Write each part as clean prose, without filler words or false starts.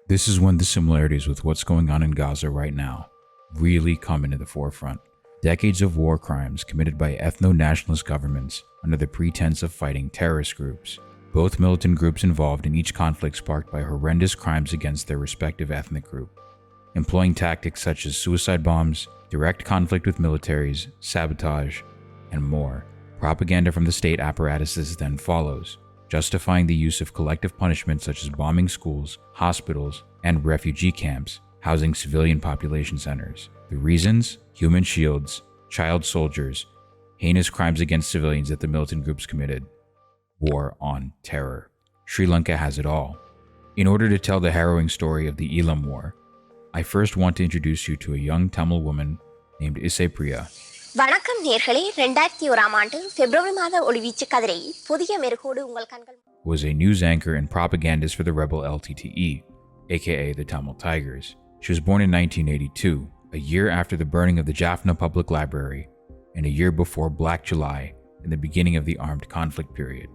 This is when the similarities with what's going on in Gaza right now really come into the forefront. Decades of war crimes committed by ethno-nationalist governments under the pretense of fighting terrorist groups. Both militant groups involved in each conflict sparked by horrendous crimes against their respective ethnic group, employing tactics such as suicide bombs, direct conflict with militaries, sabotage, and more. Propaganda from the state apparatuses then follows, justifying the use of collective punishment such as bombing schools, hospitals, and refugee camps, housing civilian population centers. The reasons? Human shields, child soldiers, heinous crimes against civilians that the militant groups committed. War on terror. Sri Lanka has it all. In order to tell the harrowing story of the Eelam War, I first want to introduce you to a young Tamil woman named Priya. வணக்கம் நேர்களே 2001 ஆண்டு பிப்ரவரி மாத ஒளிவீச்சு கதிரை புதிய மெருகோடு உங்கள் கண்கள் was a news anchor and propagandist for the rebel LTTE, aka the Tamil Tigers. She was born in 1982, a year after the burning of the Jaffna Public Library and a year before Black July and the beginning of the armed conflict period.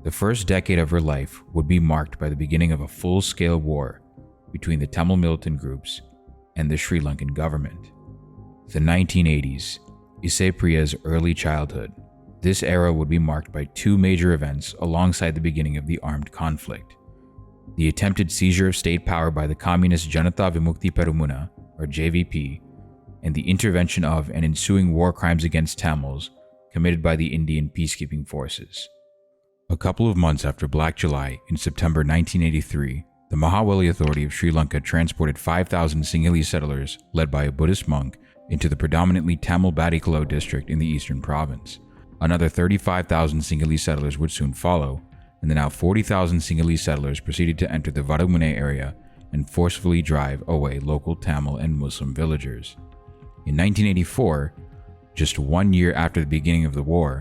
The first decade of her life would be marked by the beginning of a full-scale war between the Tamil militant groups and the Sri Lankan government. The 1980s, Priya's early childhood. This era would be marked by two major events alongside the beginning of the armed conflict. The attempted seizure of state power by the communist Janata Vimukti Perumuna, or JVP, and the intervention of and ensuing war crimes against Tamils committed by the Indian peacekeeping forces. A couple of months after Black July, in September 1983, the Mahaweli Authority of Sri Lanka transported 5,000 Sinhalese settlers, led by a Buddhist monk, into the predominantly Tamil Badikalo district in the eastern province. Another 35,000 Sinhalese settlers would soon follow, and the now 40,000 Sinhalese settlers proceeded to enter the Vadamune area and forcefully drive away local Tamil and Muslim villagers. In 1984, just 1 year after the beginning of the war,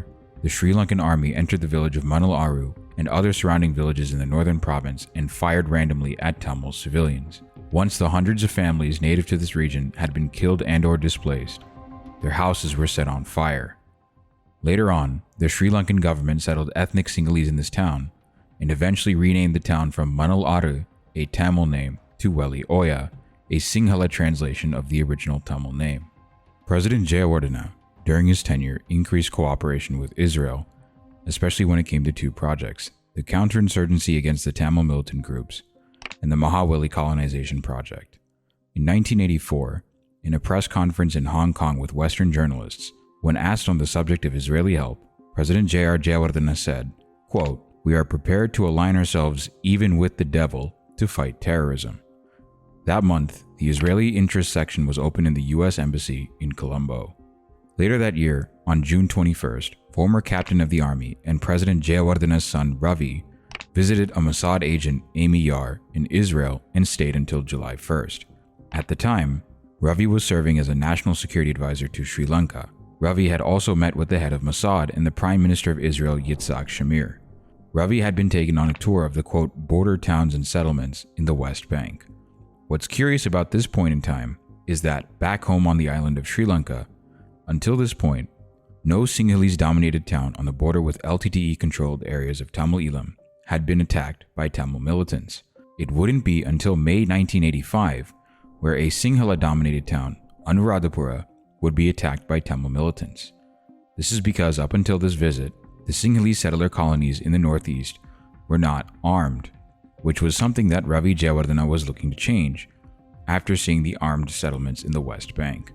the Sri Lankan army entered the village of Manal Aru and other surrounding villages in the northern province and fired randomly at Tamil civilians. Once the hundreds of families native to this region had been killed and/or displaced, their houses were set on fire. Later on, the Sri Lankan government settled ethnic Sinhalese in this town and eventually renamed the town from Manal Aru, a Tamil name, to Weli Oya, a Sinhala translation of the original Tamil name. President Jayawardena, during his tenure, increased cooperation with Israel, especially when it came to two projects: the counterinsurgency against the Tamil militant groups and the Mahaweli colonization project. In 1984, in a press conference in Hong Kong with Western journalists, when asked on the subject of Israeli help, President J.R. Jayawardena said, quote, "We are prepared to align ourselves even with the devil to fight terrorism." That month, the Israeli interest section was opened in the U.S. Embassy in Colombo. Later that year, on June 21st, former captain of the army and President Jayawardena's son Ravi visited a Mossad agent, Amy Yar, in Israel and stayed until July 1st. At the time, Ravi was serving as a national security advisor to Sri Lanka. Ravi had also met with the head of Mossad and the Prime Minister of Israel, Yitzhak Shamir. Ravi had been taken on a tour of the, quote, border towns and settlements in the West Bank. What's curious about this point in time is that back home on the island of Sri Lanka, until this point, no Sinhalese-dominated town on the border with LTTE-controlled areas of Tamil Eelam had been attacked by Tamil militants. It wouldn't be until May 1985 where a Sinhala-dominated town, Anuradhapura, would be attacked by Tamil militants. This is because up until this visit, the Sinhalese settler colonies in the northeast were not armed, which was something that Ravi Jayawardena was looking to change after seeing the armed settlements in the West Bank.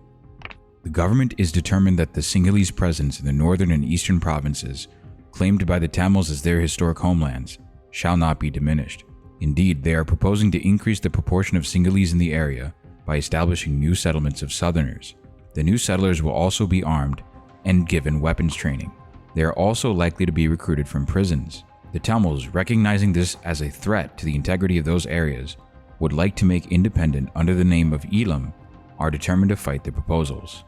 The government is determined that the Sinhalese presence in the northern and eastern provinces, claimed by the Tamils as their historic homelands, shall not be diminished. Indeed, they are proposing to increase the proportion of Sinhalese in the area by establishing new settlements of southerners. The new settlers will also be armed and given weapons training. They are also likely to be recruited from prisons. The Tamils, recognizing this as a threat to the integrity of those areas, would like to make independent under the name of Eelam, are determined to fight the proposals.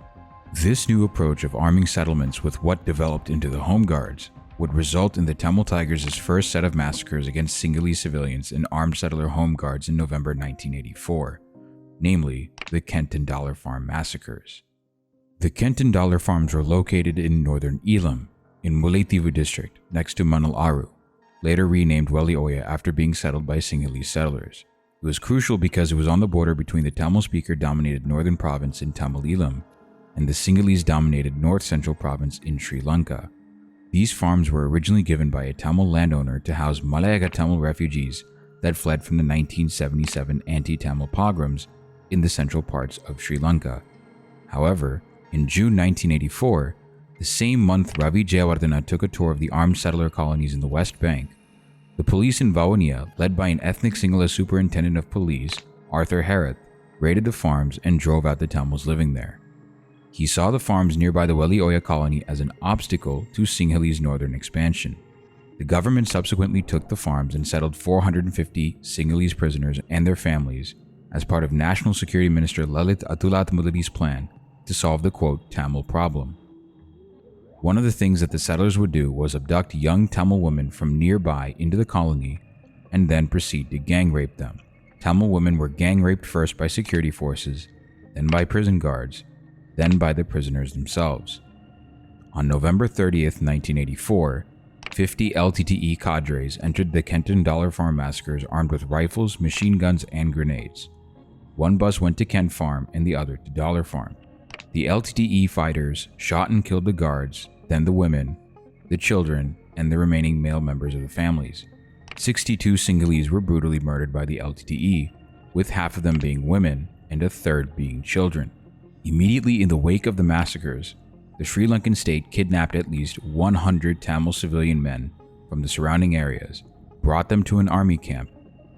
This new approach of arming settlements with what developed into the Home Guards would result in the Tamil Tigers' first set of massacres against Sinhalese civilians and armed settler Home Guards in November 1984, namely the Kenton Dollar Farm massacres. The Kenton Dollar Farms were located in northern Eelam, in Mullaitivu district, next to Manal Aru, later renamed Weli Oya after being settled by Sinhalese settlers. It was crucial because it was on the border between the Tamil speaker-dominated northern province in Tamil Eelam and the Sinhalese-dominated north-central province in Sri Lanka. These farms were originally given by a Tamil landowner to house Malayaga Tamil refugees that fled from the 1977 anti-Tamil pogroms in the central parts of Sri Lanka. However, in June 1984, the same month Ravi Jayawardena took a tour of the armed settler colonies in the West Bank. The police in Vavuniya, led by an ethnic Sinhala superintendent of police, Arthur Herath, raided the farms and drove out the Tamils living there. He saw the farms nearby the Weli Oya colony as an obstacle to Sinhalese northern expansion. The government subsequently took the farms and settled 450 Sinhalese prisoners and their families as part of National Security Minister Lalit Atulathmudali's plan to solve the quote Tamil problem. One of the things that the settlers would do was abduct young Tamil women from nearby into the colony and then proceed to gang rape them. Tamil women were gang raped first by security forces, then by prison guards, then by the prisoners themselves. On November 30th, 1984, 50 LTTE cadres entered the Kenton Dollar Farm massacres armed with rifles, machine guns, and grenades. One bus went to Kent Farm and the other to Dollar Farm. The LTTE fighters shot and killed the guards, then the women, the children, and the remaining male members of the families. 62 Sinhalese were brutally murdered by the LTTE, with half of them being women and a third being children. Immediately in the wake of the massacres, the Sri Lankan state kidnapped at least 100 Tamil civilian men from the surrounding areas, brought them to an army camp,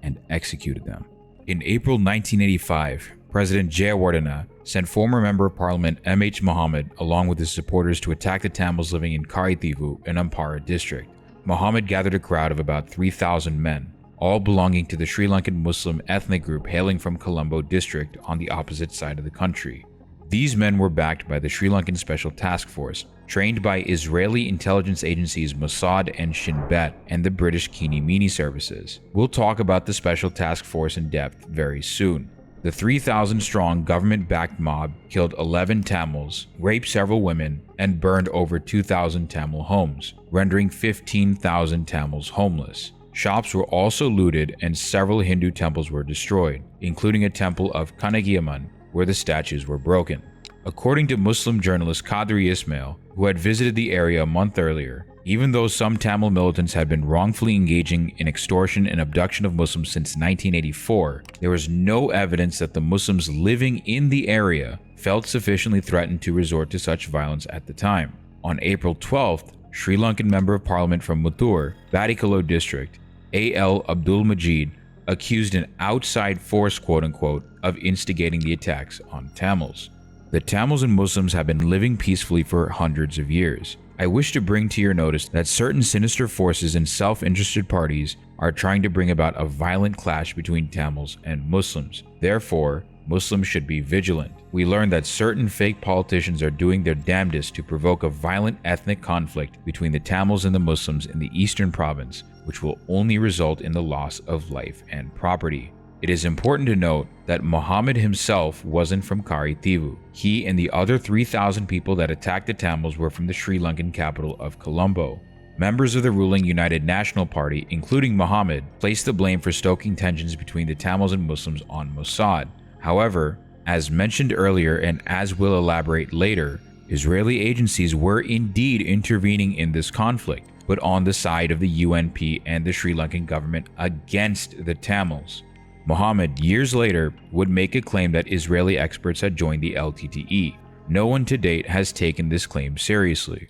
and executed them. In April 1985, President Jayawardena sent former Member of Parliament M.H. Mohammed along with his supporters to attack the Tamils living in Karithivu in Ampara district. Mohammed gathered a crowd of about 3,000 men, all belonging to the Sri Lankan Muslim ethnic group hailing from Colombo district on the opposite side of the country. These men were backed by the Sri Lankan Special Task Force, trained by Israeli intelligence agencies Mossad and Shin Bet and the British Keene Meini services. We'll talk about the Special Task Force in depth very soon. The 3,000-strong government-backed mob killed 11 Tamils, raped several women, and burned over 2,000 Tamil homes, rendering 15,000 Tamils homeless. Shops were also looted and several Hindu temples were destroyed, including a temple of Kanagiaman, where the statues were broken. According to Muslim journalist Qadri Ismail, who had visited the area a month earlier, even though some Tamil militants had been wrongfully engaging in extortion and abduction of Muslims since 1984, there was no evidence that the Muslims living in the area felt sufficiently threatened to resort to such violence at the time. On April 12th, Sri Lankan Member of Parliament from Muttur, Batticaloa district, A.L. Abdul Majid, accused an outside force quote-unquote of instigating the attacks on Tamils. The Tamils and Muslims have been living peacefully for hundreds of years. I wish to bring to your notice that certain sinister forces and self-interested parties are trying to bring about a violent clash between Tamils and Muslims. Therefore, Muslims should be vigilant. We learned that certain fake politicians are doing their damnedest to provoke a violent ethnic conflict between the Tamils and the Muslims in the eastern province, which will only result in the loss of life and property. It is important to note that Muhammad himself wasn't from Karithivu. He and the other 3,000 people that attacked the Tamils were from the Sri Lankan capital of Colombo. Members of the ruling United National Party, including Muhammad, placed the blame for stoking tensions between the Tamils and Muslims on Mossad. However, as mentioned earlier and as we'll elaborate later, Israeli agencies were indeed intervening in this conflict, but on the side of the UNP and the Sri Lankan government against the Tamils. Muhammad, years later, would make a claim that Israeli experts had joined the LTTE. No one to date has taken this claim seriously.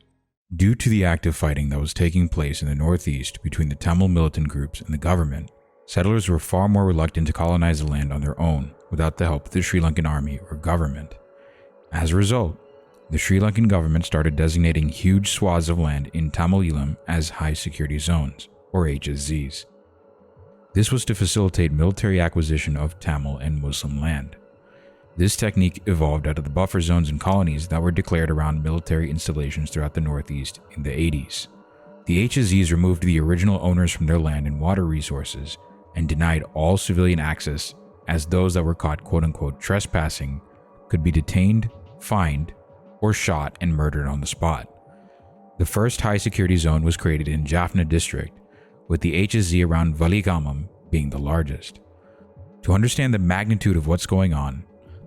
Due to the active fighting that was taking place in the northeast between the Tamil militant groups and the government, settlers were far more reluctant to colonize the land on their own without the help of the Sri Lankan army or government. As a result, the Sri Lankan government started designating huge swaths of land in Tamil Eelam as high security zones, or HSZs. This was to facilitate military acquisition of Tamil and Muslim land. This technique evolved out of the buffer zones and colonies that were declared around military installations throughout the Northeast in the 80s. The HSZs removed the original owners from their land and water resources and denied all civilian access, as those that were caught quote-unquote trespassing could be detained, fined, or shot and murdered on the spot. The first high security zone was created in Jaffna district, with the HSZ around Valigamam being the largest. To understand the magnitude of what's going on,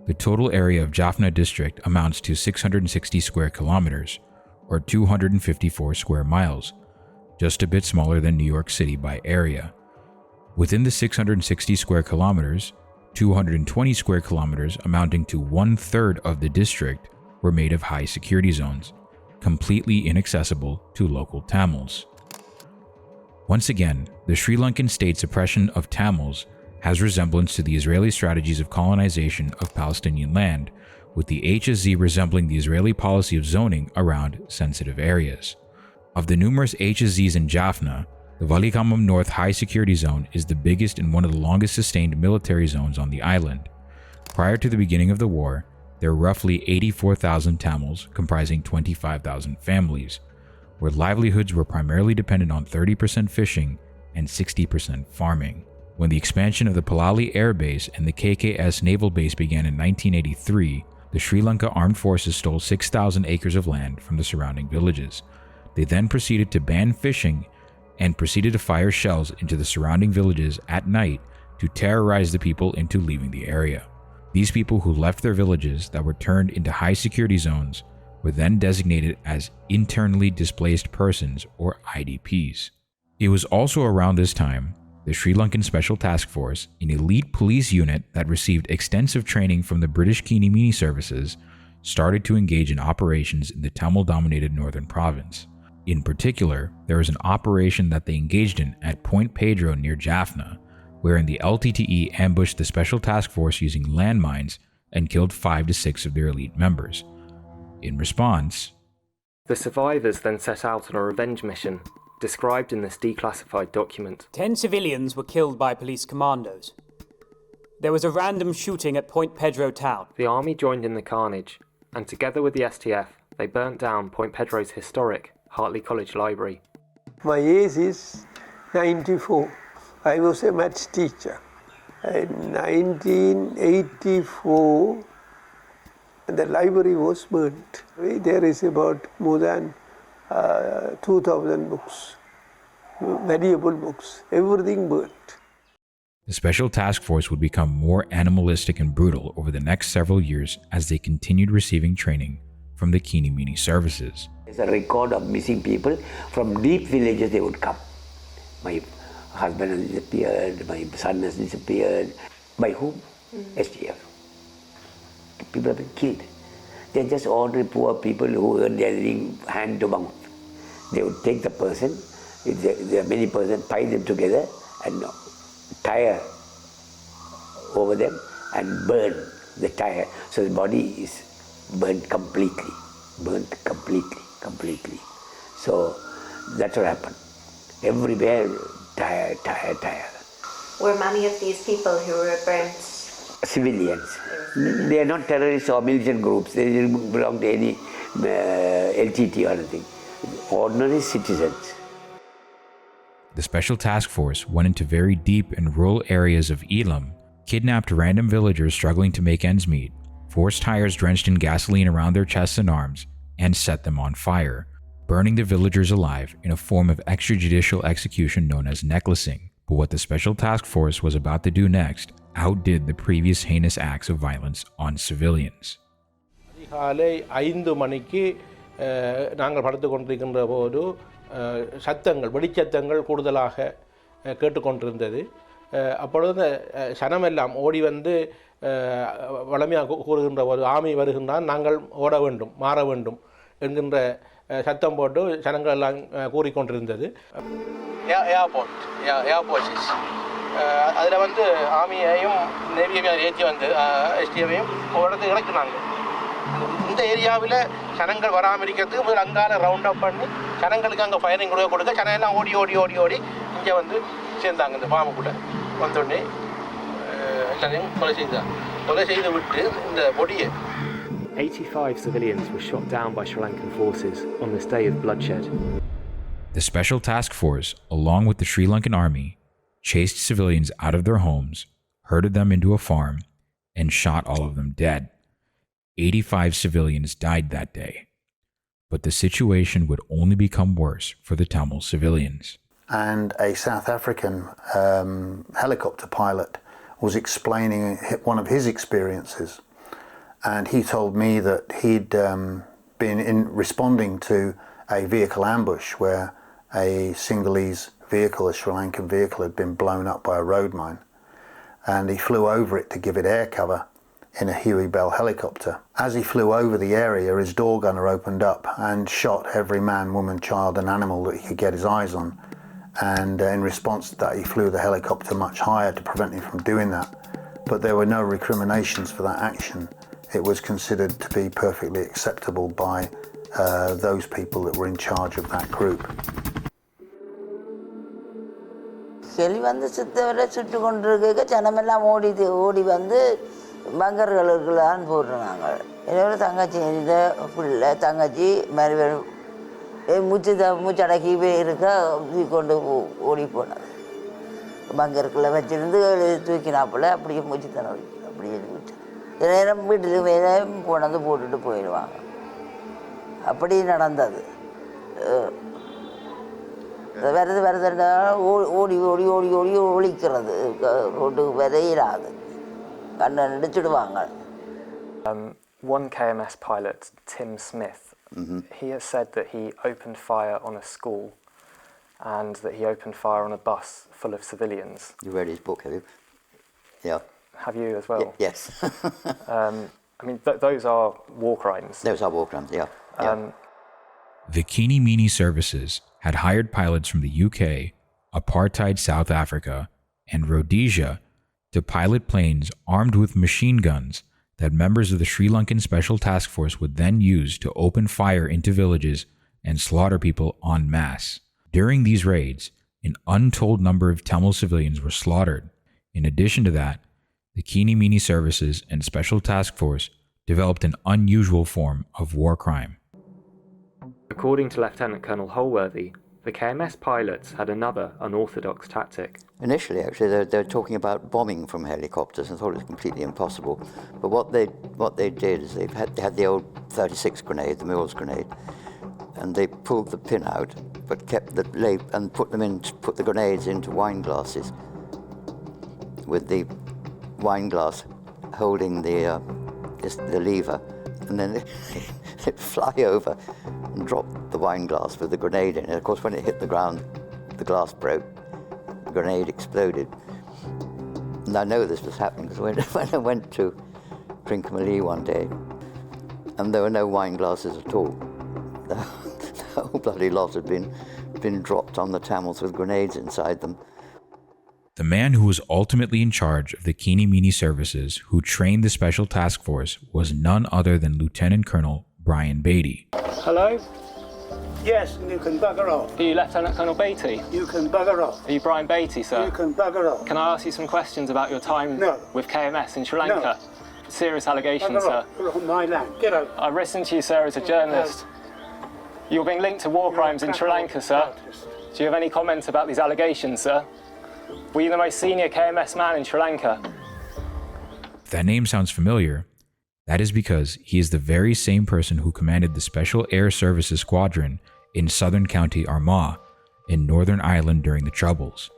the total area of Jaffna district amounts to 660 square kilometers, or 254 square miles, just a bit smaller than New York City by area. Within the 660 square kilometers, 220 square kilometers amounting to 1/3 of the district were made of high security zones, completely inaccessible to local Tamils. Once again, the Sri Lankan state's oppression of Tamils has resemblance to the Israeli strategies of colonization of Palestinian land, with the HSZ resembling the Israeli policy of zoning around sensitive areas. Of the numerous HSZs in Jaffna, the Valikamam North High Security Zone is the biggest and one of the longest sustained military zones on the island. Prior to the beginning of the war, there were roughly 84,000 Tamils comprising 25,000 families, where livelihoods were primarily dependent on 30% fishing and 60% farming. When the expansion of the Palali Air Base and the KKS Naval Base began in 1983, the Sri Lanka Armed Forces stole 6,000 acres of land from the surrounding villages. They then proceeded to ban fishing and proceeded to fire shells into the surrounding villages at night to terrorize the people into leaving the area. These people who left their villages that were turned into high security zones were then designated as internally displaced persons, or IDPs. It was also around this time the Sri Lankan Special Task Force, an elite police unit that received extensive training from the British Kinimini services, started to engage in operations in the Tamil-dominated northern province. In particular, there was an operation that they engaged in at Point Pedro near Jaffna, wherein the LTTE ambushed the Special Task Force using landmines and killed 5 to 6 of their elite members. In response, the survivors then set out on a revenge mission, described in this declassified document. 10 civilians were killed by police commandos. There was a random shooting at Point Pedro town. The army joined in the carnage, and together with the STF, they burnt down Point Pedro's historic Hartley College Library. My age is 94. I was a maths teacher. In 1984, the library was burnt. There is about more than 2,000 books, valuable books, everything burnt. The Special Task Force would become more animalistic and brutal over the next several years as they continued receiving training from the Kinimini services. There's a record of missing people from deep villages. They would come. My husband has disappeared, my son has disappeared. By whom? STF. People have been killed. They're just ordinary poor people who earn their living hand to mouth. They would take the person, if there are many persons, tie them together and tire over them and burn the tire. So the body is burnt completely. So that's what happened. Everywhere, tire. Were many of these people who were burnt civilians? They are not terrorists or militant groups. They didn't belong to any LTT or anything. Ordinary citizens. The Special Task Force went into very deep and rural areas of Eelam, kidnapped random villagers struggling to make ends meet, forced tires drenched in gasoline around their chests and arms, and set them on fire, burning the villagers alive in a form of extrajudicial execution known as necklacing. But what the Special Task Force was about to do next outdid the previous heinous acts of violence on civilians. காலை 5 மணிக்கு நாங்கள் படுத்து கொண்டிருக்கின்ற போது வெடிச்சத்தங்கள் கூடுதலாக கேட்டுக்கொண்டிருந்தது. அப்பொழுது சனமெல்லாம் ஓடி வந்து வளமையாக கூறுகின்ற போது ஆமி வருகின்றான், நாங்கள் ஓட வேண்டும், மாற வேண்டும் என்கின்ற சத்தம் போட்டு சனங்கள் எல்லாம் கூறிக்கொண்டிருந்தது. ஏர்போர்ட்ஸ் அதில் வந்து ஆமியையும் நேவியையும் ஏற்றி வந்து எஸ்டிஎஃபையும் ஒரு இடத்துக்கு இறக்குனாங்க. இந்த ஏரியாவில் சனங்கள் வராமல் இருக்கிறதுக்கு முதல் அங்கால ரவுண்ட் அப் பண்ணி சனங்களுக்கு அங்கே ஃபயரிங் கொடுக்க சனெல்லாம் ஓடி இங்கே வந்து சேர்ந்தாங்க. இந்த ஃபார்முக்குள்ள வந்தோடனே எல்லாரையும் கொலை செய்து விட்டு இந்த பொடியை 85 civilians were shot down by Sri Lankan forces on this day of bloodshed. The Special Task Force, along with the Sri Lankan army, chased civilians out of their homes, herded them into a farm, and shot all of them dead. 85 civilians died that day. But the situation would only become worse for the Tamil civilians. And a South African helicopter pilot was explaining one of his experiences. And he told me that he'd been responding to a vehicle ambush where a Sinhalese vehicle, a Sri Lankan vehicle, had been blown up by a road mine. And he flew over it to give it air cover in a Huey Bell helicopter. As he flew over the area, his door gunner opened up and shot every man, woman, child and animal that he could get his eyes on. And in response to that, he flew the helicopter much higher to prevent him from doing that. But there were no recriminations for that action. It was considered to be perfectly acceptable by those people that were in charge of that group. செலி வந்து சுத்தவரை சுட்டு கொண்டிருக்க ஜனமெல்லாம் ஓடி வந்து பங்கர்களுக்கெல்லாம் போடுறாங்க. என்னோட தங்கச்சி இந்த பிள்ளை தங்கச்சி மறுபடி மூச்சடக்கி இருக்க கொண்டு ஓடி போனது. பங்கருக்குள்ள வச்சிருந்து தூக்கினாப்புல அப்படியே மூச்சு தர அப்படியே விட்டு நேரம் வீட்டுக்கு வேலை போனது போட்டுட்டு போயிடுவாங்க. அப்படி நடந்தது. வருதுன்னா ஓடி ஒழிக்கிறது ரோட்டுக்கு வரையிடாது கண்ணை நடிச்சிடுவாங்க. One KMS pilot, Tim Smith, he has said that he opened fire on a school and that he opened fire on a bus full of civilians. You read his book, have you? Yeah. Have you as well? Yes. I mean, those are war crimes. Those are war crimes, yeah. The Kini Mini services had hired pilots from the UK, apartheid South Africa, and Rhodesia to pilot planes armed with machine guns that members of the Sri Lankan Special Task Force would then use to open fire into villages and slaughter people en masse. During these raids, an untold number of Tamil civilians were slaughtered. In addition to that, the Kini Mini services and Special Task Force developed an unusual form of war crime. According to Lieutenant Colonel Holworthy, the KMS pilots had another unorthodox tactic. Initially, actually, they were talking about bombing from helicopters and thought it was completely impossible. But what they did is they had the old 36 grenade, the Mills grenade, and they pulled the pin out, but kept the and put the grenades into wine glasses, with the wine glass holding the lever, and then they'd fly over and drop the wine glass with the grenade in it. Of course, when it hit the ground, the glass broke, the grenade exploded. And I know this was happening because when I went to Trincomalee one day, and there were no wine glasses at all. The whole bloody lot had been dropped on the Tamils with grenades inside them. The man who was ultimately in charge of the Kini Mini services who trained the Special Task Force was none other than Lieutenant Colonel Brian Beatty. Hello? Yes, you can bugger off. Are you Lieutenant Colonel Beatty? You can bugger off. Are you Brian Beatty, sir? You can bugger off. Can I ask you some questions about your time with KMS in Sri Lanka? No. Serious allegations, bugger sir. Off. You're on my land. Get out. I've listened to you, sir, as a journalist. You're being linked to war crimes in Sri Lanka, sir. Do you have any comments about these allegations, sir? Were you the most senior KMS man in Sri Lanka? If that name sounds familiar, that is because he is the very same person who commanded the Special Air Services Squadron in southern County Armagh in Northern Ireland during the Troubles.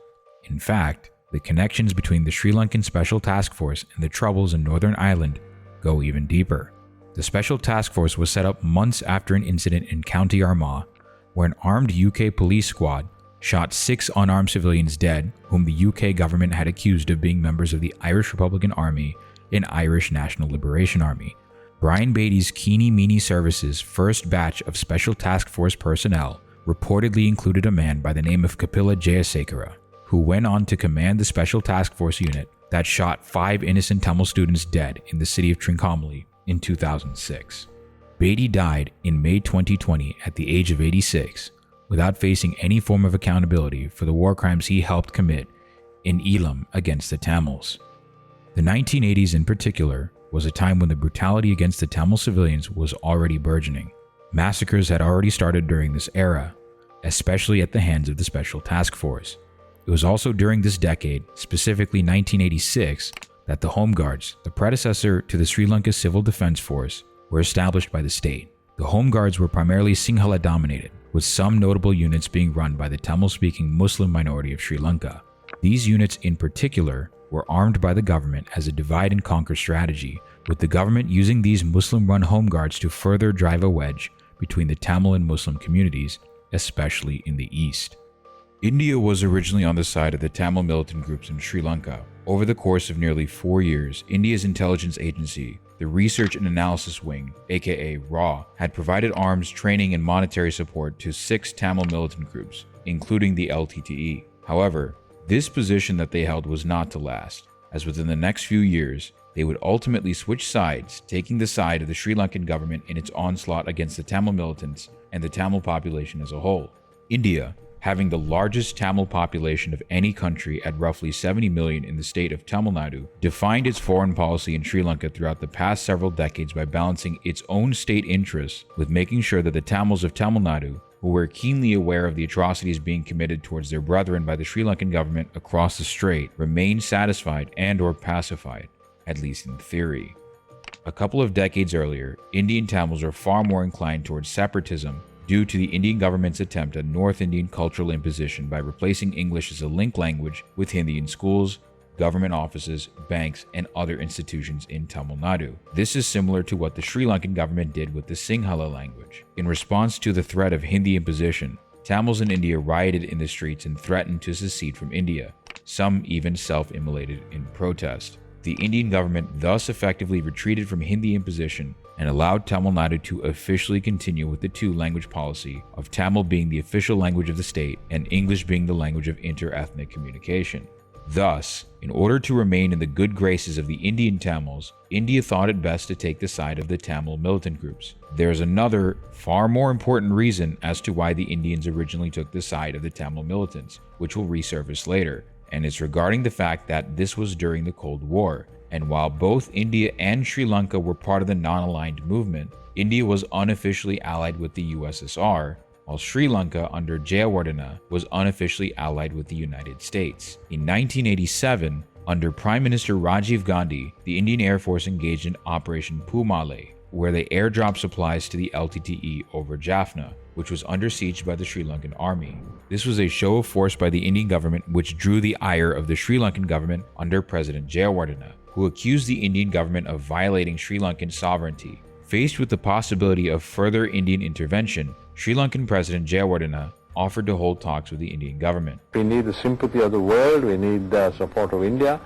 In fact, the connections between the Sri Lankan Special Task Force and the Troubles in Northern Ireland go even deeper. The Special Task Force was set up months after an incident in County Armagh where an armed UK police squad shot 6 unarmed civilians dead whom the UK government had accused of being members of the Irish Republican Army and Irish National Liberation Army. Brian Beatty's Kini Mini services' first batch of Special Task Force personnel reportedly included a man by the name of Kapila Jayasekara, who went on to command the Special Task Force unit that shot 5 innocent Tamil students dead in the city of Trincomalee in 2006. Beatty died in May 2020 at the age of 86, without facing any form of accountability for the war crimes he helped commit in Eelam against the Tamils. The 1980s in particular was a time when the brutality against the Tamil civilians was already burgeoning. Massacres had already started during this era, especially at the hands of the Special Task Force. It was also during this decade, specifically 1986, that the Home Guards, the predecessor to the Sri Lanka Civil Defence Force, were established by the state. The Home Guards were primarily Sinhala dominated, with some notable units being run by the Tamil-speaking Muslim minority of Sri Lanka. These units in particular were armed by the government as a divide and conquer strategy, with the government using these Muslim-run home guards to further drive a wedge between the Tamil and Muslim communities, especially in the east. India was originally on the side of the Tamil militant groups in Sri Lanka. Over the course of nearly 4 years, India's intelligence agency, the Research and Analysis Wing, aka RAW, had provided arms, training, and monetary support to 6 Tamil militant groups, including the LTTE. However, this position that they held was not to last, as within the next few years, they would ultimately switch sides, taking the side of the Sri Lankan government in its onslaught against the Tamil militants and the Tamil population as a whole. India, having the largest Tamil population of any country at roughly 70 million in the state of Tamil Nadu, defined its foreign policy in Sri Lanka throughout the past several decades by balancing its own state interests with making sure that the Tamils of Tamil Nadu, who were keenly aware of the atrocities being committed towards their brethren by the Sri Lankan government across the strait, remained satisfied and/or pacified, at least in theory. A couple of decades earlier, Indian Tamils were far more inclined towards separatism due to the Indian government's attempt at North Indian cultural imposition by replacing English as a link language with Hindi in schools, government offices, banks, and other institutions in Tamil Nadu. This is similar to what the Sri Lankan government did with the Sinhala language. In response to the threat of Hindi imposition, Tamils in India rioted in the streets and threatened to secede from India. Some even self-immolated in protest. The Indian government thus effectively retreated from Hindi imposition and allowed Tamil Nadu to officially continue with the two-language policy of Tamil being the official language of the state and English being the language of inter-ethnic communication. Thus, in order to remain in the good graces of the Indian Tamils, India thought it best to take the side of the Tamil militant groups. There is another, far more important reason as to why the Indians originally took the side of the Tamil militants, which will resurface later, and it's regarding the fact that this was during the Cold War. And while both India and Sri Lanka were part of the non-aligned movement, India was unofficially allied with the USSR, while Sri Lanka under Jayawardena was unofficially allied with the United States. In 1987, under Prime Minister Rajiv Gandhi, the Indian Air Force engaged in Operation Pumale, where they airdropped supplies to the LTTE over Jaffna, which was under siege by the Sri Lankan army. This was a show of force by the Indian government which drew the ire of the Sri Lankan government under President Jayawardena, who accused the Indian government of violating Sri Lankan sovereignty. Faced with the possibility of further Indian intervention, Sri Lankan President Jayawardena offered to hold talks with the Indian government. We need the sympathy of the world, we need the support of India.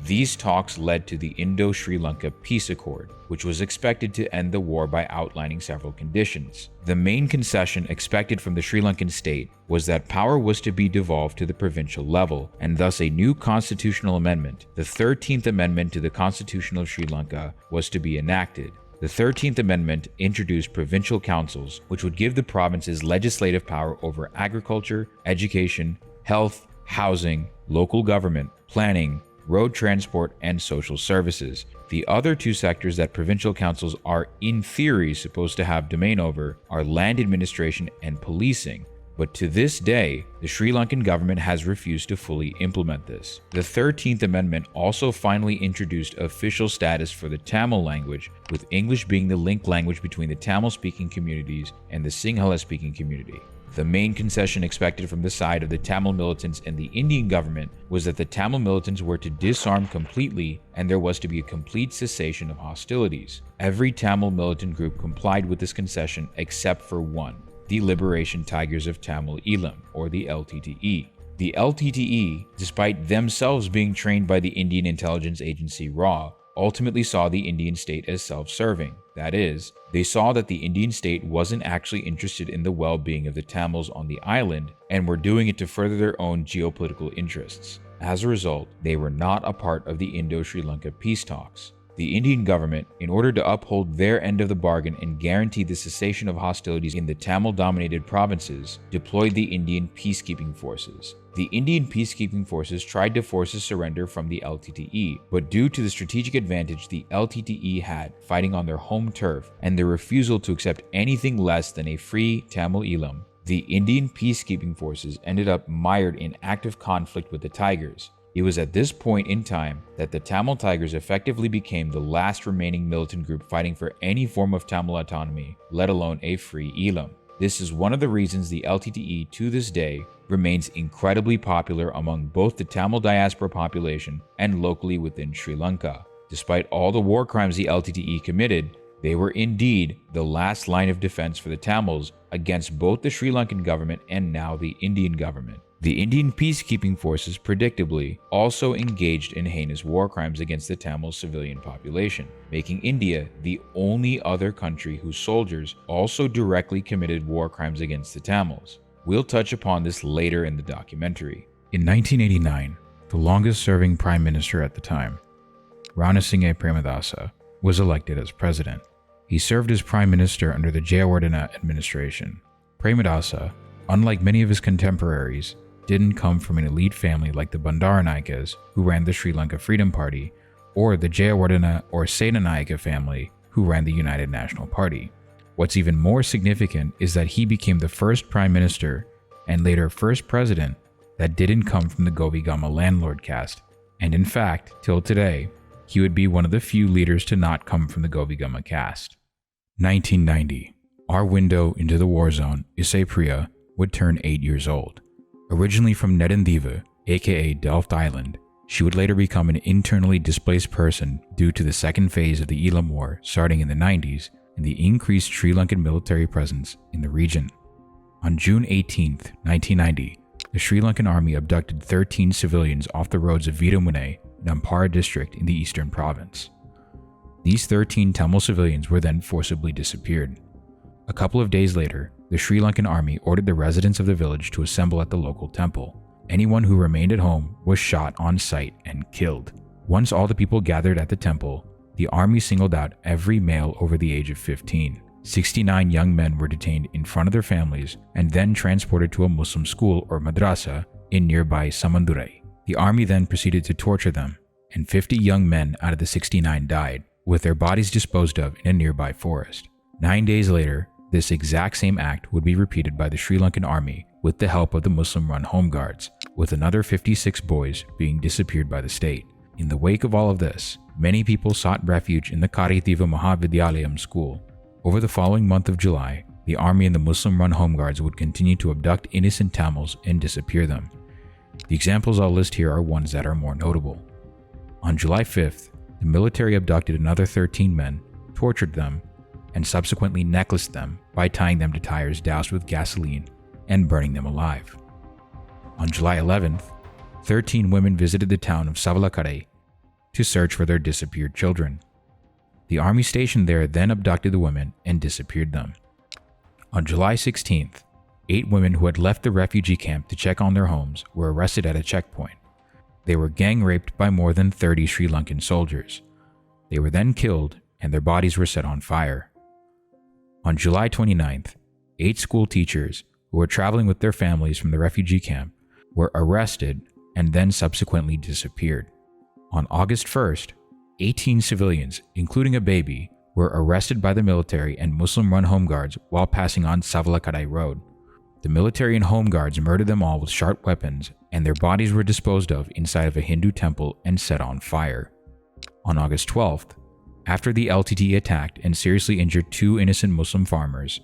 These talks led to the Indo-Sri Lanka Peace Accord, which was expected to end the war by outlining several conditions. The main concession expected from the Sri Lankan state was that power was to be devolved to the provincial level, and thus a new constitutional amendment, the 13th Amendment to the Constitution of Sri Lanka, was to be enacted. The 13th Amendment introduced provincial councils, which would give the provinces legislative power over agriculture, education, health, housing, local government, planning, road transport, and social services. The other two sectors that provincial councils are in theory supposed to have domain over are land administration and policing, but to this day, the Sri Lankan government has refused to fully implement this. The 13th Amendment also finally introduced official status for the Tamil language, with English being the link language between the Tamil-speaking communities and the Sinhala-speaking community. The main concession expected from the side of the Tamil militants and the Indian government was that the Tamil militants were to disarm completely and there was to be a complete cessation of hostilities. Every Tamil militant group complied with this concession except for one, the Liberation Tigers of Tamil Eelam, or the LTTE. The LTTE, despite themselves being trained by the Indian intelligence agency RAW, ultimately saw the Indian state as self-serving. That is, they saw that the Indian state wasn't actually interested in the well-being of the Tamils on the island and were doing it to further their own geopolitical interests. As a result, they were not a part of the Indo-Sri Lanka peace talks. The Indian government, in order to uphold their end of the bargain and guarantee the cessation of hostilities in the Tamil-dominated provinces, deployed the Indian peacekeeping forces. The Indian peacekeeping forces tried to force a surrender from the LTTE, but due to the strategic advantage the LTTE had fighting on their home turf and their refusal to accept anything less than a free Tamil Eelam, the Indian peacekeeping forces ended up mired in active conflict with the Tigers. It was at this point in time that the Tamil Tigers effectively became the last remaining militant group fighting for any form of Tamil autonomy, let alone a free Eelam. This is one of the reasons the LTTE to this day remains incredibly popular among both the Tamil diaspora population and locally within Sri Lanka. Despite all the war crimes the LTTE committed, they were indeed the last line of defense for the Tamils against both the Sri Lankan government and now the Indian government. The Indian peacekeeping forces, predictably, also engaged in heinous war crimes against the Tamil civilian population, making India the only other country whose soldiers also directly committed war crimes against the Tamils. We'll touch upon this later in the documentary. In 1989, the longest-serving prime minister at the time, Ranasinghe Premadasa, was elected as president. He served as prime minister under the Jayawardena administration. Premadasa, unlike many of his contemporaries, didn't come from an elite family like the Bandaranayakas, who ran the Sri Lanka Freedom Party, or the Jayawardena or Senanayaka family, who ran the United National Party. What's even more significant is that he became the first prime minister, and later first president, that didn't come from the Govigama landlord caste, and in fact, till today, he would be one of the few leaders to not come from the Govigama caste. 1990. Our window into the war zone, Isaipriya, would turn 8 years old. Originally from Nedundiva, aka Delft Island, she would later become an internally displaced person due to the second phase of the Eelam War starting in the 90s and the increased Sri Lankan military presence in the region. On June 18, 1990, the Sri Lankan army abducted 13 civilians off the roads of Veeramune, Nampara district in the eastern province. These 13 Tamil civilians were then forcibly disappeared. A couple of days later, the Sri Lankan army ordered the residents of the village to assemble at the local temple. Anyone who remained at home was shot on sight and killed. Once all the people gathered at the temple, the army singled out every male over the age of 15. 69 young men were detained in front of their families and then transported to a Muslim school or madrasa in nearby Samandurai. The army then proceeded to torture them, and 50 young men out of the 69 died, with their bodies disposed of in a nearby forest. 9 days later, this exact same act would be repeated by the Sri Lankan army with the help of the Muslim-run Home Guards, with another 56 boys being disappeared by the state. In the wake of all of this, many people sought refuge in the Karithiva Mahavidyalayam school. Over the following month of July, the army and the Muslim-run Home Guards would continue to abduct innocent Tamils and disappear them. The examples I'll list here are ones that are more notable. On July 5th, the military abducted another 13 men, tortured them, and subsequently necklaced them by tying them to tires doused with gasoline and burning them alive. On July 11th, 13 women visited the town of Savalakare to search for their disappeared children. The army stationed there then abducted the women and disappeared them. On July 16th, 8 women who had left the refugee camp to check on their homes were arrested at a checkpoint. They were gang raped by more than 30 Sri Lankan soldiers. They were then killed and their bodies were set on fire. On July 29th, 8 school teachers who were traveling with their families from the refugee camp were arrested and then subsequently disappeared. On August 1st, 18 civilians, including a baby, were arrested by the military and Muslim-run Home Guards while passing on Savalakadai Road. The military and Home Guards murdered them all with sharp weapons, and their bodies were disposed of inside of a Hindu temple and set on fire. On August 12th, after the LTT attacked and seriously injured 2 innocent Muslim farmers,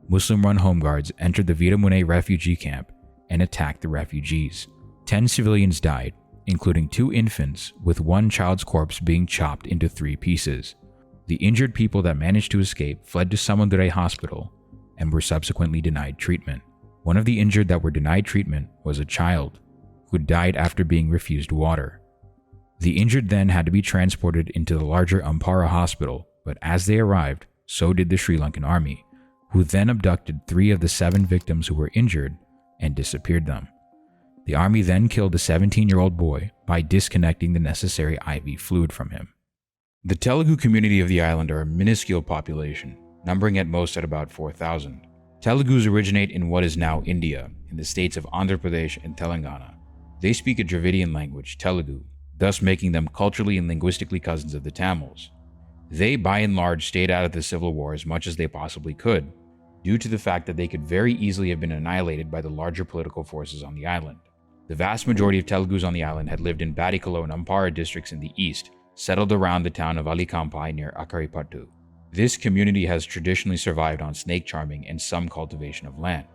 Muslim-run Home Guards entered the Veeramune refugee camp and attacked the refugees. 10 civilians died, including 2 infants, with 1 child's corpse being chopped into 3 pieces. The injured people that managed to escape fled to Samandurai Hospital and were subsequently denied treatment. One of the injured that were denied treatment was a child, who died after being refused water. The injured then had to be transported into the larger Ampara hospital, but as they arrived, so did the Sri Lankan army, who then abducted 3 of the 7 victims who were injured and disappeared them. The army then killed the 17-year-old boy by disconnecting the necessary IV fluid from him. The Telugu community of the island are a minuscule population, numbering at most at about 4,000. Telugus originate in what is now India, in the states of Andhra Pradesh and Telangana. They speak a Dravidian language, Telugu, thus making them culturally and linguistically cousins of the Tamils. They, by and large, stayed out of the civil war as much as they possibly could, due to the fact that they could very easily have been annihilated by the larger political forces on the island. The vast majority of Telugus on the island had lived in Badikalo and Ampara districts in the east, settled around the town of Alikampai near Akaripattu. This community has traditionally survived on snake charming and some cultivation of land.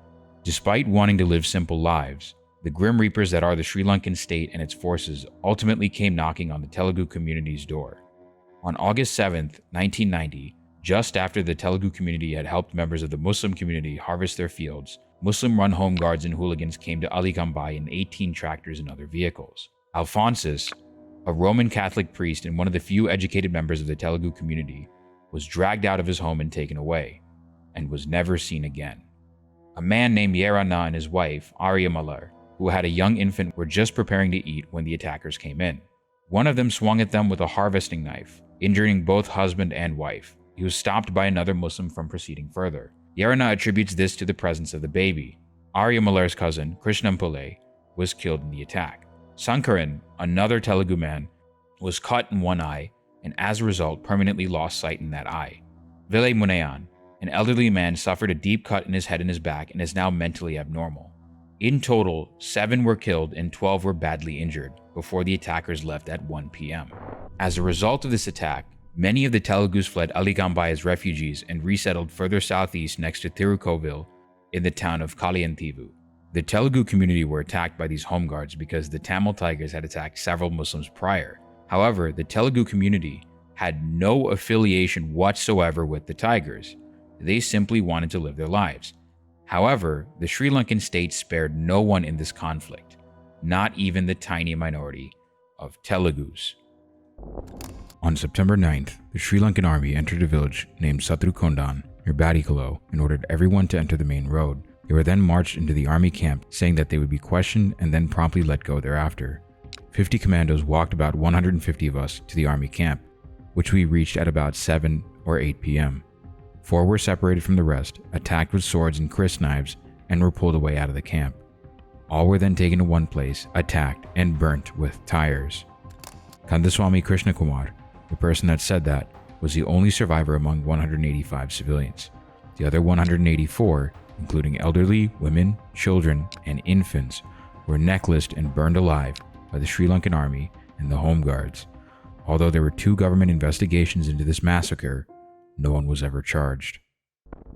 Despite wanting to live simple lives, the Grim Reapers that are the Sri Lankan state and its forces ultimately came knocking on the Telugu community's door. On August 7, 1990, just after the Telugu community had helped members of the Muslim community harvest their fields, Muslim-run home guards and hooligans came to Alikambai in 18 tractors and other vehicles. Alphonsus, a Roman Catholic priest and one of the few educated members of the Telugu community, was dragged out of his home and taken away, and was never seen again. A man named Yerana and his wife, Arya Malar, who had a young infant, were just preparing to eat when the attackers came in. One of them swung at them with a harvesting knife, injuring both husband and wife. He was stopped by another Muslim from proceeding further. Yerana attributes this to the presence of the baby. Arya Malar's cousin, Krishnampule, was killed in the attack. Sankaran, another Telugu man, was cut in one eye and as a result permanently lost sight in that eye. Vile Munayan, an elderly man, suffered a deep cut in his head and his back and is now mentally abnormal. In total, 7 were killed and 12 were badly injured before the attackers left at 1 p.m. As a result of this attack, many of the Telugus fled Alikambai as refugees and resettled further southeast next to Tirukovil in the town of Kaliyantivu. The Telugu community were attacked by these home guards because the Tamil Tigers had attacked several Muslims prior. However, the Telugu community had no affiliation whatsoever with the Tigers. They simply wanted to live their lives. However, the Sri Lankan state spared no one in this conflict, not even the tiny minority of Telugus. On September 9th, the Sri Lankan army entered a village named Satrukondan near Badikalo and ordered everyone to enter the main road. They were then marched into the army camp, saying that they would be questioned and then promptly let go thereafter. 50 commandos walked about 150 of us to the army camp, which we reached at about 7 or 8 p.m. 4 were separated from the rest, attacked with swords and crisp knives, and were pulled away out of the camp. All were then taken to one place, attacked, and burnt with tires. Kandaswamy Krishna Kumar, the person that said that, was the only survivor among 185 civilians. The other 184, including elderly, women, children, and infants, were necklaced and burned alive by the Sri Lankan army and the Home Guards. Although there were 2 government investigations into this massacre, no one was ever charged.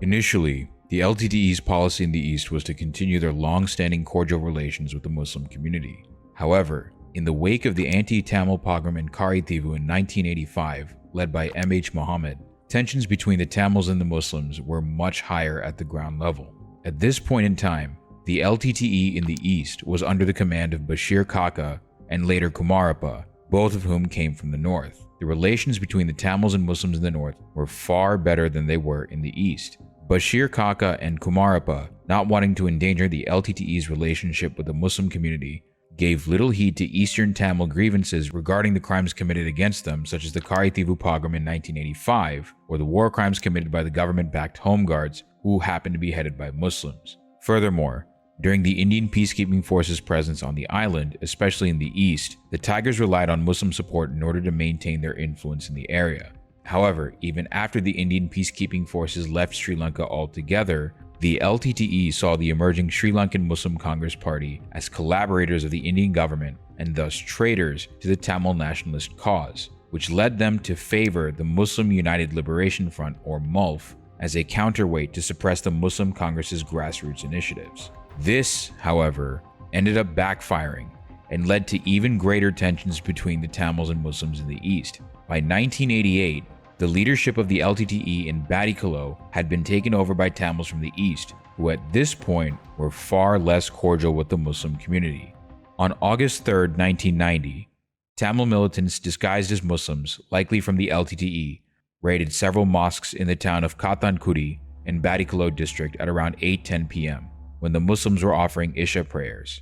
Initially, the LTTE's policy in the East was to continue their long-standing cordial relations with the Muslim community. However, in the wake of the anti-Tamil pogrom in Karithivu in 1985, led by M.H. Mohammed, tensions between the Tamils and the Muslims were much higher at the ground level. At this point in time, the LTTE in the East was under the command of Bashir Kaka and later Kumarappa, both of whom came from the North. The relations between the Tamils and Muslims in the North were far better than they were in the East. Bashir Kaka and Kumarappa, not wanting to endanger the LTTE's relationship with the Muslim community, gave little heed to Eastern Tamil grievances regarding the crimes committed against them, such as the Karithivu pogrom in 1985, or the war crimes committed by the government-backed Home Guards, who happened to be headed by Muslims. Furthermore, during the Indian peacekeeping forces' presence on the island, especially in the east, the Tigers relied on Muslim support in order to maintain their influence in the area. However, even after the Indian peacekeeping forces left Sri Lanka altogether, the LTTE saw the emerging Sri Lankan Muslim Congress Party as collaborators of the Indian government and thus traitors to the Tamil nationalist cause, which led them to favor the Muslim United Liberation Front, or MULF, as a counterweight to suppress the Muslim Congress's grassroots initiatives. This, however, ended up backfiring and led to even greater tensions between the Tamils and Muslims in the East. By 1988, the leadership of the LTTE in Badikalo had been taken over by Tamils from the East, who at this point were far less cordial with the Muslim community. On August 3, 1990, Tamil militants disguised as Muslims, likely from the LTTE, raided several mosques in the town of Kathankudi in Badikalo district at around 8:10 p.m. when the Muslims were offering Isha prayers.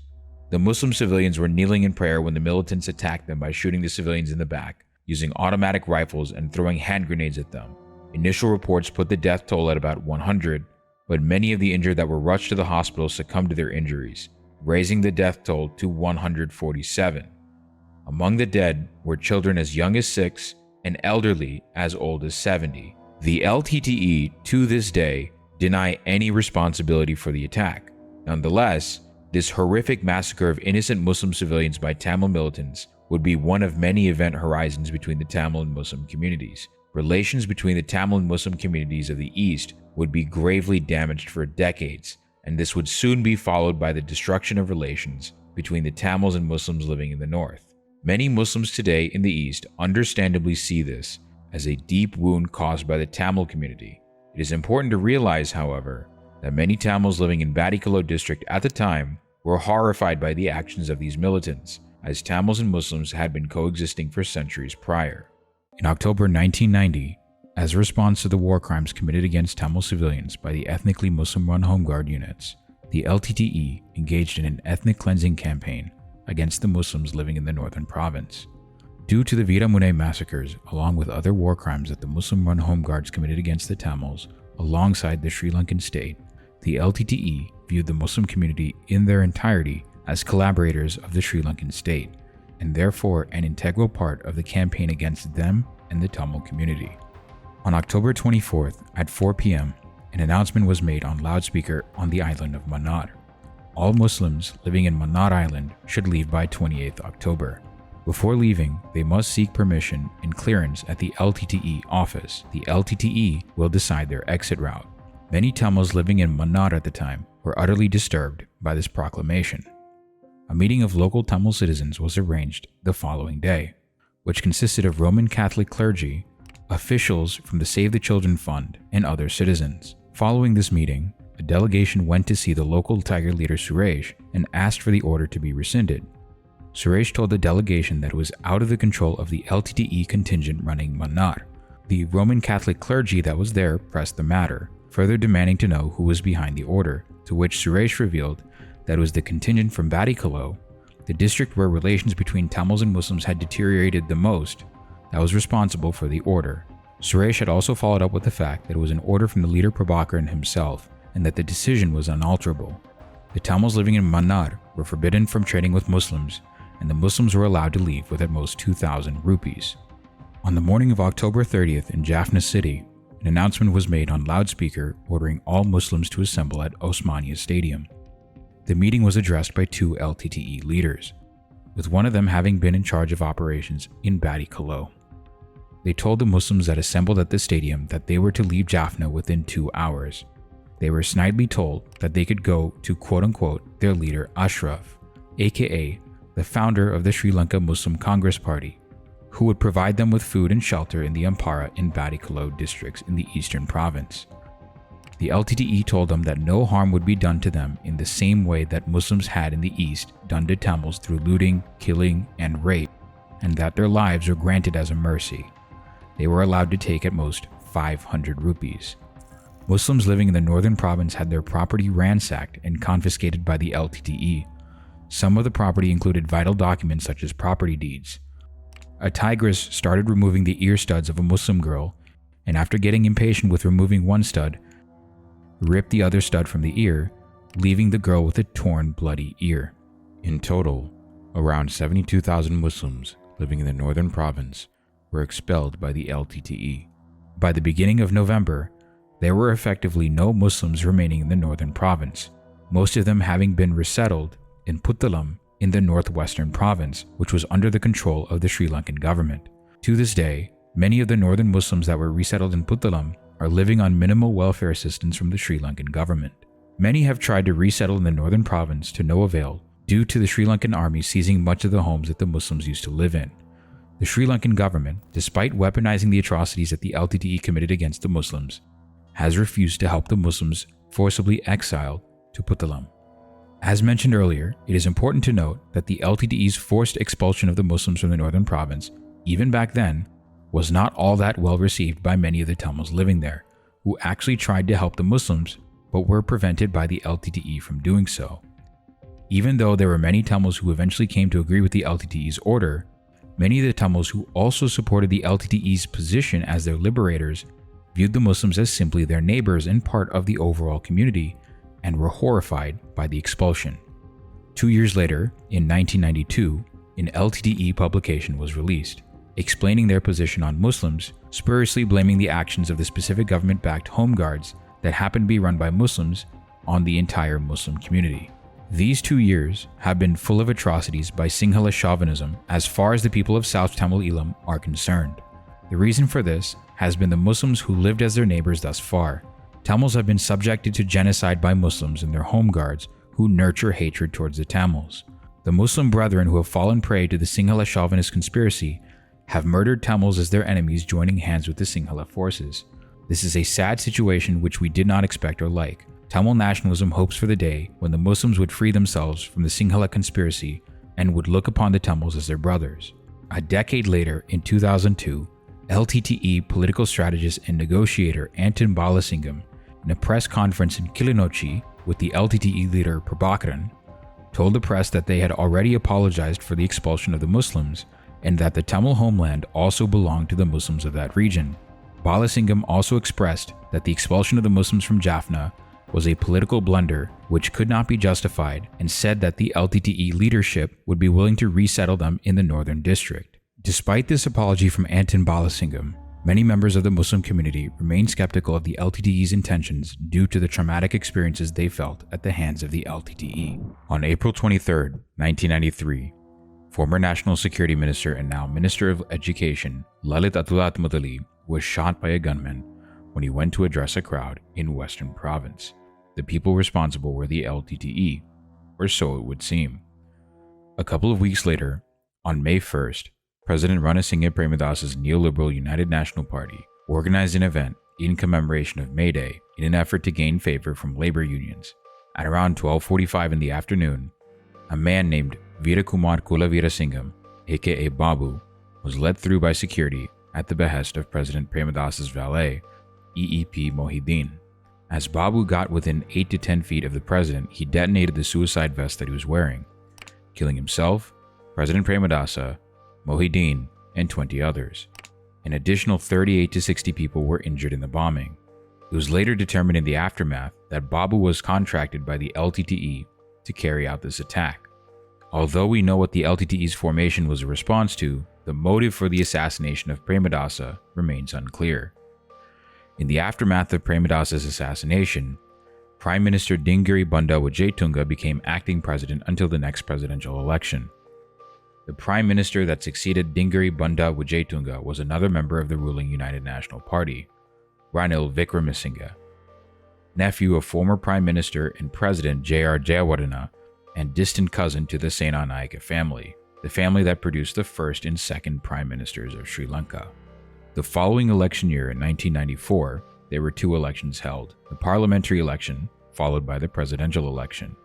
The Muslim civilians were kneeling in prayer when the militants attacked them by shooting the civilians in the back, using automatic rifles and throwing hand grenades at them. Initial reports put the death toll at about 100, but many of the injured that were rushed to the hospital succumbed to their injuries, raising the death toll to 147. Among the dead were children as young as 6 and elderly as old as 70. The LTTE, to this day, deny any responsibility for the attack. Nonetheless, this horrific massacre of innocent Muslim civilians by Tamil militants would be one of many event horizons between the Tamil and Muslim communities. relations between the Tamil and Muslim communities of the East would be gravely damaged for decades, and this would soon be followed by the destruction of relations between the Tamils and Muslims living in the North. Many Muslims today in the East understandably see this as a deep wound caused by the Tamil community. It is important to realize, however, that many Tamils living in Badikalo district at the time were horrified by the actions of these militants, as Tamils and Muslims had been coexisting for centuries prior. In October 1990, as a response to the war crimes committed against Tamil civilians by the ethnically Muslim-run Home Guard units, the LTTE engaged in an ethnic cleansing campaign against the Muslims living in the northern province. Due to the Veeramune massacres, along with other war crimes that the Muslim-run Home Guards committed against the Tamils, alongside the Sri Lankan state, the LTTE viewed the Muslim community in their entirety as collaborators of the Sri Lankan state, and therefore an integral part of the campaign against them and the Tamil community. On October 24th at 4 p.m., an announcement was made on loudspeaker on the island of Mannar. All Muslims living in Mannar Island should leave by 28th October. Before leaving, they must seek permission and clearance at the LTTE office. The LTTE will decide their exit route. Many Tamils living in Mannar at the time were utterly disturbed by this proclamation. A meeting of local Tamil citizens was arranged the following day, which consisted of Roman Catholic clergy, officials from the Save the Children Fund, and other citizens. Following this meeting, a delegation went to see the local Tiger leader Suresh and asked for the order to be rescinded. Suresh told the delegation that it was out of the control of the LTTE contingent running Mannar. The Roman Catholic clergy that was there pressed the matter, further demanding to know who was behind the order, to which Suresh revealed that it was the contingent from Badikalo, the district where relations between Tamils and Muslims had deteriorated the most, that was responsible for the order. Suresh had also followed up with the fact that it was an order from the leader Prabhakaran himself, and that the decision was unalterable. The Tamils living in Mannar were forbidden from trading with Muslims, and the Muslims were allowed to leave with at most 2,000 rupees. On the morning of October 30th in Jaffna City, an announcement was made on loudspeaker ordering all Muslims to assemble at Osmania Stadium. The meeting was addressed by two LTTE leaders, with one of them having been in charge of operations in Badikalo. They told the Muslims that assembled at the stadium that they were to leave Jaffna within 2 hours. They were snidely told that they could go to quote-unquote their leader Ashraf, aka the founder of the Sri Lanka Muslim Congress Party, who would provide them with food and shelter in the Ampara and Badikalo districts in the eastern province. The LTTE told them that no harm would be done to them in the same way that Muslims had in the east done to Tamils through looting, killing, and rape, and that their lives were granted as a mercy. They were allowed to take at most 500 rupees. Muslims living in the northern province had their property ransacked and confiscated by the LTTE. Some of the property included vital documents such as property deeds. A tigress started removing the ear studs of a Muslim girl, and after getting impatient with removing one stud, ripped the other stud from the ear, leaving the girl with a torn, bloody ear. In total, around 72,000 Muslims living in the northern province were expelled by the LTTE. By the beginning of November, there were effectively no Muslims remaining in the northern province, most of them having been resettled in Puttalam in the northwestern province, which was under the control of the Sri Lankan government. To this day, many of the northern Muslims that were resettled in Puttalam are living on minimal welfare assistance from the Sri Lankan government. Many have tried to resettle in the northern province to no avail due to the Sri Lankan army seizing much of the homes that the Muslims used to live in. The Sri Lankan government, despite weaponizing the atrocities that the LTTE committed against the Muslims, has refused to help the Muslims forcibly exiled to Puttalam. As mentioned earlier, it is important to note that the LTTE's forced expulsion of the Muslims from the northern province, even back then, was not all that well received by many of the Tamils living there, who actually tried to help the Muslims but were prevented by the LTTE from doing so. Even though there were many Tamils who eventually came to agree with the LTTE's order, many of the Tamils who also supported the LTTE's position as their liberators viewed the Muslims as simply their neighbors and part of the overall community, and were horrified by the expulsion. 2 years later, in 1992, an LTTE publication was released, explaining their position on Muslims, spuriously blaming the actions of the specific government-backed home guards that happened to be run by Muslims on the entire Muslim community. These 2 years have been full of atrocities by Sinhala chauvinism as far as the people of South Tamil Eelam are concerned. The reason for this has been the Muslims who lived as their neighbors thus far. Tamils have been subjected to genocide by Muslims and their home guards who nurture hatred towards the Tamils. The Muslim brethren who have fallen prey to the Sinhala chauvinist conspiracy have murdered Tamils as their enemies, joining hands with the Sinhala forces. This is a sad situation which we did not expect or like. Tamil nationalism hopes for the day when the Muslims would free themselves from the Sinhala conspiracy and would look upon the Tamils as their brothers. A decade later, in 2002, LTTE political strategist and negotiator Anton Balasingham, in a press conference in Kilinochchi with the LTTE leader Prabhakaran, told the press that they had already apologized for the expulsion of the Muslims and that the Tamil homeland also belonged to the Muslims of that region. Balasingham also expressed that the expulsion of the Muslims from Jaffna was a political blunder which could not be justified, and said that the LTTE leadership would be willing to resettle them in the Northern District. Despite this apology from Anton Balasingham, many members of the Muslim community remain skeptical of the LTTE's intentions due to the traumatic experiences they felt at the hands of the LTTE. On April 23, 1993, former National Security Minister and now Minister of Education Lalit Attulatmudali was shot by a gunman when he went to address a crowd in Western Province. The people responsible were the LTTE, or so it would seem. A couple of weeks later, on May 1st, President Ranasinghe Premadasa's neoliberal United National Party organized an event in commemoration of May Day in an effort to gain favor from labor unions. At around 12:45 in the afternoon, a man named Veerakumar Kulaveerasingham, aka Babu, was led through by security at the behest of President Premadasa's valet, EEP Mohideen. As Babu got within 8 to 10 feet of the president, he detonated the suicide vest that he was wearing, killing himself, President Premadasa, Mohideen, and 20 others. An additional 38 to 60 people were injured in the bombing. It was later determined in the aftermath that Babu was contracted by the LTTE to carry out this attack. Although we know what the LTTE's formation was a response to, the motive for the assassination of Premadasa remains unclear. In the aftermath of Premadasa's assassination, Prime Minister Dingiri Banda Wijetunga became acting president until the next presidential election. The Prime Minister that succeeded Dingiri Banda Wijetunga was another member of the ruling United National Party, Ranil Wickremesinghe, nephew of former Prime Minister and President J.R. Jayawardena, and distant cousin to the Senanayake family, the family that produced the first and second Prime Ministers of Sri Lanka. The following election year in 1994, there were two elections held, the parliamentary election followed by the presidential election.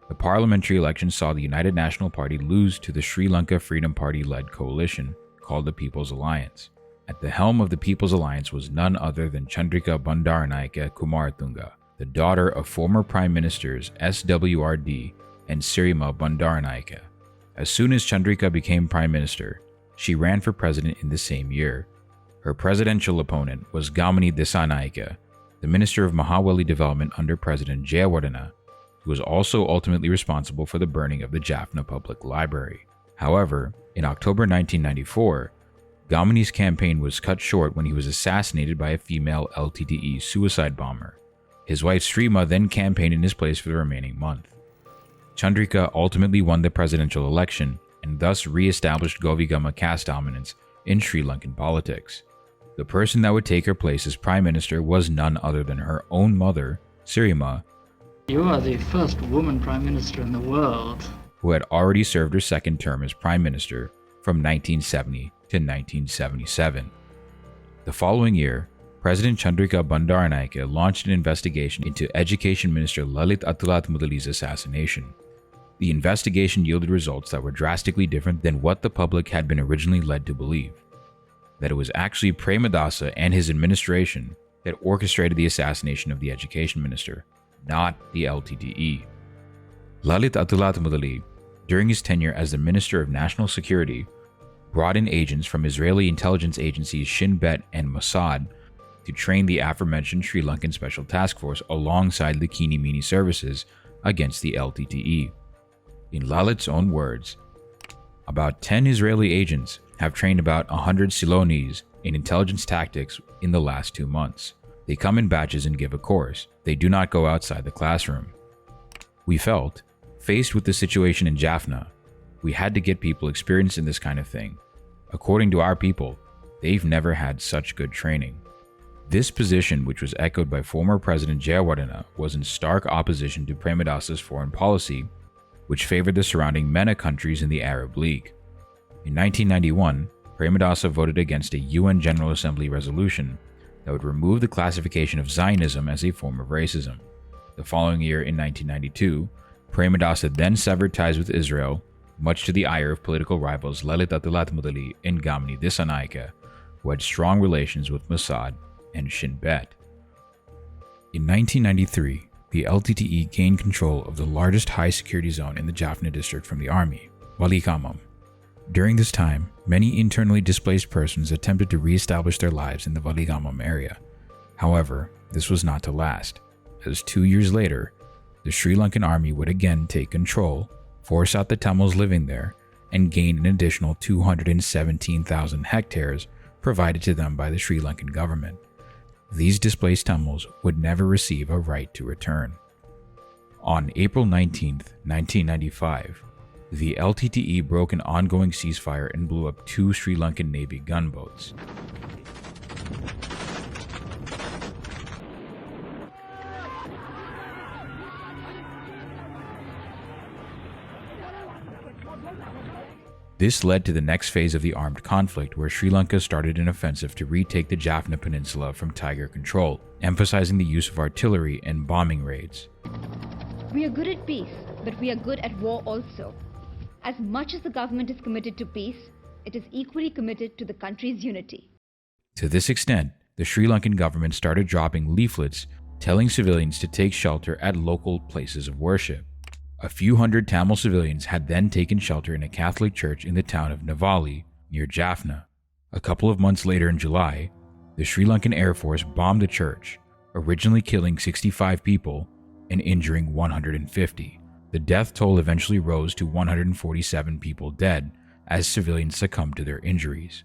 The parliamentary election saw the United National Party lose to the Sri Lanka Freedom Party-led coalition called the People's Alliance. At the helm of the People's Alliance was none other than Chandrika Bandaranaike Kumaratunga, the daughter of former Prime Ministers SWRD and Sirima Bandaranaike. As soon as Chandrika became Prime Minister, she ran for president in the same year. Her presidential opponent was Gamini Disanaike, the Minister of Mahawali Development under President Jayawardena, who was also ultimately responsible for the burning of the Jaffna Public Library. However, in October 1994, Gamini's campaign was cut short when he was assassinated by a female LTTE suicide bomber. His wife Srima then campaigned in his place for the remaining month. Chandrika ultimately won the presidential election and thus re-established Govigama caste dominance in Sri Lankan politics. The person that would take her place as Prime Minister was none other than her own mother, Sirima. You are the first woman Prime Minister in the world. Who had already served her second term as Prime Minister from 1970 to 1977. The following year, President Chandrika Bandaranaike launched an investigation into Education Minister Lalit Attulatmudali's assassination. The investigation yielded results that were drastically different than what the public had been originally led to believe. That it was actually Premadasa and his administration that orchestrated the assassination of the Education Minister, not the LTTE. Lalit Attulatmudali, during his tenure as the Minister of National Security, brought in agents from Israeli intelligence agencies Shin Bet and Mossad to train the aforementioned Sri Lankan Special Task Force alongside the Kinimini services against the LTTE. In Lalit's own words, about 10 Israeli agents have trained about 100 Ceylonese in intelligence tactics in the last 2 months. They come in batches and give a course. They do not go outside the classroom. We felt, faced with the situation in Jaffna, we had to get people experienced in this kind of thing. According to our people, they've never had such good training. This position, which was echoed by former President Jayawardena, was in stark opposition to Premadasa's foreign policy, which favored the surrounding MENA countries in the Arab League. In 1991, Premadasa voted against a UN General Assembly resolution that would remove the classification of Zionism as a form of racism. The following year, in 1992, Premadasa then severed ties with Israel, much to the ire of political rivals Lalita Talatmudali and Gamni Disanaika, who had strong relations with Mossad and Shin Bet. In 1993, the LTTE gained control of the largest high-security zone in the Jaffna district from the army, Walikamam. During this time, many internally displaced persons attempted to re-establish their lives in the Walikamam area. However, this was not to last, as 2 years later, the Sri Lankan army would again take control, force out the Tamils living there, and gain an additional 217,000 hectares provided to them by the Sri Lankan government. These displaced Tamils would never receive a right to return. On April 19, 1995, the LTTE broke an ongoing ceasefire and blew up 2 Sri Lankan Navy gunboats. This led to the next phase of the armed conflict, where Sri Lanka started an offensive to retake the Jaffna Peninsula from Tiger control, emphasizing the use of artillery and bombing raids. We are good at peace, but we are good at war also. As much as the government is committed to peace, it is equally committed to the country's unity. To this extent, the Sri Lankan government started dropping leaflets telling civilians to take shelter at local places of worship. A few hundred Tamil civilians had then taken shelter in a Catholic church in the town of Navali, near Jaffna. A couple of months later in July, the Sri Lankan Air Force bombed the church, originally killing 65 people and injuring 150. The death toll eventually rose to 147 people dead as civilians succumbed to their injuries.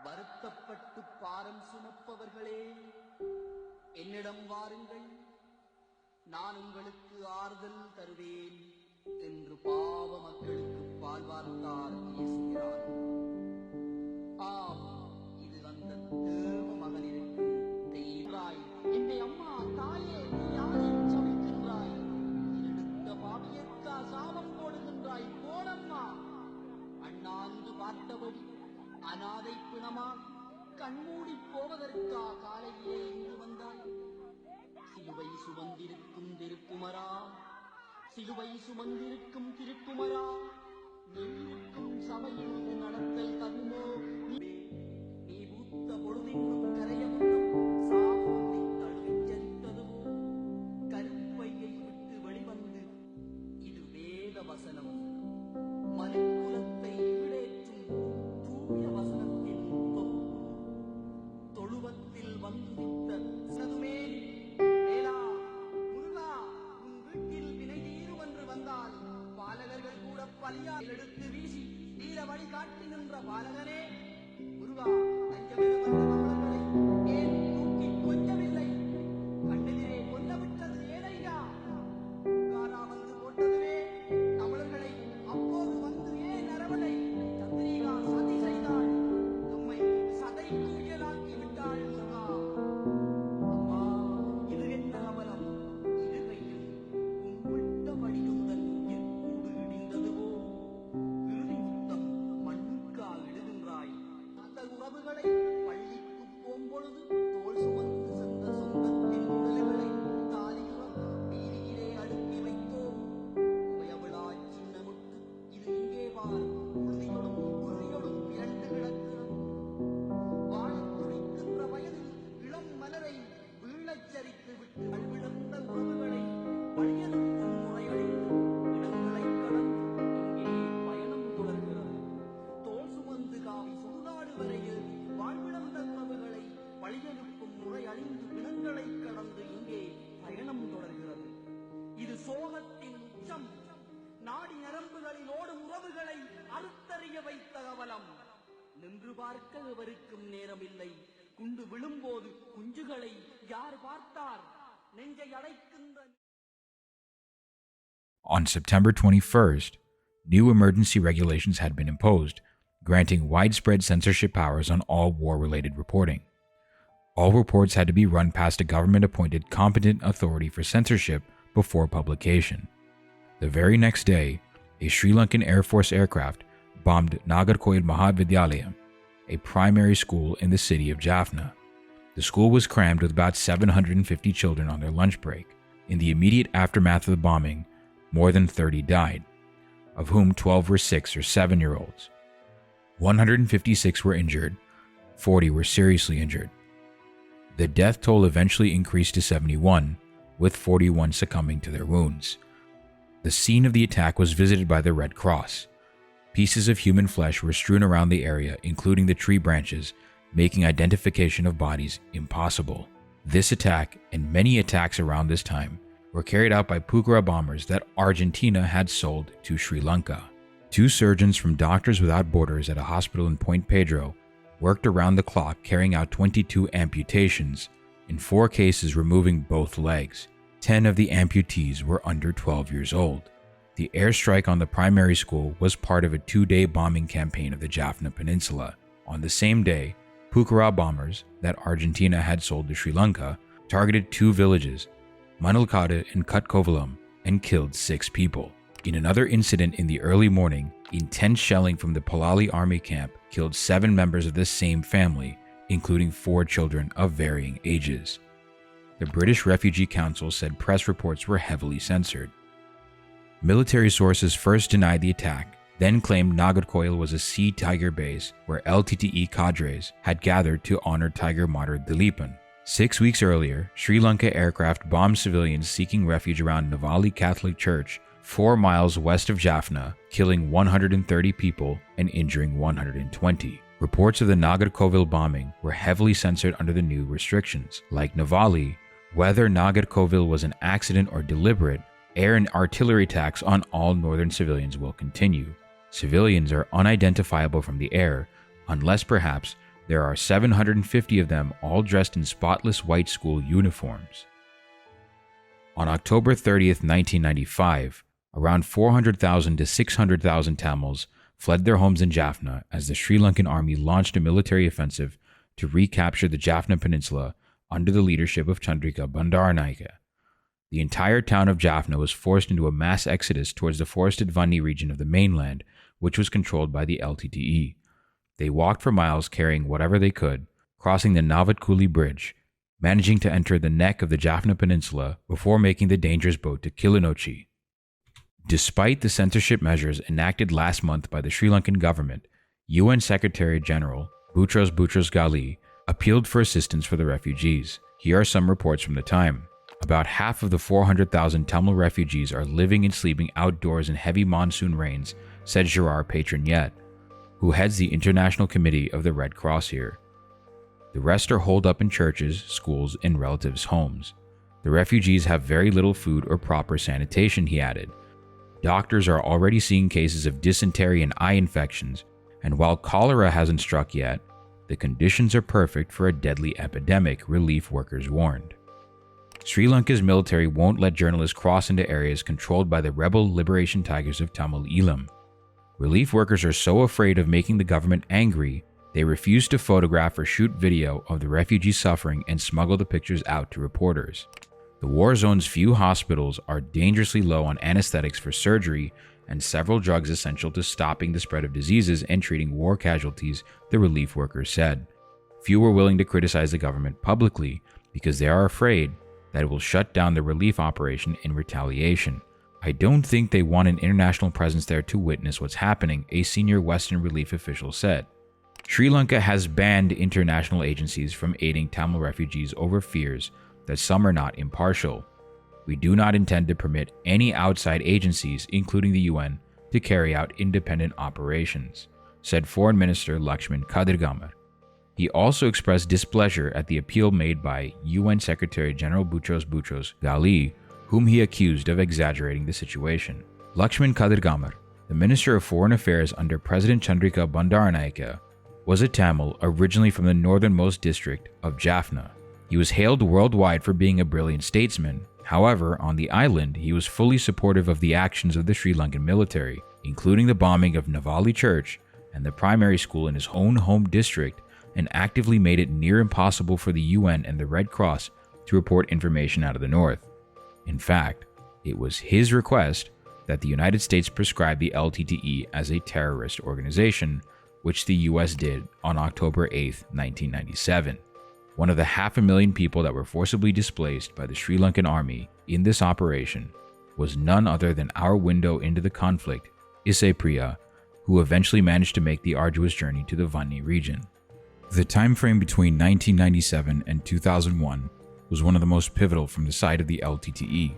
வருத்தப்பட்டு பாரம் சுமப்பவர்களே, என்னிடம் வாருங்கள், நான் உங்களுக்கு ஆறுதல் தருவேன் என்று பாவ மக்களுக்கு பால் வார்த்தார் இயேசுகிறார். ஆம், இது அந்த தேவ மகனிற்கு தெய்வாய். என்னை அம்மா தாயே, நீ யாரை சமைக்கின்றாய்? எடுத்த பாவியற்கா சாபம் போடுகின்றாய்? போனம்மா. அண்ணாந்து பார்த்தபடி அநாதை பிணமா கண்மூடி போவதற்கா காலையிலே இங்கு வந்தாய்? சிலுவை சுமந்திருக்கும் திருக்குமரா, சிலுவை சுமந்திருக்கும் திருக்குமரா, நீருக்கும் சபையில் நடத்தல் தகுமோ? நீ பூத்த பொழுதினும் கரையமுன்னும் சாவுந்தை தழுவிச் சென்றதுவோ? கருப்பையை விட்டு வெளிவந்து இது வேத வசனம், மனுக்குலத்தை ஈடேற்றும் தூய வசனத்தின் தொழுவத்தில் வந்துதித்த சதுமே. வேலா, முருகா, உன் வீட்டில் வினை தீரும் என்று வந்தால் பாலகர்கள் கூட பலியால் எடுத்து வீசி நீல வழி காட்டி நின்ற பாலகனே, முருகா, தஞ்சமென வந்த எலும்புகளில் ஓடும் உறவுகளை அறுத்தறிய வைத்த அவலம். நின்று பார்க்க எவருக்கும் நேரமில்லை. குண்டு விழும்போது குஞ்சுகளை யார் பார்த்தார்? நெஞ்சை அடைக்கின்ற. On September 21st, new emergency regulations had been imposed, granting widespread censorship powers on all war-related reporting. All reports had to be run past a government-appointed competent authority for censorship before publication. The very next day, a Sri Lankan Air Force aircraft bombed Nagarkoil Mahavidyalayam, a primary school in the city of Jaffna. The school was crammed with about 750 children on their lunch break. In the immediate aftermath of the bombing, more than 30 died, of whom 12 were 6 or 7-year-olds. 156 were injured, 40 were seriously injured. The death toll eventually increased to 71, with 41 succumbing to their wounds. The scene of the attack was visited by the Red Cross. Pieces of human flesh were strewn around the area, including the tree branches, making identification of bodies impossible. This attack, and many attacks around this time, were carried out by Pukara bombers that Argentina had sold to Sri Lanka. 2 surgeons from Doctors Without Borders at a hospital in Point Pedro worked around the clock carrying out 22 amputations, in 4 cases removing both legs. 10 of the amputees were under 12 years old. The airstrike on the primary school was part of a 2-day bombing campaign of the Jaffna Peninsula. On the same day, Pukara bombers that Argentina had sold to Sri Lanka targeted 2 villages, Manalkada and Kutkovalam, and killed 6 people. In another incident in the early morning, intense shelling from the Palali army camp killed 7 members of the same family, including 4 children of varying ages. The British Refugee Council said press reports were heavily censored. Military sources first denied the attack, then claimed Nagarkoil was a Sea Tiger base where LTTE cadres had gathered to honor Tiger martyr Dileepan. 6 weeks earlier, Sri Lanka aircraft bombed civilians seeking refuge around Navali Catholic Church, 4 miles west of Jaffna, killing 130 people and injuring 120. Reports of the Nagarkoil bombing were heavily censored under the new restrictions. Like Navali, whether Nagarkoil was an accident or deliberate, air and artillery attacks on all northern civilians will continue. Civilians are unidentifiable from the air, unless perhaps there are 750 of them all dressed in spotless white school uniforms. On October 30th, 1995, around 400,000 to 600,000 Tamils fled their homes in Jaffna as the Sri Lankan army launched a military offensive to recapture the Jaffna Peninsula under the leadership of Chandrika Bandaranaike. The entire town of Jaffna was forced into a mass exodus towards the forested Vanni region of the mainland, which was controlled by the LTTE. They walked for miles carrying whatever they could, crossing the Navatkuli Bridge, managing to enter the neck of the Jaffna Peninsula before making the dangerous boat to Kilinochi. Despite the censorship measures enacted last month by the Sri Lankan government, UN Secretary General Boutros Boutros-Ghali appealed for assistance for the refugees. Here are some reports from the time. About half of the 400,000 Tamil refugees are living and sleeping outdoors in heavy monsoon rains, said Gerard Patronyet, who heads the International Committee of the Red Cross here. The rest are holed up in churches, schools, and relatives' homes. The refugees have very little food or proper sanitation, he added. Doctors are already seeing cases of dysentery and eye infections, and while cholera hasn't struck yet, the conditions are perfect for a deadly epidemic, relief workers warned. Sri Lanka's military won't let journalists cross into areas controlled by the rebel liberation tigers of Tamil Eelam. Relief workers are so afraid of making the government angry, they refuse to photograph or shoot video of the refugees suffering and smuggle the pictures out to reporters. The war zone's few hospitals are dangerously low on anesthetics for surgery and several drugs essential to stopping the spread of diseases and treating war casualties, the relief workers said. Few were willing to criticize the government publicly because they are afraid that it will shut down the relief operation in retaliation. I don't think they want an international presence there to witness what's happening, a senior Western relief official said. Sri Lanka has banned international agencies from aiding Tamil refugees over fears that some are not impartial. We do not intend to permit any outside agencies, including the UN, to carry out independent operations, said Foreign Minister Lakshman Kadirgamar. He also expressed displeasure at the appeal made by UN Secretary General Boutros Boutros-Ghali, whom he accused of exaggerating the situation. Lakshman Kadirgamar, the Minister of Foreign Affairs under President Chandrika Bandaranaike, was a Tamil originally from the northernmost district of Jaffna. He was hailed worldwide for being a brilliant statesman. However, on the island, he was fully supportive of the actions of the Sri Lankan military, including the bombing of Navali Church and the primary school in his own home district, and actively made it near impossible for the UN and the Red Cross to report information out of the north. In fact, it was his request that the United States prescribe the LTTE as a terrorist organization, which the US did on October 8, 1997. One of the 500,000 people that were forcibly displaced by the Sri Lankan army in this operation was none other than our window into the conflict, Isse Priya, who eventually managed to make the arduous journey to the Vanni region. The time frame between 1997 and 2001 was one of the most pivotal from the side of the LTTE.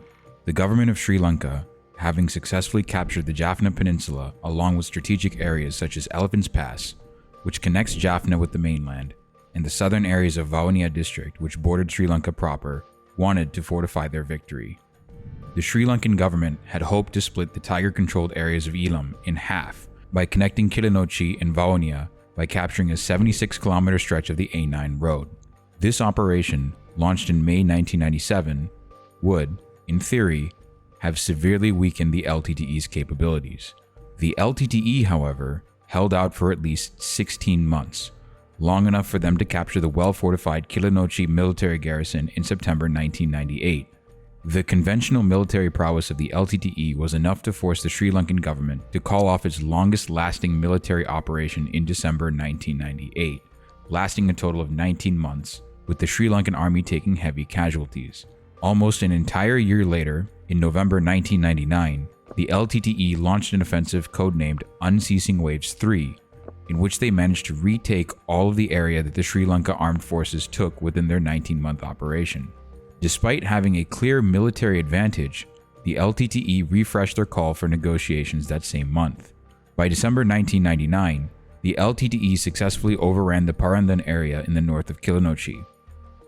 The government of Sri Lanka, having successfully captured the Jaffna Peninsula along with strategic areas such as Elephant's Pass, which connects Jaffna with the mainland, and the southern areas of Vavuniya district, which bordered Sri Lanka proper, wanted to fortify their victory. The Sri Lankan government had hoped to split the tiger-controlled areas of Eelam in half by connecting Kilinochchi and Vavuniya by capturing a 76-kilometer stretch of the A9 road. This operation, launched in May 1997, would, in theory, have severely weakened the LTTE's capabilities. The LTTE, however, held out for at least 16 months, long enough for them to capture the well-fortified Kilinochchi military garrison in September 1998. The conventional military prowess of the LTTE was enough to force the Sri Lankan government to call off its longest-lasting military operation in December 1998, lasting a total of 19 months, with the Sri Lankan army taking heavy casualties. Almost an entire year later, in November 1999, the LTTE launched an offensive codenamed Unceasing Waves 3, in which they managed to retake all of the area that the Sri Lanka armed forces took within their 19-month operation. Despite having a clear military advantage, the LTTE refreshed their call for negotiations that same month. By December 1999, the LTTE successfully overran the Parandan area in the north of Kilinochchi,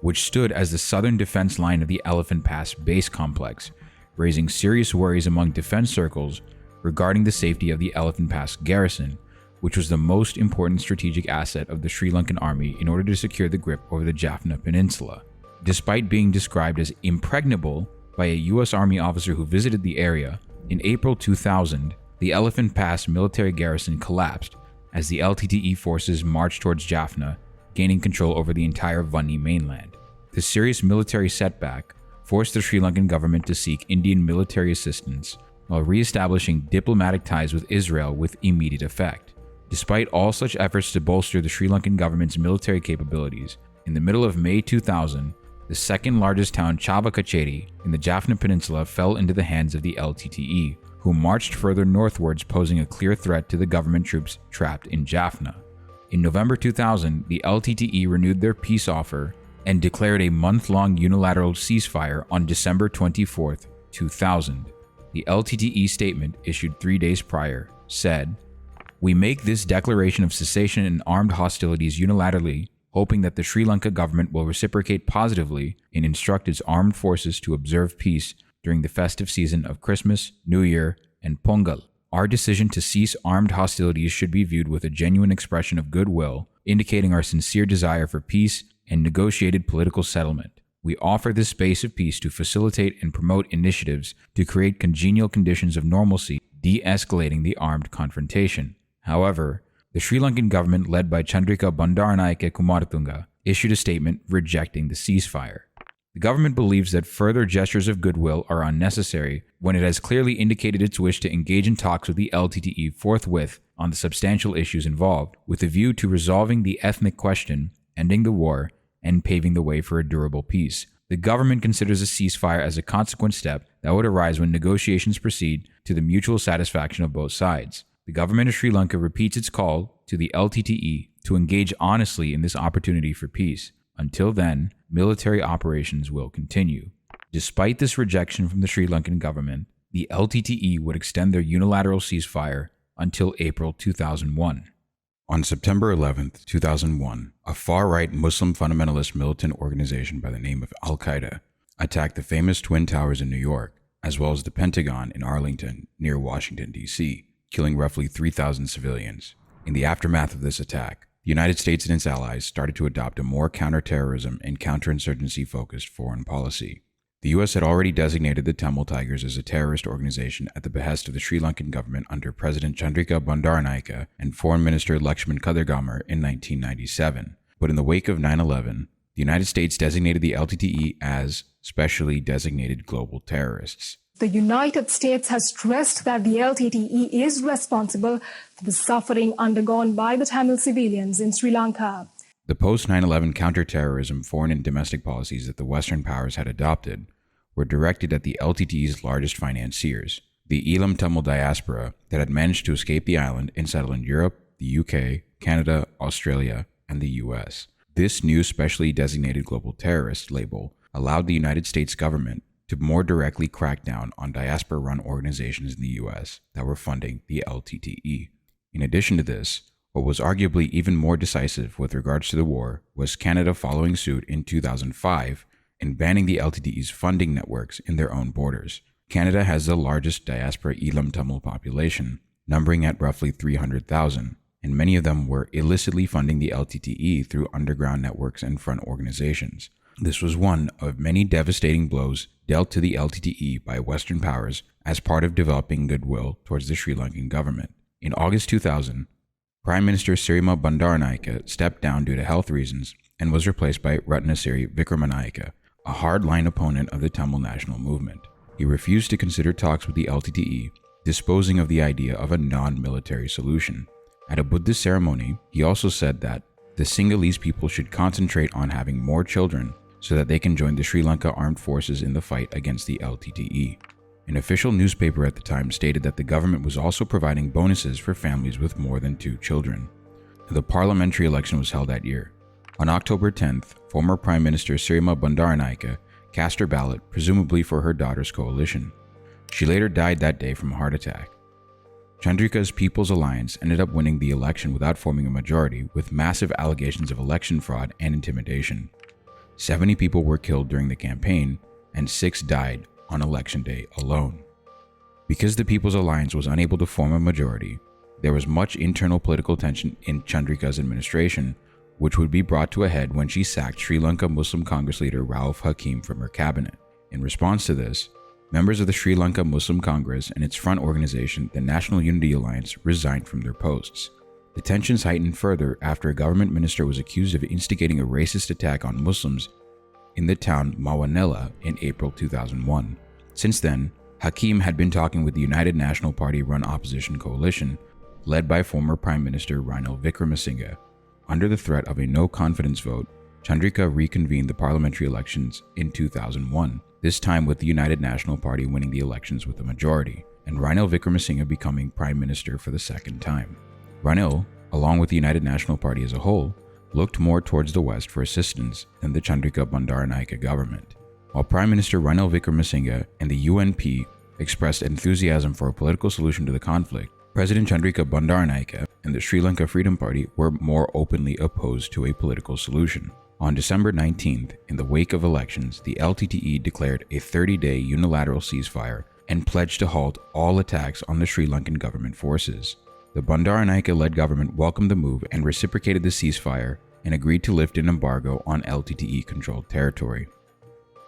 which stood as the southern defense line of the Elephant Pass base complex, raising serious worries among defense circles regarding the safety of the Elephant Pass garrison, which was the most important strategic asset of the Sri Lankan army in order to secure the grip over the Jaffna Peninsula. Despite being described as impregnable by a US Army officer who visited the area, in April 2000, the Elephant Pass military garrison collapsed as the LTTE forces marched towards Jaffna, gaining control over the entire Vanni mainland. The serious military setback forced the Sri Lankan government to seek Indian military assistance while re-establishing diplomatic ties with Israel with immediate effect. Despite all such efforts to bolster the Sri Lankan government's military capabilities, in the middle of May 2000, the second largest town Chavakacheri in the Jaffna Peninsula fell into the hands of the LTTE, who marched further northwards, posing a clear threat to the government troops trapped in Jaffna. In November 2000, the LTTE renewed their peace offer and declared a month-long unilateral ceasefire on December 24, 2000. The LTTE statement, issued 3 days prior, said, "We make this declaration of cessation in armed hostilities unilaterally, hoping that the Sri Lanka government will reciprocate positively and instruct its armed forces to observe peace during the festive season of Christmas, New Year, and Pongal. Our decision to cease armed hostilities should be viewed with a genuine expression of goodwill, indicating our sincere desire for peace and negotiated political settlement. We offer this space of peace to facilitate and promote initiatives to create congenial conditions of normalcy, de-escalating the armed confrontation." However, the Sri Lankan government, led by Chandrika Bandaranaike Kumaratunga, issued a statement rejecting the ceasefire. The government believes that further gestures of goodwill are unnecessary when it has clearly indicated its wish to engage in talks with the LTTE forthwith on the substantial issues involved, with a view to resolving the ethnic question, ending the war, and paving the way for a durable peace. The government considers a ceasefire as a consequent step that would arise when negotiations proceed to the mutual satisfaction of both sides. The government of Sri Lanka repeats its call to the LTTE to engage honestly in this opportunity for peace. Until then, military operations will continue. Despite this rejection from the Sri Lankan government, the LTTE would extend their unilateral ceasefire until April 2001. On September 11, 2001, a far-right Muslim fundamentalist militant organization by the name of Al-Qaeda attacked the famous Twin Towers in New York, as well as the Pentagon in Arlington, near Washington, D.C., killing roughly 3,000 civilians. In the aftermath of this attack, the United States and its allies started to adopt a more counterterrorism and counterinsurgency-focused foreign policy. The U.S. had already designated the Tamil Tigers as a terrorist organization at the behest of the Sri Lankan government under President Chandrika Bandaranaike and Foreign Minister Lakshman Kadurgamar in 1997. But in the wake of 9/11, the United States designated the LTTE as specially designated global terrorists. The United States has stressed that the LTTE is responsible for the suffering undergone by the Tamil civilians in Sri Lanka. The post-9/11 counterterrorism foreign and domestic policies that the Western powers had adopted were directed at the LTTE's largest financiers, the Eelam Tamil diaspora that had managed to escape the island and settle in Europe, the UK, Canada, Australia, and the US. This new specially designated global terrorist label allowed the United States government to more directly crack down on diaspora-run organizations in the US that were funding the LTTE. In addition to this, what was arguably even more decisive with regards to the war was Canada following suit in 2005 and banning the LTTE's funding networks in their own borders. Canada has the largest diaspora Eelam Tamil population, numbering at roughly 300,000, and many of them were illicitly funding the LTTE through underground networks and front organizations. This was one of many devastating blows dealt to the LTTE by Western powers as part of developing goodwill towards the Sri Lankan government. In August 2000, Prime Minister Sri Bandaranaike stepped down due to health reasons and was replaced by Ratnasiri Wickramanayake, a hard-line opponent of the Tamil national movement. He refused to consider talks with the LTTE, disposing of the idea of a non-military solution. At a Buddhist ceremony, he also said that the Sinhalese people should concentrate on having more children so that they can join the Sri Lanka armed forces in the fight against the LTTE. An official newspaper at the time stated that the government was also providing bonuses for families with more than 2 children. The parliamentary election was held that year. On October 10th, former Prime Minister Sri Bandaranaike cast her ballot, presumably for her daughter's coalition. She later died that day from a heart attack. Chandrika's People's Alliance ended up winning the election without forming a majority, with massive allegations of election fraud and intimidation. 70 people were killed during the campaign, and 6 died on election day alone. Because the People's Alliance was unable to form a majority, there was much internal political tension in Chandrika's administration, which would be brought to a head when she sacked Sri Lanka Muslim Congress leader Rauf Hakim from her cabinet. In response to this, members of the Sri Lanka Muslim Congress and its front organization, the National Unity Alliance, resigned from their posts. The tensions heightened further after a government minister was accused of instigating a racist attack on Muslims in the town Mawanela in April 2001. Since then, Hakim had been talking with the United National Party-run opposition coalition, led by former Prime Minister Ranil Wickramasinghe. Under the threat of a no-confidence vote, Chandrika reconvened the parliamentary elections in 2001, this time with the United National Party winning the elections with a majority, and Ranil Wickramasinghe becoming Prime Minister for the second time. Ranil, along with the United National Party as a whole, looked more towards the West for assistance than the Chandrika Bandaranaike government. While Prime Minister Ranil Wickramasinghe and the UNP expressed enthusiasm for a political solution to the conflict, President Chandrika Bandaranaike and the Sri Lanka Freedom Party were more openly opposed to a political solution. On December 19th, in the wake of elections, the LTTE declared a 30-day unilateral ceasefire and pledged to halt all attacks on the Sri Lankan government forces. The Bandaranaike-led government welcomed the move and reciprocated the ceasefire and agreed to lift an embargo on LTTE-controlled territory.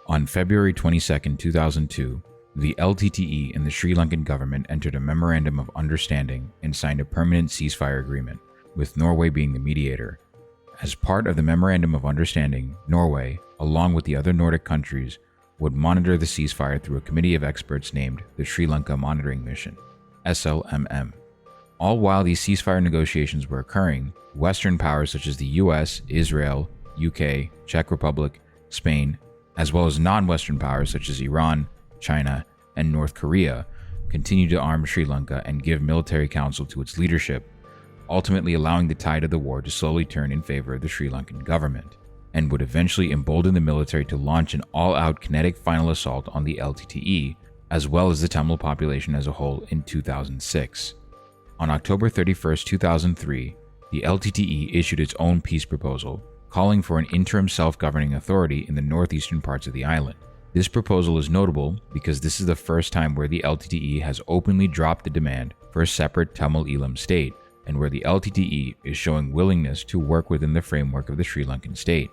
On February 22, 2002, the LTTE and the Sri Lankan government entered a memorandum of understanding and signed a permanent ceasefire agreement, with Norway being the mediator. As part of the memorandum of understanding, Norway, along with the other Nordic countries, would monitor the ceasefire through a committee of experts named the Sri Lanka Monitoring Mission, SLMM. All while these ceasefire negotiations were occurring, Western powers such as the US, Israel, UK, Czech Republic, Spain, as well as non-Western powers such as Iran, China, and North Korea continued to arm Sri Lanka and give military counsel to its leadership, ultimately allowing the tide of the war to slowly turn in favor of the Sri Lankan government, and would eventually embolden the military to launch an all-out kinetic final assault on the LTTE, as well as the Tamil population as a whole in 2006. On October 31, 2003, the LTTE issued its own peace proposal, calling for an interim self-governing authority in the northeastern parts of the island. This proposal is notable because this is the first time where the LTTE has openly dropped the demand for a separate Tamil Eelam state, and where the LTTE is showing willingness to work within the framework of the Sri Lankan state.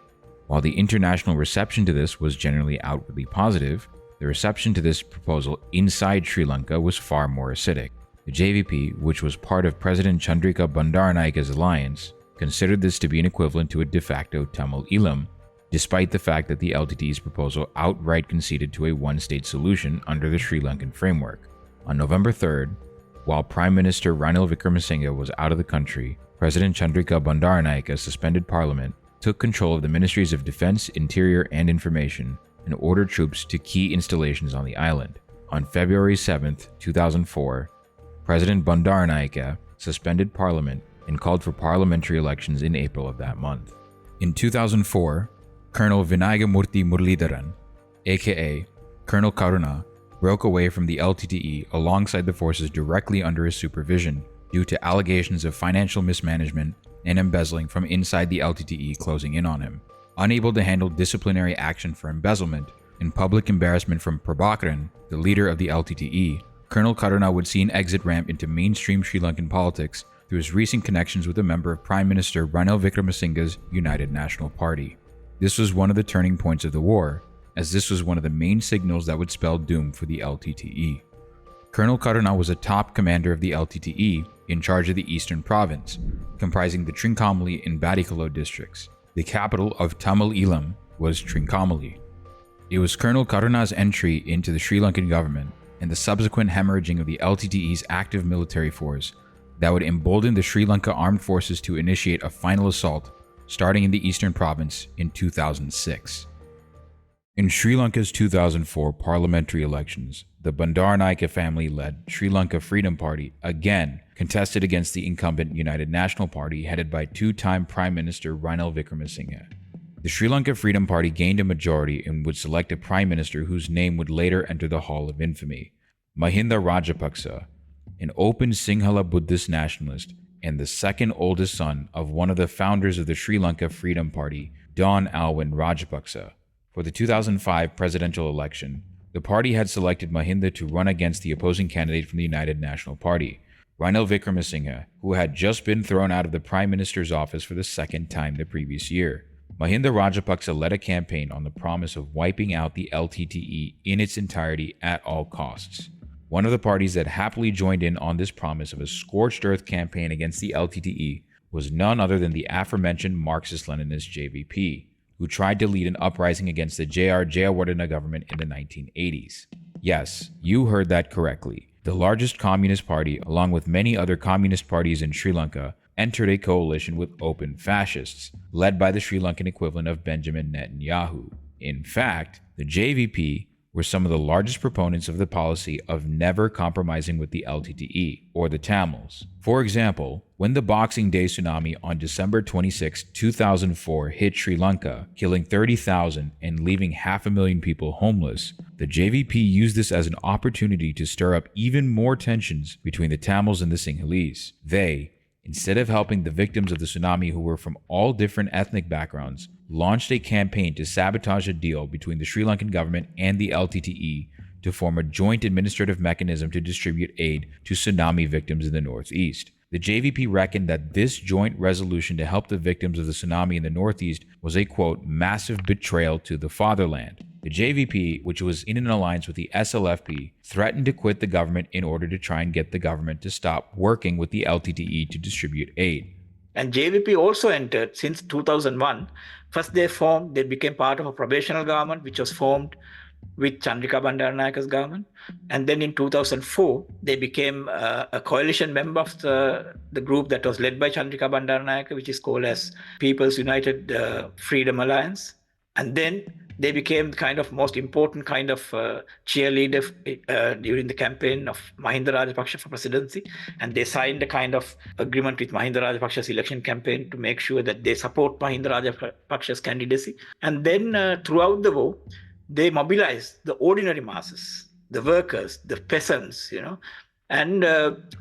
While the international reception to this was generally outwardly positive, the reception to this proposal inside Sri Lanka was far more acidic. The JVP, which was part of President Chandrika Bandaranaike's alliance, considered this to be an equivalent to a de facto Tamil Eelam, despite the fact that the LTTE's proposal outright conceded to a one-state solution under the Sri Lankan framework. On November 3rd, while Prime Minister Ranil Wickremesinghe was out of the country, President Chandrika Bandaranaike suspended parliament, took control of the Ministries of Defense, Interior, and Information, and ordered troops to key installations on the island. On February 7, 2004, President Bandaranaike suspended parliament and called for parliamentary elections in April of that month. In 2004, Colonel Vinayagamurthy Muralidharan, aka Colonel Karuna, broke away from the LTTE alongside the forces directly under his supervision due to allegations of financial mismanagement and embezzling from inside the LTTE closing in on him. Unable to handle disciplinary action for embezzlement and public embarrassment from Prabhakaran, the leader of the LTTE, Colonel Karuna would see an exit ramp into mainstream Sri Lankan politics through his recent connections with a member of Prime Minister Ranil Wickremesinghe's United National Party. This was one of the turning points of the war, as this was one of the main signals that would spell doom for the LTTE. Colonel Karuna was a top commander of the LTTE in charge of the Eastern Province, comprising the Trincomalee and Batticaloa districts. The capital of Tamil Eelam was Trincomalee. It was Colonel Karuna's entry into the Sri Lankan government and the subsequent hemorrhaging of the LTTE's active military force that would embolden the Sri Lanka Armed Forces to initiate a final assault starting in the Eastern Province in 2006. In Sri Lanka's 2004 parliamentary elections, the Bandaranaike family-led Sri Lanka Freedom Party again contested against the incumbent United National Party headed by two-time Prime Minister Ranil Wickremesinghe. The Sri Lanka Freedom Party gained a majority and would select a Prime Minister whose name would later enter the Hall of Infamy. Mahinda Rajapaksa, an open Sinhala Buddhist nationalist and the second oldest son of one of the founders of the Sri Lanka Freedom Party, Don Alwyn Rajapaksa. For the 2005 presidential election, the party had selected Mahinda to run against the opposing candidate from the United National Party, Ranil Wickremesinghe, who had just been thrown out of the Prime Minister's office for the second time the previous year. Mahinda Rajapaksa led a campaign on the promise of wiping out the LTTE in its entirety at all costs. One of the parties that happily joined in on this promise of a scorched earth campaign against the LTTE was none other than the aforementioned Marxist-Leninist JVP, who tried to lead an uprising against the J.R. Jayawardena government in the 1980s. Yes, you heard that correctly. The largest communist party, along with many other communist parties in Sri Lanka, entered a coalition with open fascists, led by the Sri Lankan equivalent of Benjamin Netanyahu. In fact, the JVP were some of the largest proponents of the policy of never compromising with the LTTE, or the Tamils. For example, when the Boxing Day tsunami on December 26, 2004 hit Sri Lanka, killing 30,000 and leaving 500,000 people homeless, the JVP used this as an opportunity to stir up even more tensions between the Tamils and the Sinhalese. They, instead of helping the victims of the tsunami who were from all different ethnic backgrounds, launched a campaign to sabotage a deal between the Sri Lankan government and the LTTE to form a joint administrative mechanism to distribute aid to tsunami victims in the Northeast. The JVP reckoned that this joint resolution to help the victims of the tsunami in the Northeast was a, quote, massive betrayal to the fatherland. The JVP, which was in an alliance with the SLFP, threatened to quit the government in order to try and get the government to stop working with the LTTE to distribute aid. And JVP also entered since 2001. First they became part of a provisional government which was formed with Chandrika Bandaranaike's government. And then in 2004, they became a coalition member of the group that was led by Chandrika Bandaranaike, which is called as People's United Freedom Alliance. And then they became the kind of most important kind of cheerleader during the campaign of Mahinda Rajapaksa for presidency. And they signed a kind of agreement with Mahinda Rajapaksa's election campaign to make sure that they support Mahinda Rajapaksa's candidacy. And then throughout the war, they mobilized the ordinary masses, the workers, the peasants, and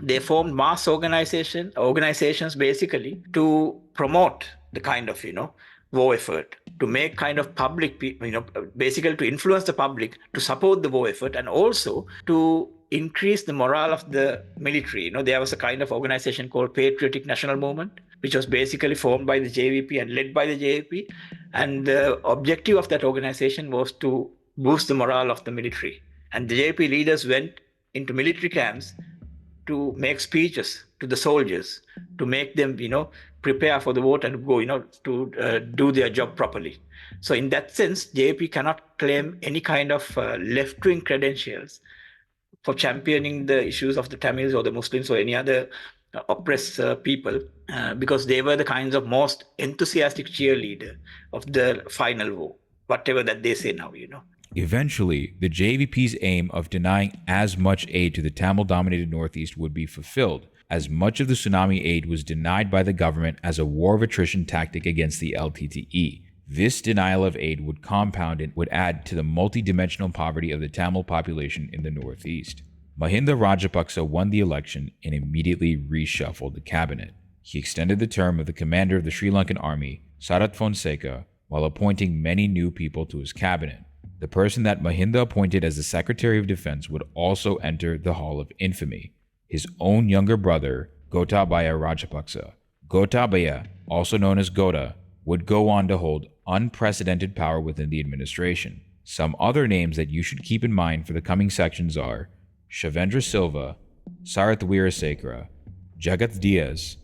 they formed mass organizations basically to promote the kind of, war effort, to make kind of public, basically to influence the public to support the war effort, and also to increase the morale of the military. There was a kind of organization called Patriotic National Movement, which was basically formed by the JVP and led by the JVP. And the objective of that organization was to boost the morale of the military. And the JVP leaders went into military camps to make speeches to the soldiers, to make them, prepare for the vote and go, to do their job properly. So in that sense, JVP cannot claim any kind of left-wing credentials for championing the issues of the Tamils or the Muslims or any other oppressed people, because they were the kinds of most enthusiastic cheerleader of the final war, whatever that they say now, Eventually, the JVP's aim of denying as much aid to the Tamil-dominated Northeast would be fulfilled, as much of the tsunami aid was denied by the government as a war of attrition tactic against the LTTE. This denial of aid would compound and would add to the multidimensional poverty of the Tamil population in the Northeast. Mahinda Rajapaksa won the election and immediately reshuffled the cabinet. He extended the term of the commander of the Sri Lankan army, Sarath Fonseca, while appointing many new people to his cabinet. The person that Mahinda appointed as the Secretary of Defense would also enter the Hall of Infamy. His own younger brother, Gotabaya Rajapaksa. Gotabaya, also known as Gota, would go on to hold unprecedented power within the administration. Some other names that you should keep in mind for the coming sections are Shavendra Silva, Sarath Weerasekara, Jagat Diaz,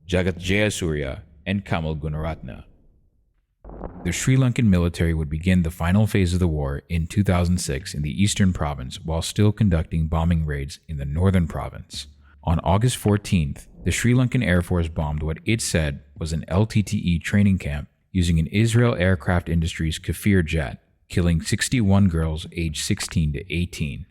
Jagat Jayasuriya, and Kamal Gunaratna. The Sri Lankan military would begin the final phase of the war in 2006 in the eastern province while still conducting bombing raids in the northern province. On August 14th, the Sri Lankan Air Force bombed what it said was an LTTE training camp using an Israel Aircraft Industries Kafir jet, killing 61 girls aged 16 to 18.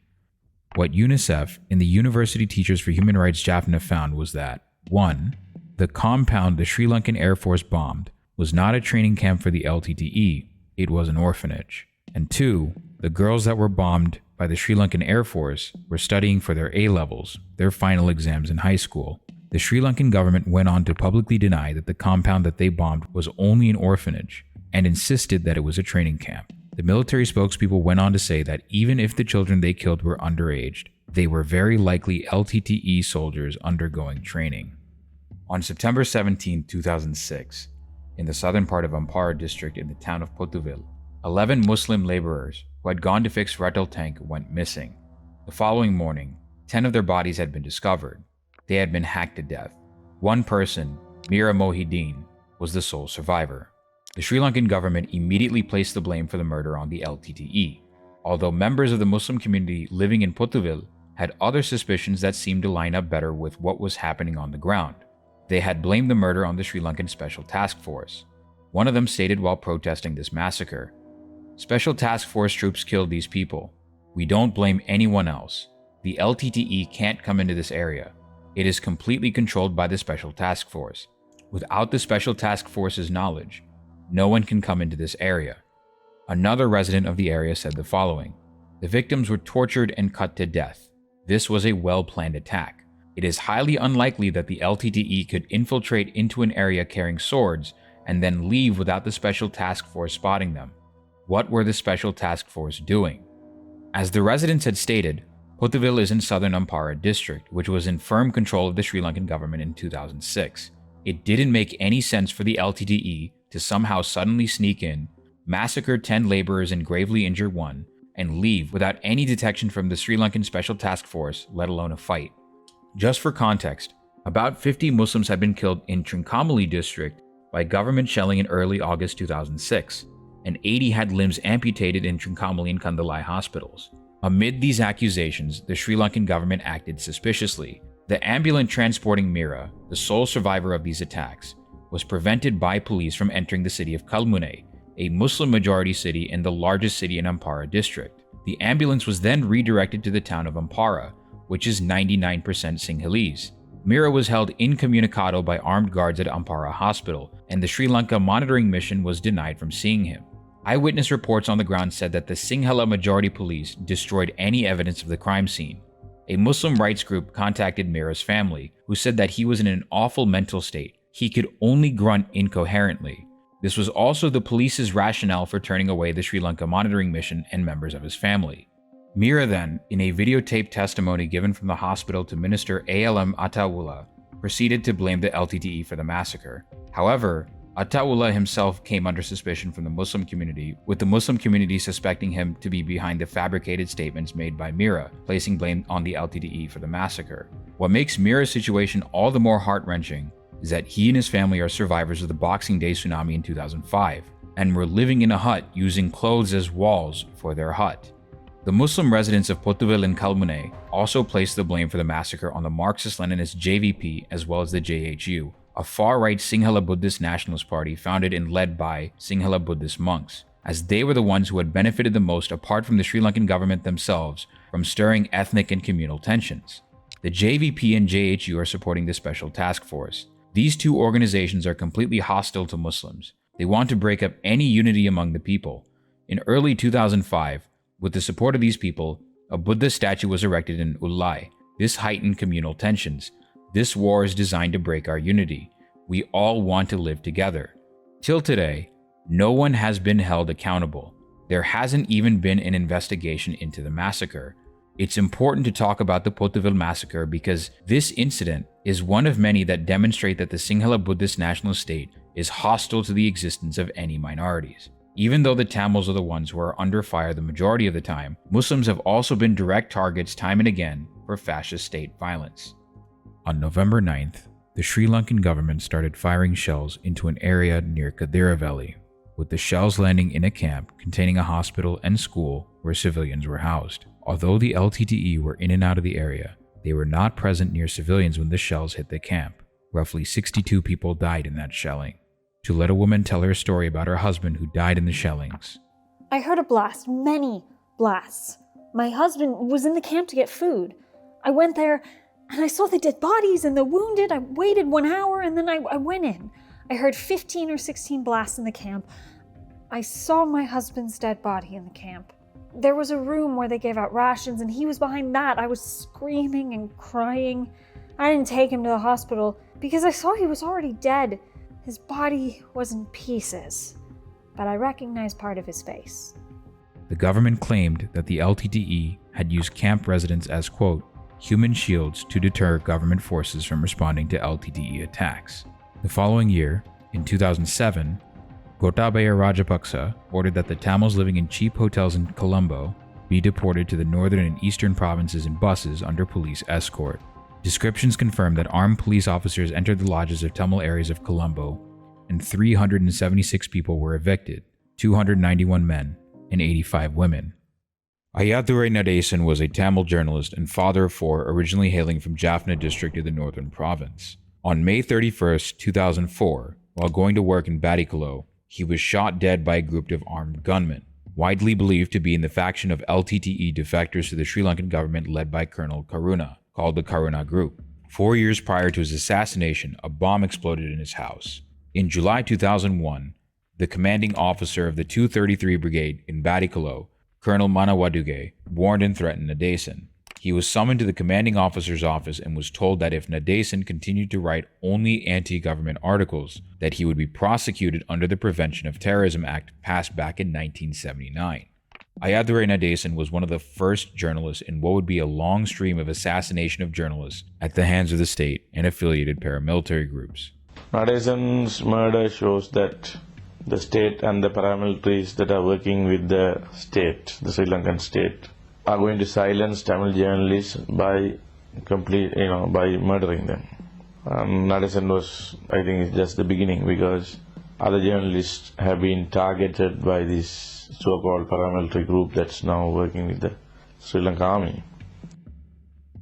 What UNICEF and the University Teachers for Human Rights Jaffna found was that 1. The compound the Sri Lankan Air Force bombed was not a training camp for the LTTE, it was an orphanage. And 2. The girls that were bombed by the Sri Lankan Air Force were studying for their A-levels, their final exams in high school. The Sri Lankan government went on to publicly deny that the compound that they bombed was only an orphanage and insisted that it was a training camp. The military spokespeople went on to say that even if the children they killed were underage, they were very likely LTTE soldiers undergoing training. On September 17, 2006, in the southern part of Ampara district in the town of Potuvil, 11 Muslim laborers who had gone to fix Rattle tank went missing. The following morning, 10 of their bodies had been discovered. They had been hacked to death. One person, Mira Mohideen, was the sole survivor. The Sri Lankan government immediately placed the blame for the murder on the LTTE, although members of the Muslim community living in Potuvil had other suspicions that seemed to line up better with what was happening on the ground. They had blamed the murder on the Sri Lankan Special Task Force. One of them stated while protesting this massacre, "Special Task Force troops killed these people. We don't blame anyone else. The LTTE can't come into this area. It is completely controlled by the Special Task Force. Without the Special Task Force's knowledge, no one can come into this area." Another resident of the area said the following, "The victims were tortured and cut to death. This was a well-planned attack. It is highly unlikely that the LTTE could infiltrate into an area carrying swords and then leave without the Special Task Force spotting them. What were the Special Task Force doing?" As the residents had stated, Potuvil is in southern Ampara district, which was in firm control of the Sri Lankan government in 2006. It didn't make any sense for the LTTE to somehow suddenly sneak in, massacre 10 laborers and gravely injure one, and leave without any detection from the Sri Lankan Special Task Force, let alone a fight. Just for context, about 50 Muslims had been killed in Trincomalee district by government shelling in early August 2006, and 80 had limbs amputated in Trincomalee and Kandalai hospitals. Amid these accusations, the Sri Lankan government acted suspiciously. The ambulance transporting Mira, the sole survivor of these attacks, was prevented by police from entering the city of Kalmune, a Muslim-majority city and the largest city in Ampara district. The ambulance was then redirected to the town of Ampara, which is 99% Sinhalese. Mira was held incommunicado by armed guards at Ampara Hospital, and the Sri Lanka monitoring mission was denied from seeing him. Eyewitness reports on the ground said that the Sinhala majority police destroyed any evidence of the crime scene. A Muslim rights group contacted Mira's family, who said that he was in an awful mental state. He could only grunt incoherently. This was also the police's rationale for turning away the Sri Lanka monitoring mission and members of his family. Mira then, in a videotaped testimony given from the hospital to Minister Eelam Attawulla, proceeded to blame the LTTE for the massacre. However, Attawulla himself came under suspicion from the Muslim community, with the Muslim community suspecting him to be behind the fabricated statements made by Mira, placing blame on the LTTE for the massacre. What makes Mira's situation all the more heart-wrenching is that he and his family are survivors of the Boxing Day tsunami in 2005, and were living in a hut using clothes as walls for their hut. The Muslim residents of Pottuvel and Kalmune also placed the blame for the massacre on the Marxist-Leninist JVP as well as the JHU, a far-right Sinhala Buddhist nationalist party founded and led by Sinhala Buddhist monks, as they were the ones who had benefited the most apart from the Sri Lankan government themselves from stirring ethnic and communal tensions. The JVP and JHU are supporting the Special Task Force. These two organizations are completely hostile to Muslims. They want to break up any unity among the people. In early 2005, with the support of these people, a Buddha statue was erected in Ullai. This heightened communal tensions. This war is designed to break our unity. We all want to live together. Till today, no one has been held accountable. There hasn't even been an investigation into the massacre. It's important to talk about the Pottuvel massacre because this incident is one of many that demonstrate that the Sinhala Buddhist national state is hostile to the existence of any minorities. Even though the Tamils are the ones who are under fire the majority of the time, Muslims have also been direct targets time and again for fascist state violence. On November 9th, the Sri Lankan government started firing shells into an area near Kadiravelli, with the shells landing in a camp containing a hospital and school where civilians were housed. Although the LTTE were in and out of the area, they were not present near civilians when the shells hit the camp. Roughly 62 people died in that shelling. To let a woman tell her story about her husband who died in the shellings. I heard a blast, many blasts. My husband was in the camp to get food. I went there and I saw the dead bodies and the wounded. I waited 1 hour and then I went in. I heard 15 or 16 blasts in the camp. I saw my husband's dead body in the camp. There was a room where they gave out rations and he was behind that. I was screaming and crying. I didn't take him to the hospital because I saw he was already dead. His body was in pieces, but I recognized part of his face. The government claimed that the LTTE had used camp residents as, quote, human shields to deter government forces from responding to LTTE attacks. The following year, in 2007, Gotabaya Rajapaksa ordered that the Tamils living in cheap hotels in Colombo be deported to the northern and eastern provinces in buses under police escort. Descriptions confirm that armed police officers entered the lodges of Tamil areas of Colombo, and 376 people were evicted, 291 men and 85 women. Ayyadurai Nadesan was a Tamil journalist and father of 4 originally hailing from Jaffna district of the northern province. On May 31, 2004, while going to work in Badikalo, he was shot dead by a group of armed gunmen, widely believed to be in the faction of LTTE defectors to the Sri Lankan government led by Colonel Karuna, called the Karuna Group. 4 years prior to his assassination, a bomb exploded in his house. In July 2001, the commanding officer of the 233 Brigade in Badikalo, Colonel Manawaduge, warned and threatened Nadesan. He was summoned to the commanding officer's office and was told that if Nadesan continued to write only anti-government articles, that he would be prosecuted under the Prevention of Terrorism Act passed back in 1979. Ayyadurai Nadesan was one of the first journalists in what would be a long stream of assassination of journalists at the hands of the state and affiliated paramilitary groups. Nadesan's murder shows that the state and the paramilitaries that are working with the state, the Sri Lankan state, are going to silence Tamil journalists by by murdering them. Nadesan was, I think, it's just the beginning because other journalists have been targeted by this so-called paramilitary group that's now working with the Sri Lanka army.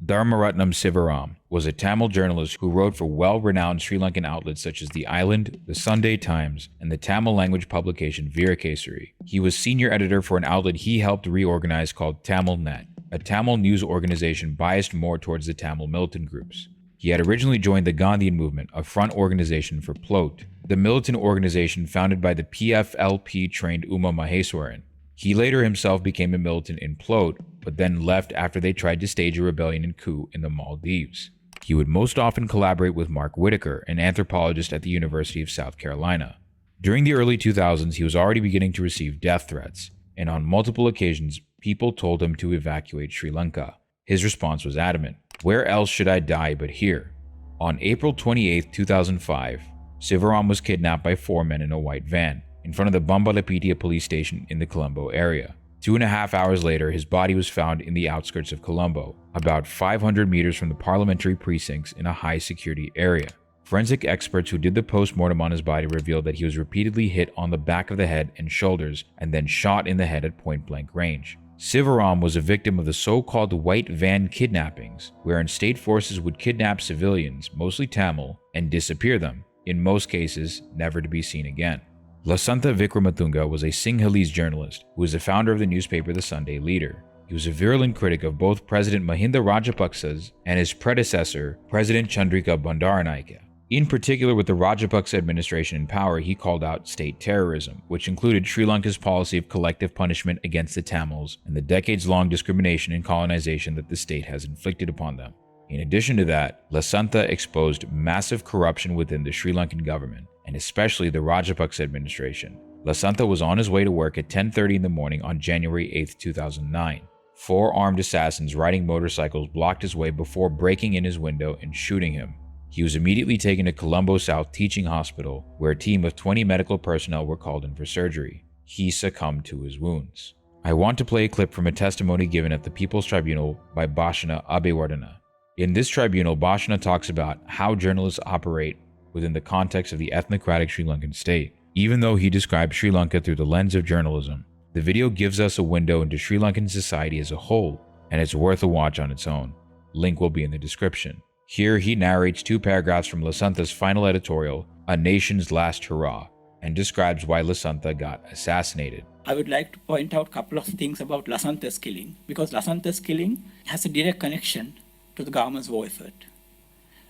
Dharmaratnam Sivaram was a Tamil journalist who wrote for well-renowned Sri Lankan outlets such as The Island, The Sunday Times, and the Tamil language publication Veerakesari. He was senior editor for an outlet he helped reorganize called TamilNet, a Tamil news organization biased more towards the Tamil militant groups. He had originally joined the Gandhian movement, a front organization for Plot, the militant organization founded by the PFLP-trained Uma Maheswaran. He later himself became a militant in Plot, but then left after they tried to stage a rebellion and coup in the Maldives. He would most often collaborate with Mark Whitaker, an anthropologist at the University of South Carolina. During the early 2000s, he was already beginning to receive death threats, and on multiple occasions, people told him to evacuate Sri Lanka. His response was adamant. Where else should I die but here? On April 28, 2005, Sivaram was kidnapped by 4 men in a white van in front of the Bambalapitiya police station in the Colombo area. 2.5 hours later, his body was found in the outskirts of Colombo, about 500 meters from the parliamentary precincts in a high-security area. Forensic experts who did the post-mortem on his body revealed that he was repeatedly hit on the back of the head and shoulders and then shot in the head at point-blank range. Sivaram was a victim of the so-called white van kidnappings, wherein state forces would kidnap civilians, mostly Tamil, and disappear them, in most cases never to be seen again. Lasantha Vikramatunga was a Sinhalese journalist who was the founder of the newspaper The Sunday Leader. He was a virulent critic of both President Mahinda Rajapaksa's and his predecessor, President Chandrika Bandaranaike. In particular, with the Rajapaksa administration in power, he called out state terrorism, which included Sri Lanka's policy of collective punishment against the Tamils and the decades-long discrimination and colonization that the state has inflicted upon them. In addition to that, Lasantha exposed massive corruption within the Sri Lankan government, and especially the Rajapaksa administration. Lasantha was on his way to work at 10:30 in the morning on January 8, 2009. 4 armed assassins riding motorcycles blocked his way before breaking in his window and shooting him. He was immediately taken to Colombo South Teaching Hospital, where a team of 20 medical personnel were called in for surgery. He succumbed to his wounds. I want to play a clip from a testimony given at the People's Tribunal by Bhashana Abewardena. In this tribunal, Bhashana talks about how journalists operate within the context of the ethnocratic Sri Lankan state. Even though he describes Sri Lanka through the lens of journalism, the video gives us a window into Sri Lankan society as a whole, and it's worth a watch on its own. Link will be in the description. Here he narrates 2 paragraphs from Lasantha's final editorial, A Nation's Last Hurrah, and describes why Lasantha got assassinated. I would like to point out a couple of things about Lasantha's killing, because Lasantha's killing has a direct connection to the government's war effort.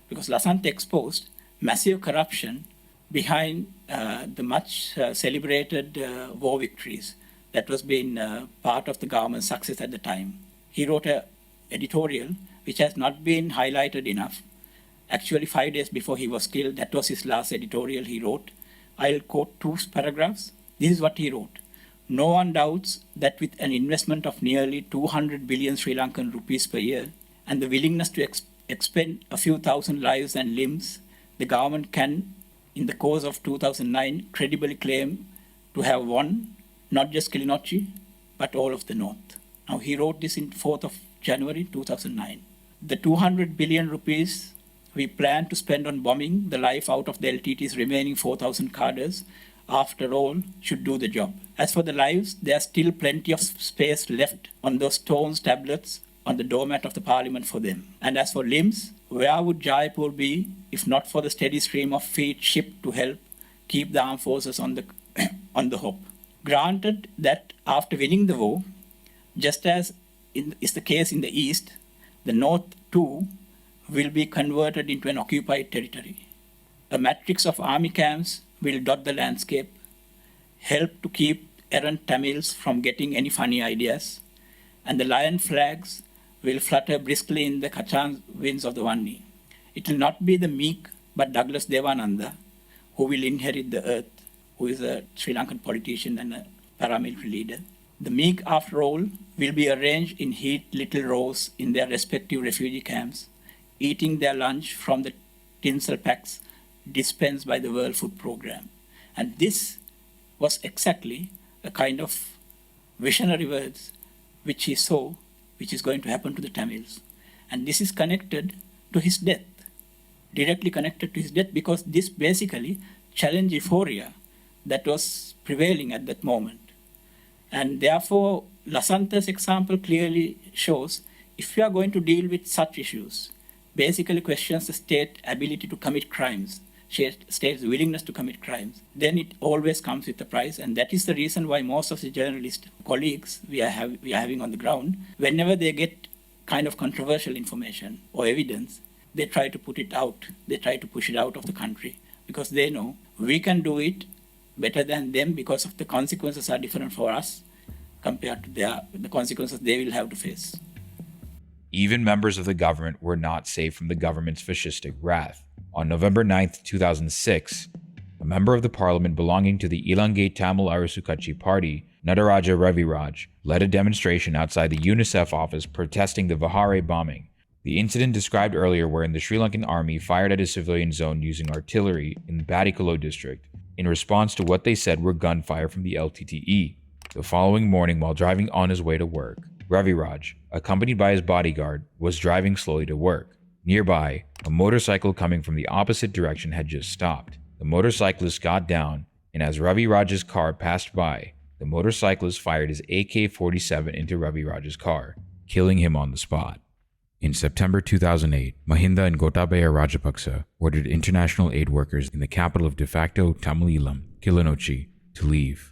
Because Lasantha exposed massive corruption behind the much celebrated war victories that was being part of the government's success at the time. He wrote an editorial which has not been highlighted enough. Actually, 5 days before he was killed, that was his last editorial he wrote. I'll quote 2 paragraphs. This is what he wrote. No one doubts that with an investment of nearly 200 billion Sri Lankan rupees per year and the willingness to expend a few thousand lives and limbs, the government can, in the course of 2009, credibly claim to have won not just Kilinochchi, but all of the North. Now, he wrote this in 4th of January 2009. The 200 billion rupees we plan to spend on bombing the life out of the LTT's remaining 4,000 cadres, after all, should do the job. As for the lives, there's still plenty of space left on those stone tablets on the doormat of the parliament for them. And as for limbs, where would Jaipur be if not for the steady stream of feet shipped to help keep the armed forces on the hop? Granted that after winning the war, just as is the case in the East, the North too will be converted into an occupied territory. A matrix of army camps will dot the landscape, help to keep errant Tamils from getting any funny ideas, and the lion flags will flutter briskly in the Kachan winds of the Vanni. It will not be the meek but Douglas Devananda who will inherit the earth, who is a Sri Lankan politician and a paramilitary leader. The meek, after all, will be arranged in neat little rows in their respective refugee camps, eating their lunch from the tinsel packs dispensed by the World Food Programme. And this was exactly a kind of visionary words which he saw, which is going to happen to the Tamils. And this is connected to his death, directly connected to his death, because this basically challenged euphoria that was prevailing at that moment. And therefore, Lasantha's example clearly shows if we are going to deal with such issues, basically questions the state's ability to commit crimes, state's willingness to commit crimes, then it always comes with a price. And that is the reason why most of the journalist colleagues we are having on the ground, whenever they get kind of controversial information or evidence, they try to put it out, they try to push it out of the country, because they know we can do it better than them because of the consequences are different for us compared to the consequences they will have to face. Even members of the government were not safe from the government's fascistic wrath. On November 9, 2006, a member of the parliament belonging to the Eelam Tamil Arasu Katchi party, Nataraja Raviraj, led a demonstration outside the UNICEF office protesting the Vihare bombing, the incident described earlier wherein the Sri Lankan army fired at a civilian zone using artillery in the Badikolo district in response to what they said were gunfire from the LTTE. The following morning, while driving on his way to work, Raviraj, accompanied by his bodyguard, was driving slowly to work. Nearby, a motorcycle coming from the opposite direction had just stopped. The motorcyclist got down, and as Raviraj's car passed by, the motorcyclist fired his AK-47 into Raviraj's car, killing him on the spot. In September 2008, Mahinda and Gotabaya Rajapaksa ordered international aid workers in the capital of de facto Tamil Eelam, Kilinochchi, to leave.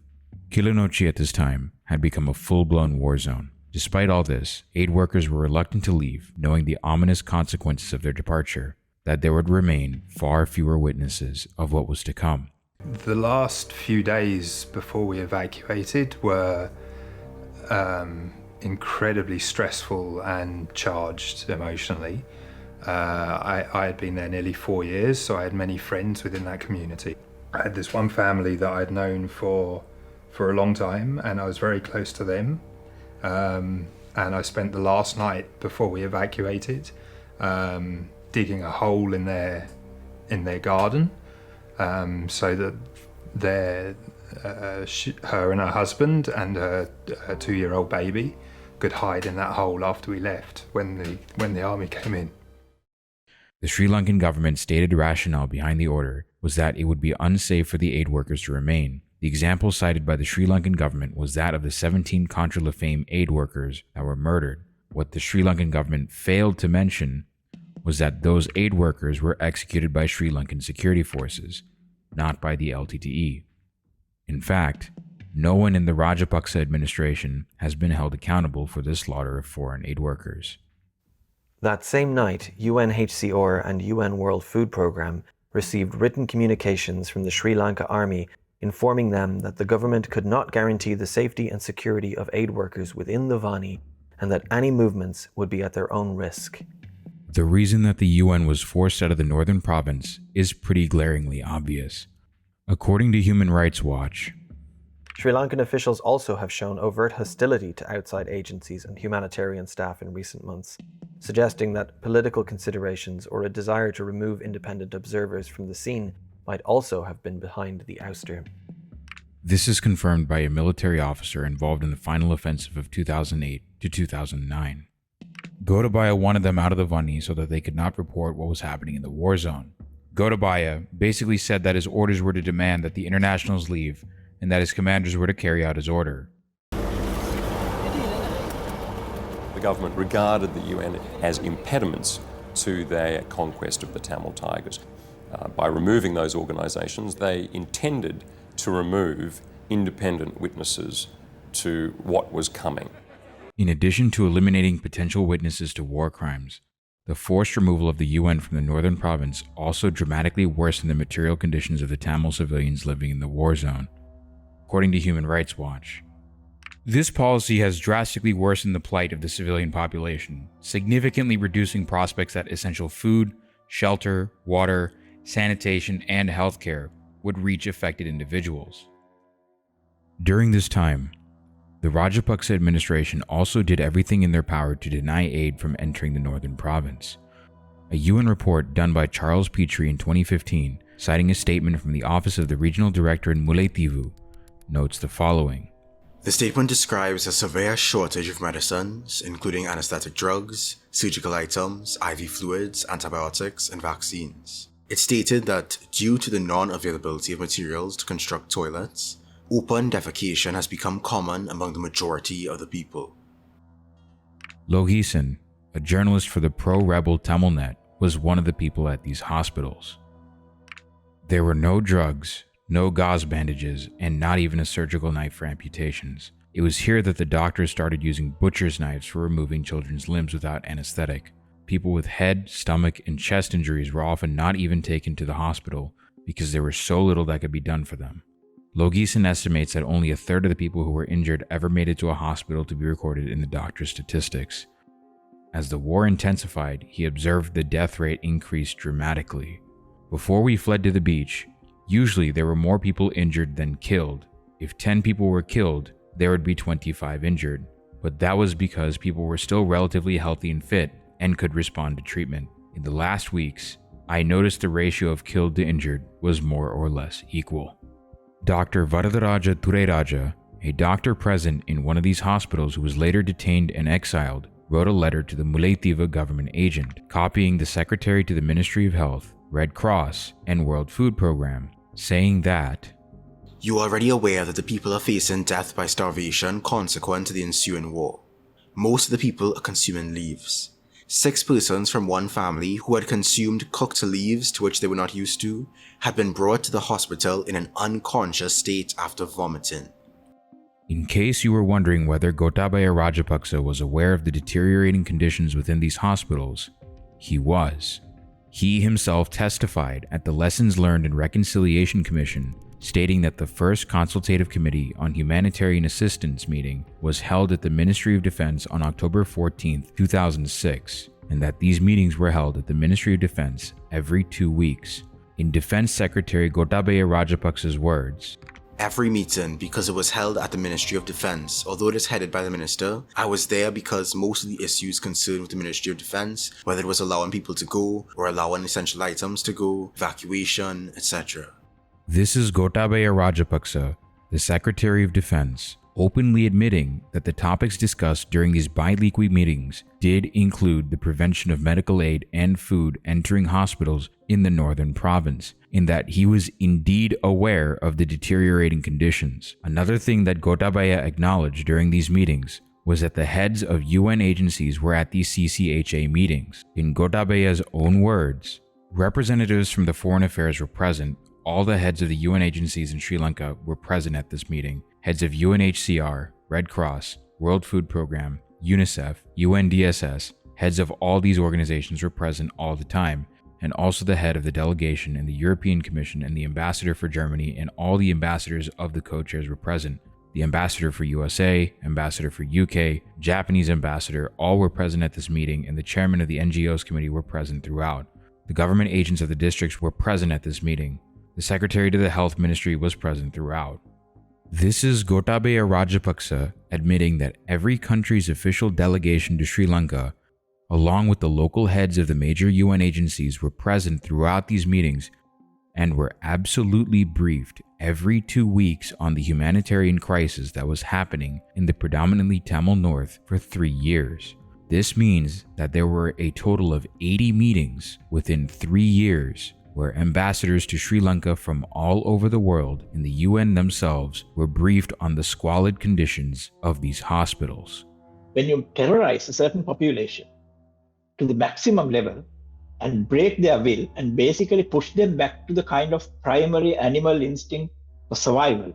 Kilinochchi at this time had become a full-blown war zone. Despite all this, aid workers were reluctant to leave, knowing the ominous consequences of their departure, that there would remain far fewer witnesses of what was to come. The last few days before we evacuated were incredibly stressful and charged emotionally. I had been there nearly 4 years, so I had many friends within that community. I had this one family that I'd known for a long time, and I was very close to them. And I spent the last night before we evacuated digging a hole in their garden so that her and her husband and her 2-year-old baby could hide in that hole after we left when the army came in. The Sri Lankan government's stated rationale behind the order was that it would be unsafe for the aid workers to remain. The example cited by the Sri Lankan government was that of the 17 Contra Lafame aid workers that were murdered. What the Sri Lankan government failed to mention was that those aid workers were executed by Sri Lankan security forces, not by the LTTE. In fact, no one in the Rajapaksa administration has been held accountable for the slaughter of foreign aid workers. That same night, UNHCR and UN World Food Programme received written communications from the Sri Lanka Army informing them that the government could not guarantee the safety and security of aid workers within the Vani and that any movements would be at their own risk. The reason that the UN was forced out of the northern province is pretty glaringly obvious. According to Human Rights Watch, Sri Lankan officials also have shown overt hostility to outside agencies and humanitarian staff in recent months, suggesting that political considerations or a desire to remove independent observers from the scene might also have been behind the ouster. This is confirmed by a military officer involved in the final offensive of 2008 to 2009. Gotabaya wanted them out of the Vani so that they could not report what was happening in the war zone. Gotabaya basically said that his orders were to demand that the internationals leave and that his commanders were to carry out his order. The government regarded the UN as impediments to their conquest of the Tamil Tigers. By removing those organisations, they intended to remove independent witnesses to what was coming. In addition to eliminating potential witnesses to war crimes, the forced removal of the UN from the northern province also dramatically worsened the material conditions of the Tamil civilians living in the war zone, according to Human Rights Watch. This policy has drastically worsened the plight of the civilian population, significantly reducing prospects that essential food, shelter, water, sanitation, and healthcare would reach affected individuals. During this time, the Rajapaksa administration also did everything in their power to deny aid from entering the northern province. A UN report done by Charles Petrie in 2015, citing a statement from the Office of the Regional Director in Mullaitivu, notes the following. The statement describes a severe shortage of medicines, including anesthetic drugs, surgical items, IV fluids, antibiotics, and vaccines. It stated that due to the non-availability of materials to construct toilets, open defecation has become common among the majority of the people. Lohisan, a journalist for the pro-rebel Tamilnet, was one of the people at these hospitals. There were no drugs, no gauze bandages, and not even a surgical knife for amputations. It was here that the doctors started using butcher's knives for removing children's limbs without anesthetic. People with head, stomach, and chest injuries were often not even taken to the hospital because there was so little that could be done for them. Logisan estimates that only a third of the people who were injured ever made it to a hospital to be recorded in the doctor's statistics. As the war intensified, he observed the death rate increased dramatically. Before we fled to the beach, Usually, there were more people injured than killed. If 10 people were killed, there would be 25 injured. But that was because people were still relatively healthy and fit and could respond to treatment. In the last weeks, I noticed the ratio of killed to injured was more or less equal. Dr. Varadaraja Tureraja, a doctor present in one of these hospitals who was later detained and exiled, wrote a letter to the Mullaithiva government agent, copying the secretary to the Ministry of Health, Red Cross, and World Food Program, saying that, "You are already aware that the people are facing death by starvation consequent to the ensuing war. Most of the people are consuming leaves. 6 persons from one family who had consumed cooked leaves to which they were not used to had been brought to the hospital in an unconscious state after vomiting." In case you were wondering whether Gotabaya Rajapaksa was aware of the deteriorating conditions within these hospitals, he was. He himself testified at the Lessons Learned and Reconciliation Commission, stating that the first Consultative Committee on Humanitarian Assistance meeting was held at the Ministry of Defense on October 14, 2006, and that these meetings were held at the Ministry of Defense every 2 weeks. In Defense Secretary Gotabaya Rajapaksa's words, "Every meeting, because it was held at the Ministry of Defense, although it is headed by the Minister, I was there because most of the issues concerned with the Ministry of Defense, whether it was allowing people to go or allowing essential items to go, evacuation, etc." This is Gotabaya Rajapaksa, the Secretary of Defense, openly admitting that the topics discussed during these bi-weekly meetings did include the prevention of medical aid and food entering hospitals in the northern province, in that he was indeed aware of the deteriorating conditions. Another thing that Gotabaya acknowledged during these meetings was that the heads of UN agencies were at these CCHA meetings. In Gotabaya's own words, representatives from the Foreign Affairs were present. All the heads of the UN agencies in Sri Lanka were present at this meeting. Heads of UNHCR, Red Cross, World Food Program, UNICEF, UNDSS, heads of all these organizations were present all the time, and also the head of the delegation in the European Commission and the ambassador for Germany and all the ambassadors of the co-chairs were present. The ambassador for USA, ambassador for UK, Japanese ambassador, all were present at this meeting, and the chairman of the NGOs committee were present throughout. The government agents of the districts were present at this meeting. The secretary to the health ministry was present throughout. This is Gotabaya Rajapaksa admitting that every country's official delegation to Sri Lanka, along with the local heads of the major UN agencies, were present throughout these meetings and were absolutely briefed every 2 weeks on the humanitarian crisis that was happening in the predominantly Tamil North for 3 years. This means that there were a total of 80 meetings within 3 years where ambassadors to Sri Lanka from all over the world and the UN themselves were briefed on the squalid conditions of these hospitals. When you terrorize a certain population to the maximum level and break their will and basically push them back to the kind of primary animal instinct for survival,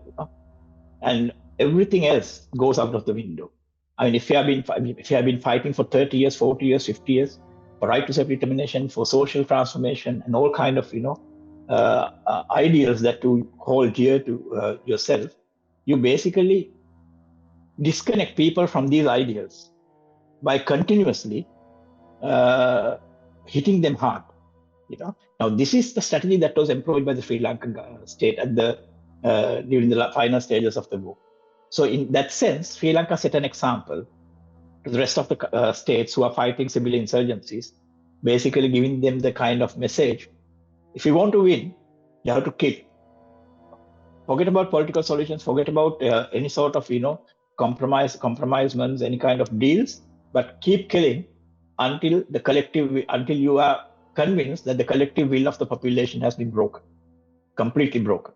and everything else goes out of the window. I mean, if you have been fighting for 30 years, 40 years, 50 years, for right to self-determination, for social transformation, and all kind of ideals that you hold dear to yourself, you basically disconnect people from these ideals by continuously hitting them hard. Now this is the strategy that was employed by the Sri Lankan state at during the final stages of the war. So in that sense, Sri Lanka set an example to the rest of the states who are fighting civilian insurgencies, basically giving them the kind of message: if you want to win, you have to kill. Forget about political solutions, forget about any sort of compromisements, any kind of deals, but keep killing until you are convinced that the collective will of the population has been broken, completely broken.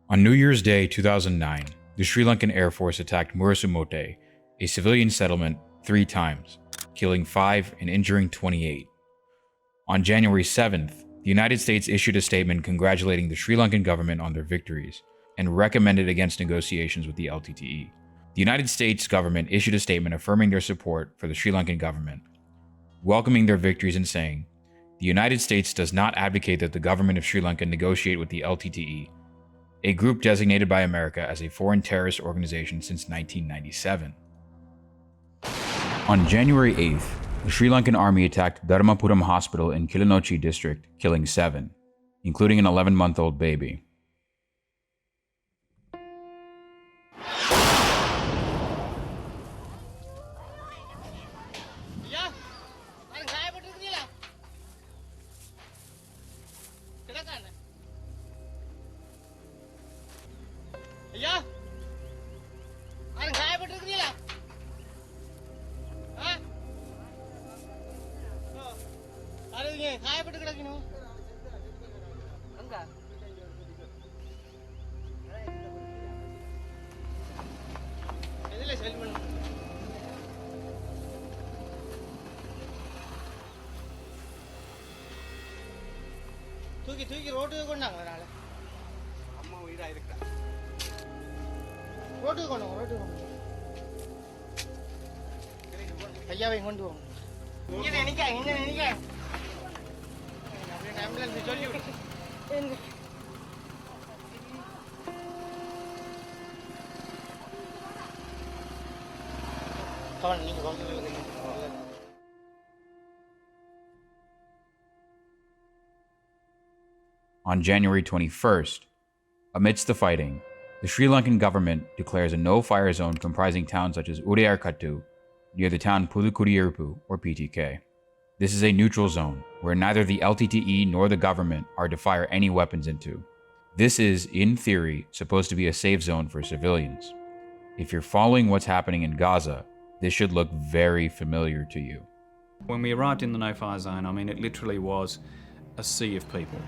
On New Year's Day 2009, the Sri Lankan Air Force attacked Murasumote, a civilian settlement, 3 times, killing 5 and injuring 28. On January 7th, the United States issued a statement congratulating the Sri Lankan government on their victories and recommended against negotiations with the LTTE. The United States government issued a statement affirming their support for the Sri Lankan government, welcoming their victories and saying, "The United States does not advocate that the government of Sri Lanka negotiate with the LTTE, a group designated by America as a foreign terrorist organization since 1997. On January 8th, the Sri Lankan army attacked Dharmapuram Hospital in Kilinochchi district, killing 7. including an 11-month-old baby. தூக்கி ரோட்டுக்கு கொண்டாங்க நாளை அம்மா உயிரா இருக்கா ரோட்டுக்கு கொண்டு ஐயாவை கொண்டு போங்க இங்கே நினைக்க அப்படியே ஆம்புலன்ஸ் சொல்லி விடு On January 21st, amidst the fighting, the Sri Lankan government declares a no-fire zone comprising towns such as Udayarkattu near the town Pulukudiyirpu, or PTK. This is a neutral zone where neither the LTTE nor the government are to fire any weapons into. This is, in theory, supposed to be a safe zone for civilians. If you're following what's happening in Gaza, this should look very familiar to you. When we arrived in the no-fire zone, I mean, it literally was a sea of people.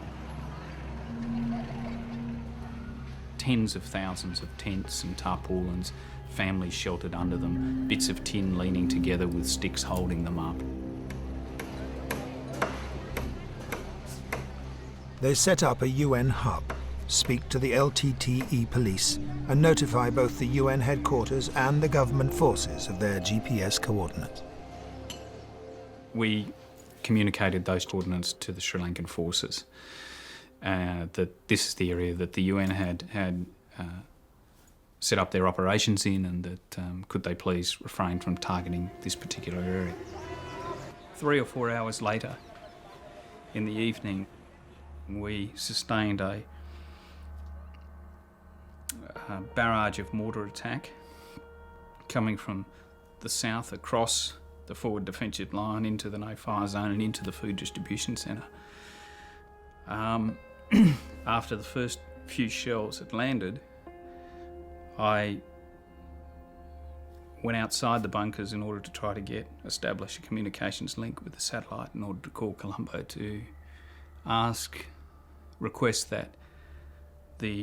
Tens of thousands of tents and tarpaulins, families sheltered under them, bits of tin leaning together with sticks holding them up. They set up a UN hub, speak to the LTTE police, and notify both the UN headquarters and the government forces of their GPS coordinates. We communicated those coordinates to the Sri Lankan forces. That this is the area that the UN had set up their operations in, and that could they please refrain from targeting this particular area. 3 or 4 hours later, in the evening, we sustained a barrage of mortar attack coming from the south across the forward defensive line into the no-fire zone and into the food distribution centre. After the first few shells had landed, I went outside the bunkers in order to try to establish a communications link with the satellite in order to call Colombo to request that the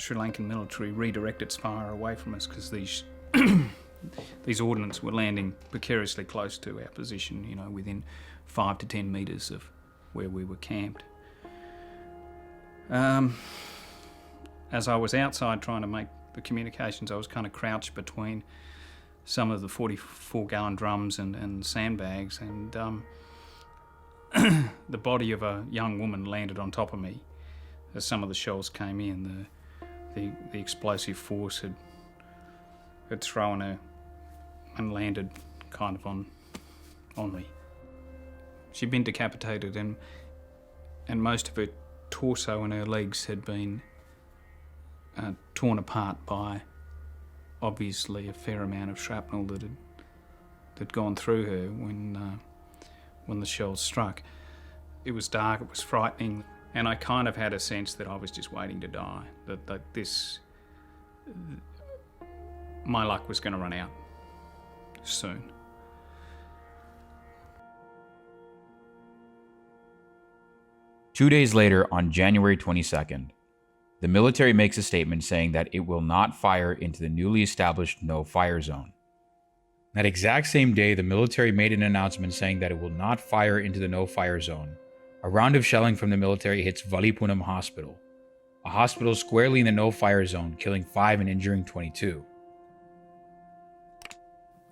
Sri Lankan military redirect its fire away from us, because these ordnance were landing precariously close to our position, within 5 to 10 metres of where we were camped. As I was outside trying to make the communications, I was kind of crouched between some of the 44-gallon drums and sandbags, and the body of a young woman landed on top of me as some of the shells came in. The explosive force had thrown her and landed kind of on me. She'd been decapitated, and most of her torso and her legs had been torn apart by obviously a fair amount of shrapnel that had gone through her when the shells struck. It was dark, it was frightening, and I kind of had a sense that I was just waiting to die, that my luck was going to run out soon. Two days later, on January 22nd, the military makes a statement saying that it will not fire into the newly established no-fire zone. That exact same day, the military made an announcement saying that it will not fire into the no-fire zone. A round of shelling from the military hits Valipunam Hospital, a hospital squarely in the no-fire zone, killing 5 and injuring 22.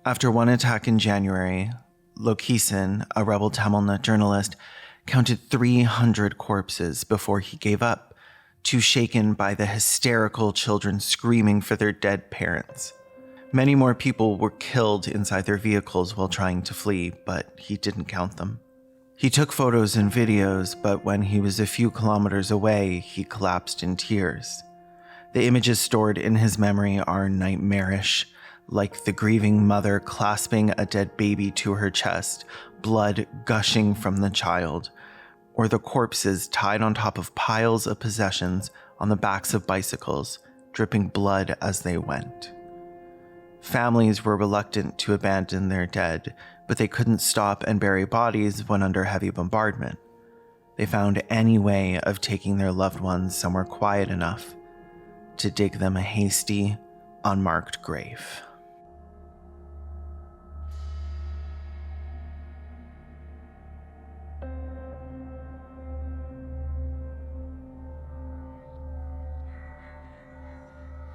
After one attack in January, Lokisan, a rebel Tamil journalist, counted 300 corpses before he gave up, too shaken by the hysterical children screaming for their dead parents. Many more people were killed inside their vehicles while trying to flee, but he didn't count them. He took photos and videos, but when he was a few kilometers away, he collapsed in tears. The images stored in his memory are nightmarish, like the grieving mother clasping a dead baby to her chest, blood gushing from the child, or the corpses tied on top of piles of possessions on the backs of bicycles, dripping blood as they went. Families were reluctant to abandon their dead, but they couldn't stop and bury bodies when under heavy bombardment. They found any way of taking their loved ones somewhere quiet enough to dig them a hasty, unmarked grave.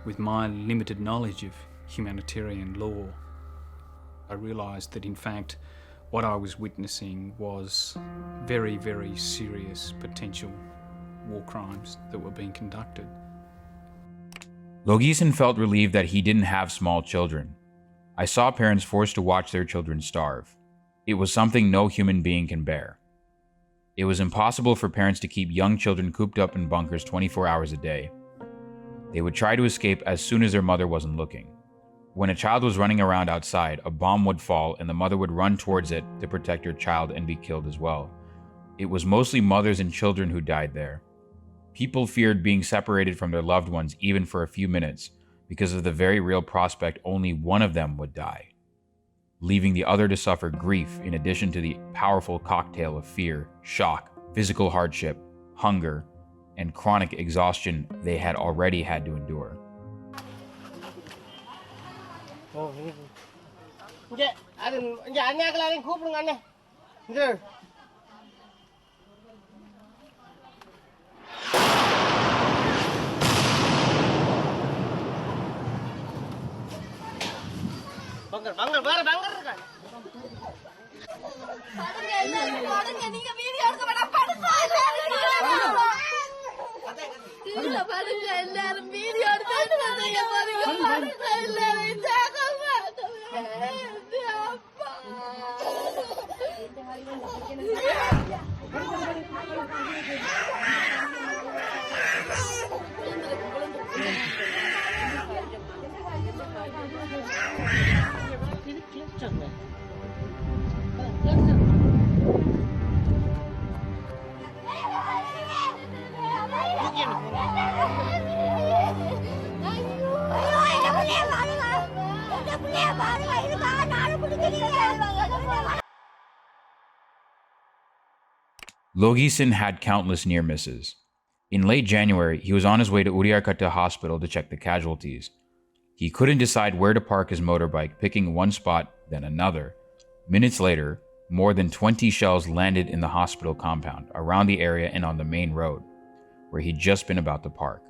With my limited knowledge of humanitarian law, I realised that in fact what I was witnessing was very, very serious potential war crimes that were being conducted. Logisen felt relieved that he didn't have small children. I saw parents forced to watch their children starve. It was something no human being can bear. It was impossible for parents to keep young children cooped up in bunkers 24 hours a day. They would try to escape as soon as their mother wasn't looking. When a child was running around outside, a bomb would fall and the mother would run towards it to protect her child and be killed as well. It was mostly mothers and children who died there. People feared being separated from their loved ones even for a few minutes because of the very real prospect only one of them would die, leaving the other to suffer grief in addition to the powerful cocktail of fear, shock, physical hardship, hunger, and chronic exhaustion they had already had to endure. Logisen had countless near misses. In late January, he was on his way to Uriarkata Hospital to check the casualties. He couldn't decide where to park his motorbike, picking one spot, then another. Minutes later, more than 20 shells landed in the hospital compound, around the area and on the main road, where he'd just been about to park.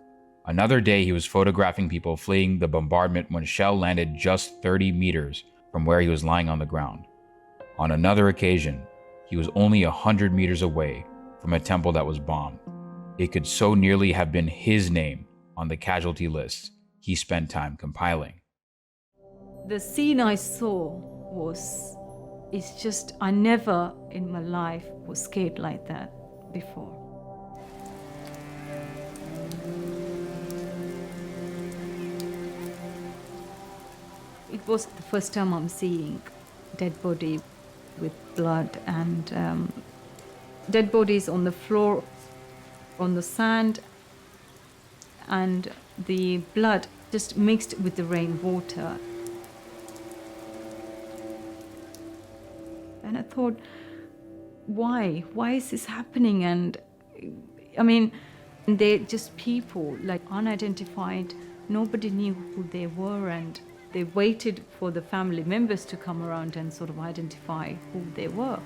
Another day, he was photographing people fleeing the bombardment when a shell landed just 30 meters from where he was lying on the ground. On another occasion, he was only 100 meters away from a temple that was bombed. It could so nearly have been his name on the casualty lists he spent time compiling. The scene I saw it's just, I never in my life was scared like that before. It was the first time I'm seeing dead body with blood and dead bodies on the floor, on the sand, and the blood just mixed with the rainwater. And I thought, why? Why is this happening? And I mean, they're just people, like unidentified. Nobody knew who they were, and they waited for the family members to come around and sort of identify who they were.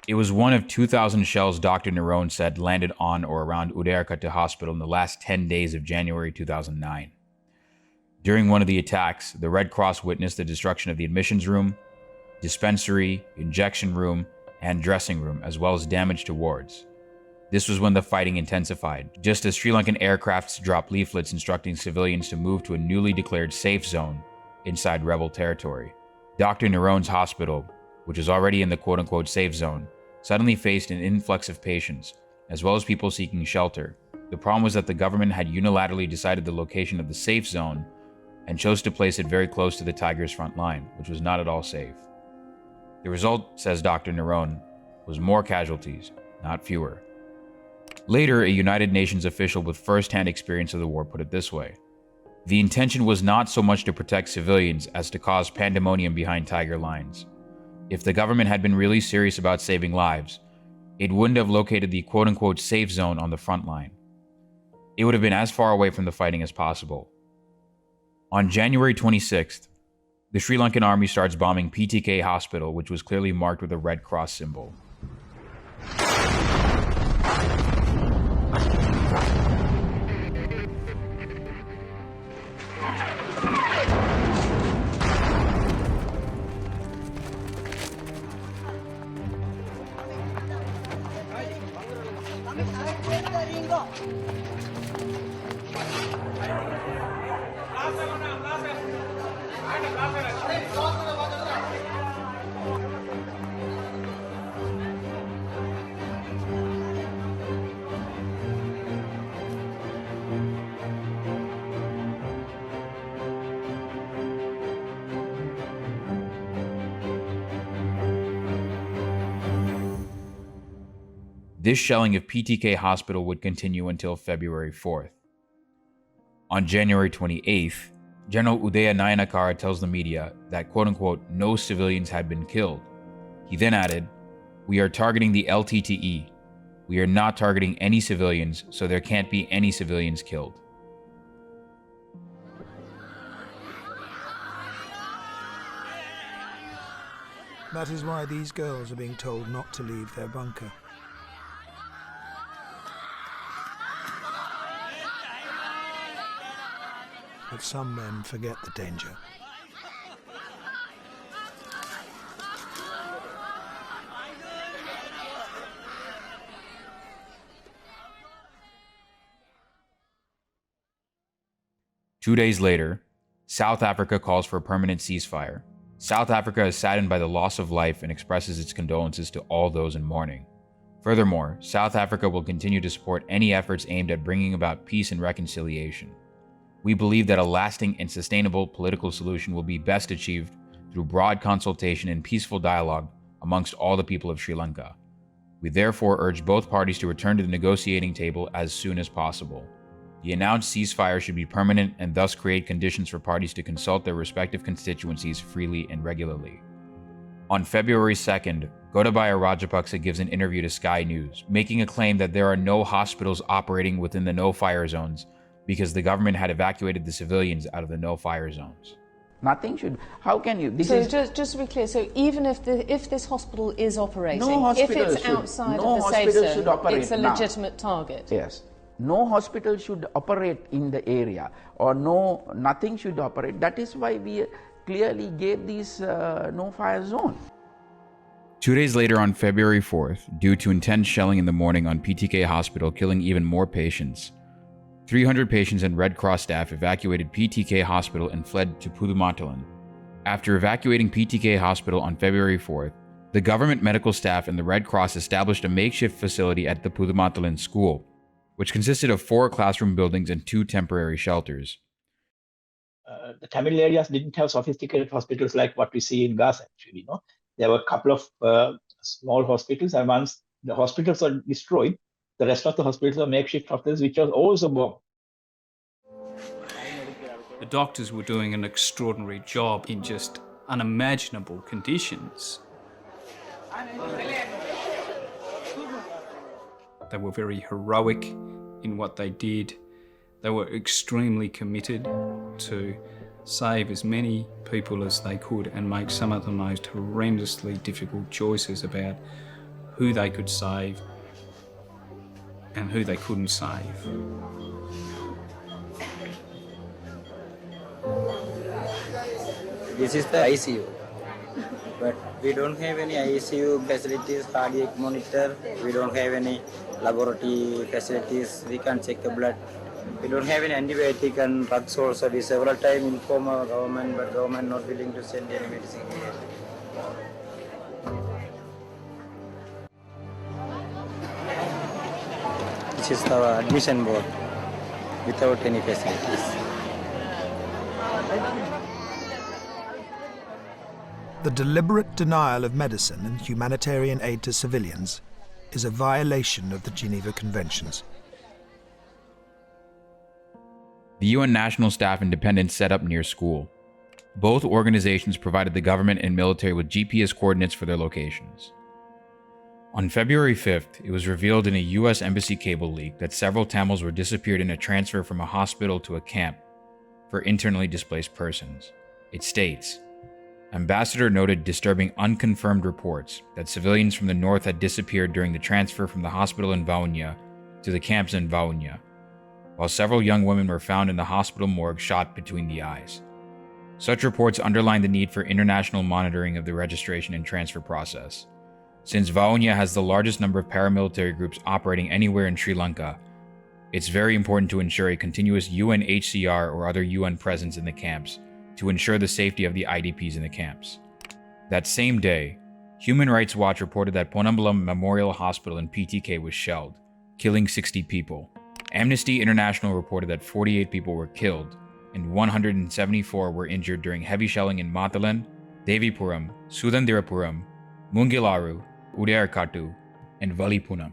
It was one of 2,000 shells Dr. Nerone said landed on or around Uriarkata Hospital in the last 10 days of January 2009. During one of the attacks, the Red Cross witnessed the destruction of the admissions room, dispensary, injection room, and dressing room, as well as damage to wards. This was when the fighting intensified, just as Sri Lankan aircrafts dropped leaflets instructing civilians to move to a newly declared safe zone inside rebel territory. Dr. Narone's hospital, which was already in the quote-unquote safe zone, suddenly faced an influx of patients, as well as people seeking shelter. The problem was that the government had unilaterally decided the location of the safe zone and chose to place it very close to the Tigers' front line, which was not at all safe. The result, says Dr. Narone, was more casualties, not fewer. Later, a United Nations official with first-hand experience of the war put it this way: the intention was not so much to protect civilians as to cause pandemonium behind Tiger lines. If the government had been really serious about saving lives, it wouldn't have located the quote-unquote safe zone on the front line. It would have been as far away from the fighting as possible. On January 26th, the Sri Lankan army starts bombing PTK Hospital, which was clearly marked with a Red Cross symbol. This shelling of PTK Hospital would continue until February 4th. On January 28th, General Udaya Nayanakara tells the media that, quote-unquote, no civilians had been killed. He then added, "We are targeting the LTTE. We are not targeting any civilians, so there can't be any civilians killed." That is why these girls are being told not to leave their bunker. But some men forget the danger. Two days later, South Africa calls for a permanent ceasefire. South Africa is saddened by the loss of life and expresses its condolences to all those in mourning. Furthermore, South Africa will continue to support any efforts aimed at bringing about peace and reconciliation. We believe that a lasting and sustainable political solution will be best achieved through broad consultation and peaceful dialogue amongst all the people of Sri Lanka. We therefore urge both parties to return to the negotiating table as soon as possible. The announced ceasefire should be permanent and thus create conditions for parties to consult their respective constituencies freely and regularly. On February 2nd, Gotabaya Rajapaksa gives an interview to Sky News, making a claim that there are no hospitals operating within the no-fire zones because the government had evacuated the civilians out of the no-fire zones. Nothing should. How can you? This so is just to be clear. So even if this hospital is operating, no if it's outside of the safe zone, it's a legitimate target. Yes. No hospital should operate in the area, or nothing should operate. That is why we clearly gave this no-fire zone. 2 days later, on February 4th, due to intense shelling in the morning on PTK Hospital killing even more patients, 300 patients and Red Cross staff evacuated PTK Hospital and fled to Pudumatalan. After evacuating PTK Hospital on February 4th, the government medical staff and the Red Cross established a makeshift facility at the Pudumatalan school, which consisted of 4 classroom buildings and 2 temporary shelters. The Tamil areas didn't have sophisticated hospitals like what we see in Gaza, actually. There were a couple of small hospitals, and once the hospitals were destroyed, the rest of the hospitals were makeshift hospitals, which was also bombed. The doctors were doing an extraordinary job in just unimaginable conditions. They were very heroic in what they did. They were extremely committed to save as many people as they could and make some of the most horrendously difficult choices about who they could save and who they couldn't save. This is the ICU. But we don't have any ICU facilities, cardiac monitor. We don't have any laboratory facilities. We can't check the blood. We don't have any antibiotic and drugs also. We several times inform our government, but government not willing to send any medicine here. This is our admission board without any facilities. The deliberate denial of medicine and humanitarian aid to civilians is a violation of the Geneva Conventions. The UN National Staff Independence set up near school. Both organizations provided the government and military with GPS coordinates for their locations. On February 5th, it was revealed in a US Embassy cable leak that several Tamils were disappeared in a transfer from a hospital to a camp for internally displaced persons. It states, Ambassador noted disturbing unconfirmed reports that civilians from the north had disappeared during the transfer from the hospital in Vaunia to the camps in Vaunia, while several young women were found in the hospital morgue shot between the eyes. Such reports underline the need for international monitoring of the registration and transfer process. Since Vaunia has the largest number of paramilitary groups operating anywhere in Sri Lanka, it's very important to ensure a continuous UNHCR or other UN presence in the camps to ensure the safety of the IDPs in the camps. That same day, Human Rights Watch reported that Ponnambalam Memorial Hospital in PTK was shelled, killing 60 people. Amnesty International reported that 48 people were killed and 174 were injured during heavy shelling in Matalan, Devipuram, Sudandirapuram, Mungilaru, Udayarkattu, and Valipunam.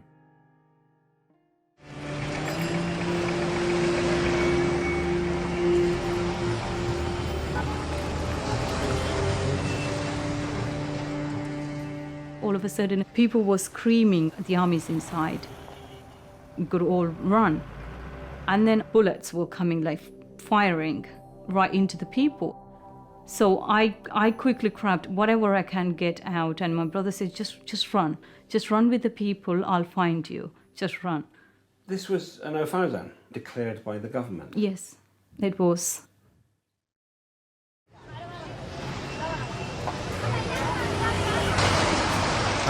All of a sudden, people were screaming, the army's inside. We could all run. And then bullets were coming, like firing right into the people. So I quickly grabbed whatever I can get out, and my brother said, just run. Just run with the people, I'll find you. Just run. This was an Ofodan declared by the government? Yes, it was.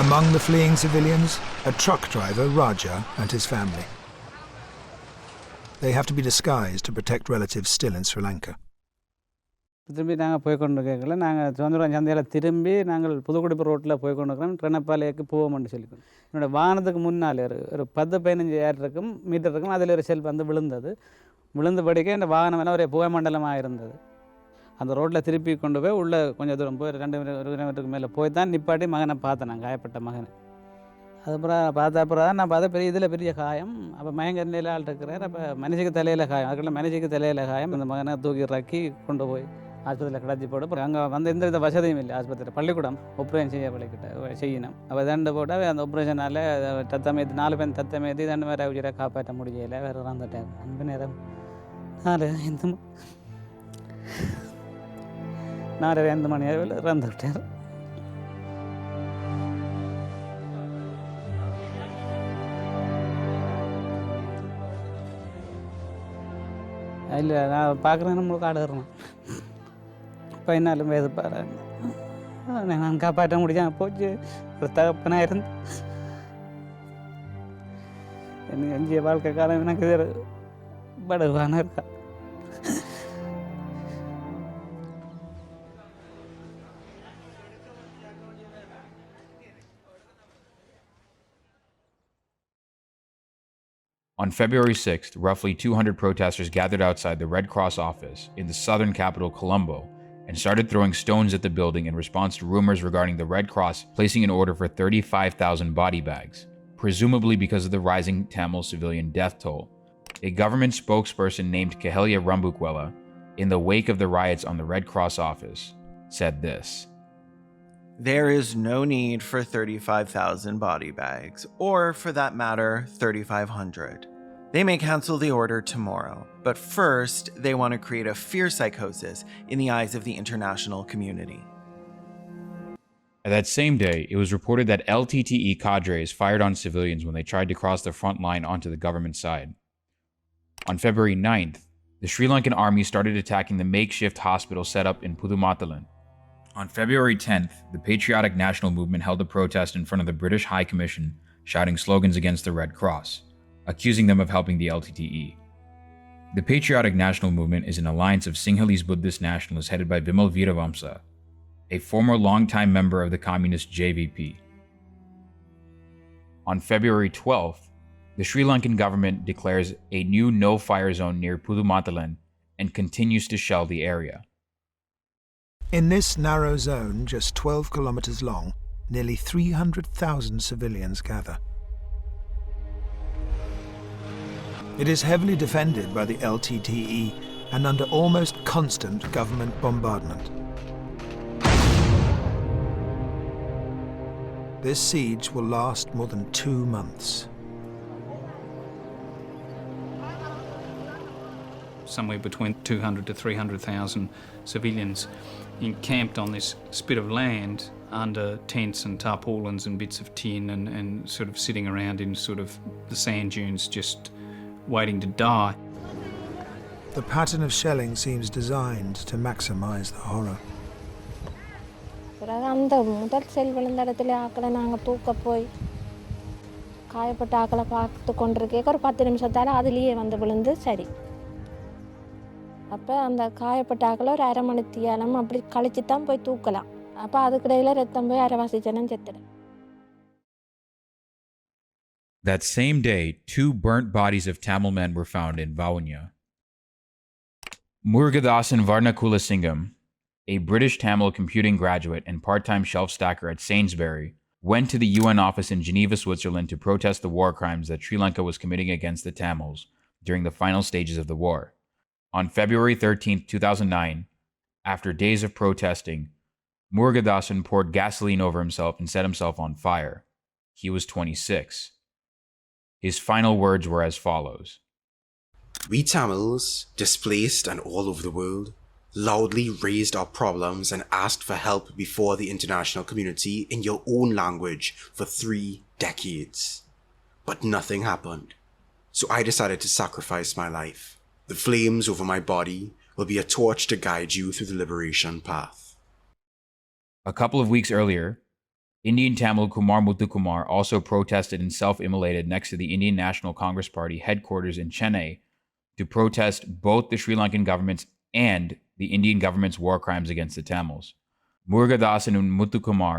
Among the fleeing civilians, a truck driver, Raja, and his family. They have to be disguised to protect relatives still in Sri Lanka. திரும்பி நாங்கள் போய்கொண்டு கேட்கல நாங்கள் சுதந்திரம் சந்தையில் திரும்பி நாங்கள் புதுக்குடிப்பு ரோட்டில் போய்கொண்டு இருக்கிறோம் ட்ரெனப்பாலைக்கு போவோம்னு சொல்லிக்கணும் என்னோடய வாகனத்துக்கு முன்னால் ஒரு 10-15 மீட்டர் இருக்கும் அதில் ஒரு செல் வந்து விழுந்தது விழுந்தபடிக்கே இந்த வாகனம் எல்லாம் ஒரு புகைமண்டலமாக இருந்தது அந்த ரோட்டில் திருப்பி கொண்டு போய் உள்ளே கொஞ்சம் தூரம் போய் 2 கிலோமீட்டருக்கு மேலே போய் தான் நிப்பாட்டி மகனை பார்த்தேன் நான் காயப்பட்ட மகனை அதுக்கப்புறம் அப்புறம் நான் பார்த்தா இதில் பெரிய காயம் அப்போ மயங்க நிலையில் ஆள் இருக்கிறார் அப்போ மனுஷிக்கு தலையில் காயம் அதுக்குள்ள மனுஷிக்கு தலையில் காயம் அந்த மகனை தூக்கி இறக்கி கொண்டு போய் ஆஸ்பத்திரியில் கிடச்சி போட்டு அப்புறம் அங்கே வந்து எந்த வசதியும் இல்லை ஆஸ்பத்திரி பள்ளிக்கூடம் ஆப்ரேஷன் செய்யணும் அப்போ தண்டு போட்டால் அந்த ஆப்ரேஷனால் தத்தமேதி 4 பேர் தத்தமேதி 2 பேரை உயிரை காப்பாற்ற முடியலை வேறு இறந்துட்டேன் அந்த நேரம் 4 மணி நேரம் இறந்துவிட்டேன் இல்லை நான் பார்க்குறேன் நம்மளுக்கு ஆடுறேன் பையனாலும் வேதப்பாரு நான் காப்பாற்ற முடியாமல் போச்சு ஒரு தகப்பனாக இருந்து எனக்கு எஞ்சிய வாழ்க்கை காலம் எனக்கு படுவான இருக்கா On February 6th, roughly 200 protesters gathered outside the Red Cross office in the southern capital Colombo and started throwing stones at the building in response to rumors regarding the Red Cross placing an order for 35,000 body bags, presumably because of the rising Tamil civilian death toll. A government spokesperson named Kehelia Rambukwela, in the wake of the riots on the Red Cross office, said this. There is no need for 35,000 body bags, or for that matter, 3,500. They may cancel the order tomorrow, but first, they want to create a fear psychosis in the eyes of the international community. That same day, it was reported that LTTE cadres fired on civilians when they tried to cross the front line onto the government side. On February 9th, the Sri Lankan army started attacking the makeshift hospital set up in Pudumatalan. On February 10th, the Patriotic National Movement held a protest in front of the British High Commission, shouting slogans against the Red Cross, accusing them of helping the LTTE. The Patriotic National Movement is an alliance of Sinhalese Buddhist nationalists headed by Vimal Veeravamsa, a former longtime member of the communist JVP. On February 12th, the Sri Lankan government declares a new no-fire zone near Pudumatalan and continues to shell the area. In this narrow zone, just 12 kilometers long, nearly 300,000 civilians gather. It is heavily defended by the LTTE and under almost constant government bombardment. This siege will last more than 2 months. Somewhere between 200 to 300,000 civilians encamped on this spit of land under tents and tarpaulins and bits of tin and sort of sitting around in sort of the sand dunes just waiting to die. The pattern of shelling seems designed to maximize the horror. அந்த முதல் செல் விழுந்த இடத்துல ஆக்களை நாங்கள் தூக்க போய் காயப்பட்ட ஆக்களை பார்த்து கொண்டிருக்க ஒரு 10 நிமிஷத்தால் அதுலேயே வந்து விழுந்து சரி. அப்போ அந்த காயப்பட்ட ஆக்களை ஒரு அரை மணி தியாலம் அப்படி கழிச்சு தான் போய் தூக்கலாம். அப்போ அதுக்கிடையில் ரத்தம் போய் அரைவாசி ஜனம் செத்துடும். That same day, 2 burnt bodies of Tamil men were found in Vavuniya. Murugathasan Varnakulasingam, a British Tamil computing graduate and part-time shelf stacker at Sainsbury, went to the UN office in Geneva, Switzerland to protest the war crimes that Sri Lanka was committing against the Tamils during the final stages of the war. On February 13, 2009, after days of protesting, Murugathasan poured gasoline over himself and set himself on fire. He was 26. His final words were as follows. We Tamils, displaced and all over the world, loudly raised our problems and asked for help before the international community in your own language for 3 decades. But nothing happened. So I decided to sacrifice my life. The flames over my body will be a torch to guide you through the liberation path. A couple of weeks earlier, Indian Tamil Kumar Muthukumar also protested and self-immolated next to the Indian National Congress Party headquarters in Chennai to protest both the Sri Lankan government's and the Indian government's war crimes against the Tamils. Murugathasan and Muthukumar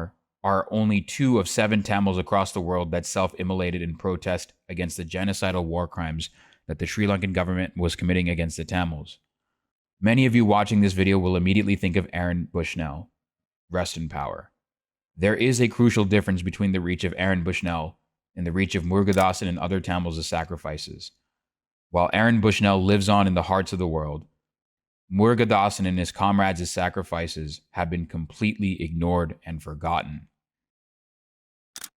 are only 2 of 7 Tamils across the world that self-immolated in protest against the genocidal war crimes that the Sri Lankan government was committing against the Tamils. Many of you watching this video will immediately think of Aaron Bushnell. Rest in power. There is a crucial difference between the reach of Aaron Bushnell and the reach of Murugathasan and other Tamils as sacrifices. While Aaron Bushnell lives on in the hearts of the world, Murugathasan and his comrades' sacrifices have been completely ignored and forgotten.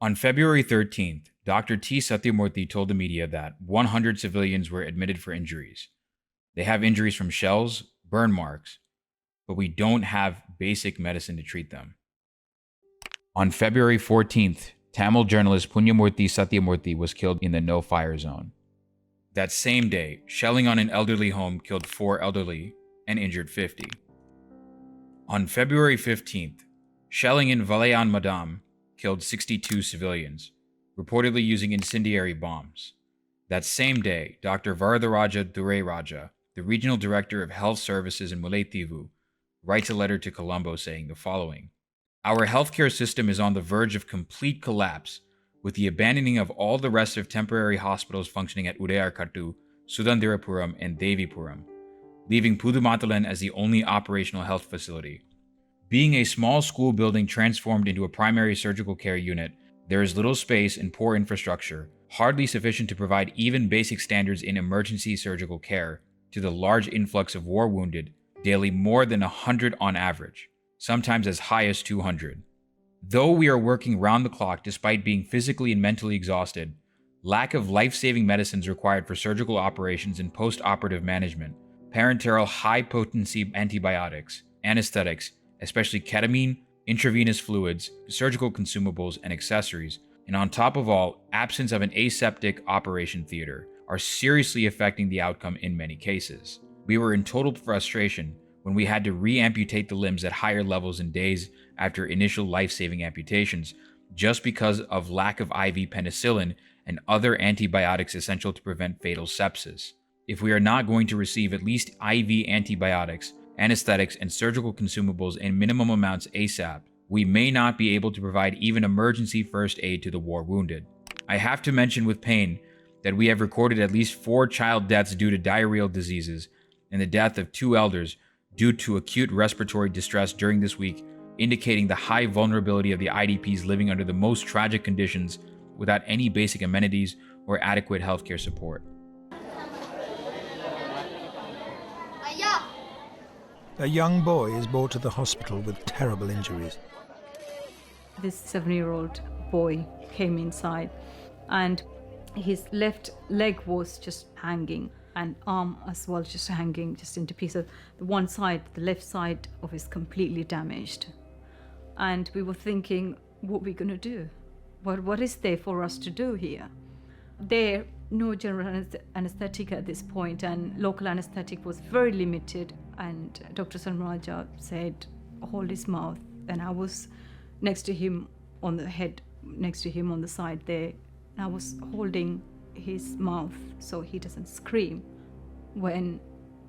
On February 13th, Dr. T. Satyamurthy told the media that 100 civilians were admitted for injuries. They have injuries from shells, burn marks, but we don't have basic medicine to treat them. On February 14th, Tamil journalist Punyamurthy Satyamurthy was killed in the no-fire zone. That same day, shelling on an elderly home killed 4 elderly and injured 50. On February 15th, shelling in Valayan Madam killed 62 civilians, reportedly using incendiary bombs. That same day, Dr. Varadaraja Durayraja, the regional director of health services in Mullaitivu, writes a letter to Colombo saying the following. Our healthcare system is on the verge of complete collapse with the abandoning of all the rest of temporary hospitals functioning at Udayarkattu, Sudandirapuram, and Devipuram, leaving Pudumatalan as the only operational health facility. Being a small school building transformed into a primary surgical care unit, there is little space and poor infrastructure, hardly sufficient to provide even basic standards in emergency surgical care to the large influx of war wounded, daily more than 100 on average, sometimes as high as 200. Though we are working round the clock despite being physically and mentally exhausted, lack of life-saving medicines required for surgical operations and post-operative management, parenteral high-potency antibiotics, anesthetics, especially ketamine, intravenous fluids, surgical consumables, and accessories, and on top of all, absence of an aseptic operation theater, are seriously affecting the outcome in many cases. We were in total frustration when we had to re-amputate the limbs at higher levels in days after initial life-saving amputations just because of lack of IV penicillin and other antibiotics essential to prevent fatal sepsis. If we are not going to receive at least IV antibiotics, anesthetics, and surgical consumables in minimum amounts ASAP, we may not be able to provide even emergency first aid to the war wounded. I have to mention with pain that we have recorded at least 4 child deaths due to diarrheal diseases and the death of 2 elders due to acute respiratory distress during this week, indicating the high vulnerability of the IDPs living under the most tragic conditions without any basic amenities or adequate healthcare support. A young boy is brought to the hospital with terrible injuries. This 7-year-old boy came inside and his left leg was just hanging and arm as well just hanging just into pieces. The one side, the left side of is completely damaged. And we were thinking, what are we going to do? What is there for us to do here? There, no general anesthetic at this point, and local anesthetic was very limited. And Dr. Sanmaraja said, hold his mouth. And I was next to him on the head, next to him on the side there. And I was holding his mouth so he doesn't scream when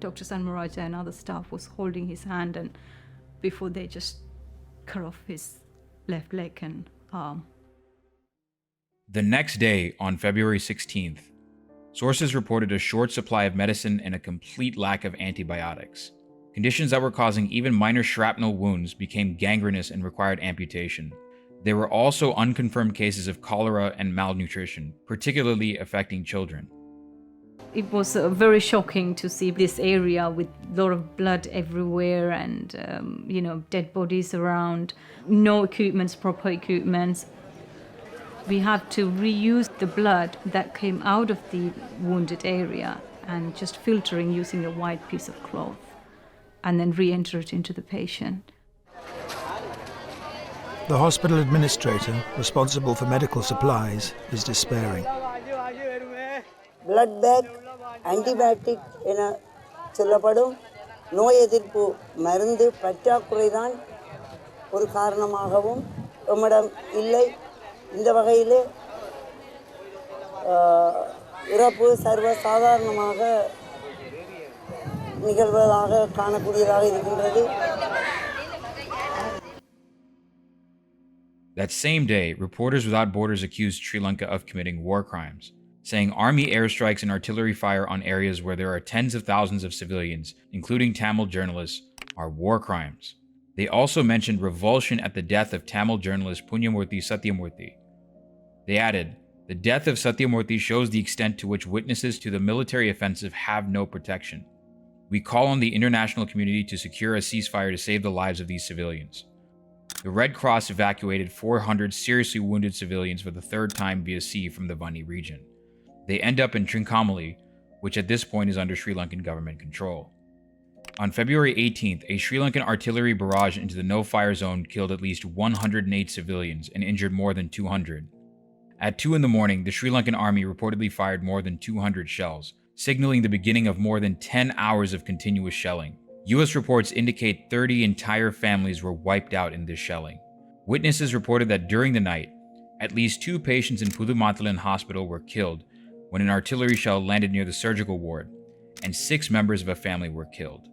Dr. Sanmaraja and other staff was holding his hand and before they just cut off his left leg and arm. The next day, on February 16th, sources reported a short supply of medicine and a complete lack of antibiotics. Conditions that were causing even minor shrapnel wounds became gangrenous and required amputation. There were also unconfirmed cases of cholera and malnutrition, particularly affecting children. It was very shocking to see this area with a lot of blood everywhere and, dead bodies around, no equipments, proper equipments. We have to reuse the blood that came out of the wounded area and just filtering using a white piece of cloth and then re-enter it into the patient. The hospital administrator, responsible for medical supplies, is despairing. Blood bag, antibiotic என சொல்லப்படும் நோய் எதிர்ப்பு மருந்து பற்றாக்குறைதான் ஒரு காரணமாகவும் நம்மிடம் இல்லை. இந்த வகையிலே இறப்பு சர்வ சாதாரணமாக நிகழ்வதாக காணக்கூடியதாக இருக்கின்றது. That same day, Reporters Without Borders accused Sri Lanka of committing war crimes, saying army airstrikes and artillery fire on areas where there are tens of thousands of civilians, including Tamil journalists, are war crimes. They also mentioned revulsion at the death of Tamil journalist Punyamurthy Satyamurthy. They added, the death of Satyamurthy shows the extent to which witnesses to the military offensive have no protection. We call on the international community to secure a ceasefire to save the lives of these civilians. The Red Cross evacuated 400 seriously wounded civilians for the 3rd time via sea from the Vanni region. They end up in Trincomalee, which at this point is under Sri Lankan government control. On February 18th, a Sri Lankan artillery barrage into the no-fire zone killed at least 108 civilians and injured more than 200. At 2 in the morning, the Sri Lankan army reportedly fired more than 200 shells, signaling the beginning of more than 10 hours of continuous shelling. U.S. reports indicate 30 entire families were wiped out in this shelling. Witnesses reported that during the night, at least 2 patients in Pudumathalan Hospital were killed when an artillery shell landed near the surgical ward, and 6 members of a family were killed.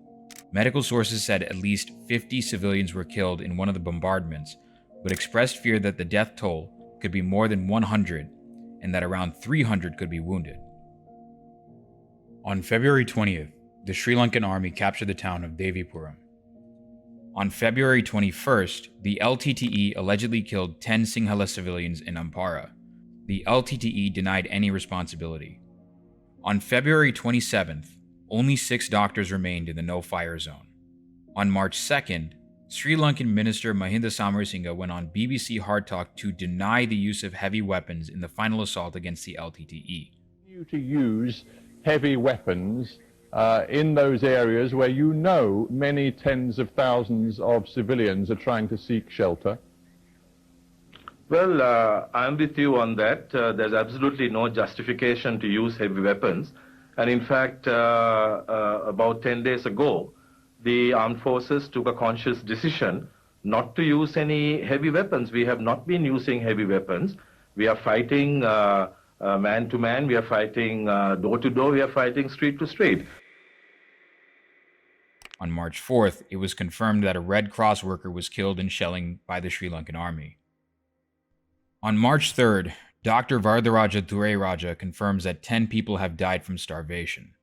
Medical sources said at least 50 civilians were killed in one of the bombardments, but expressed fear that the death toll could be more than 100 and that around 300 could be wounded. On February 20th, the Sri Lankan army captured the town of Devipuram. On February 21st, the LTTE allegedly killed 10 Sinhala civilians in Ampara. The LTTE denied any responsibility. On February 27th, only 6 doctors remained in the no-fire zone. On March 2nd, Sri Lankan Minister Mahinda Samarasinha went on BBC Hard Talk to deny the use of heavy weapons in the final assault against the LTTE. To use heavy weapons in those areas where you know many tens of thousands of civilians are trying to seek shelter? Well, I'm with you on that. There's absolutely no justification to use heavy weapons. And in fact, about 10 days ago, the armed forces took a conscious decision not to use any heavy weapons. We have not been using heavy weapons. We are fighting man to man, we are fighting door to door, we are fighting street to street. On March 4th, it was confirmed that a Red Cross worker was killed in shelling by the Sri Lankan army. On March 3rd, Dr. Vardaraja Dureraja confirms that 10 people have died from starvation.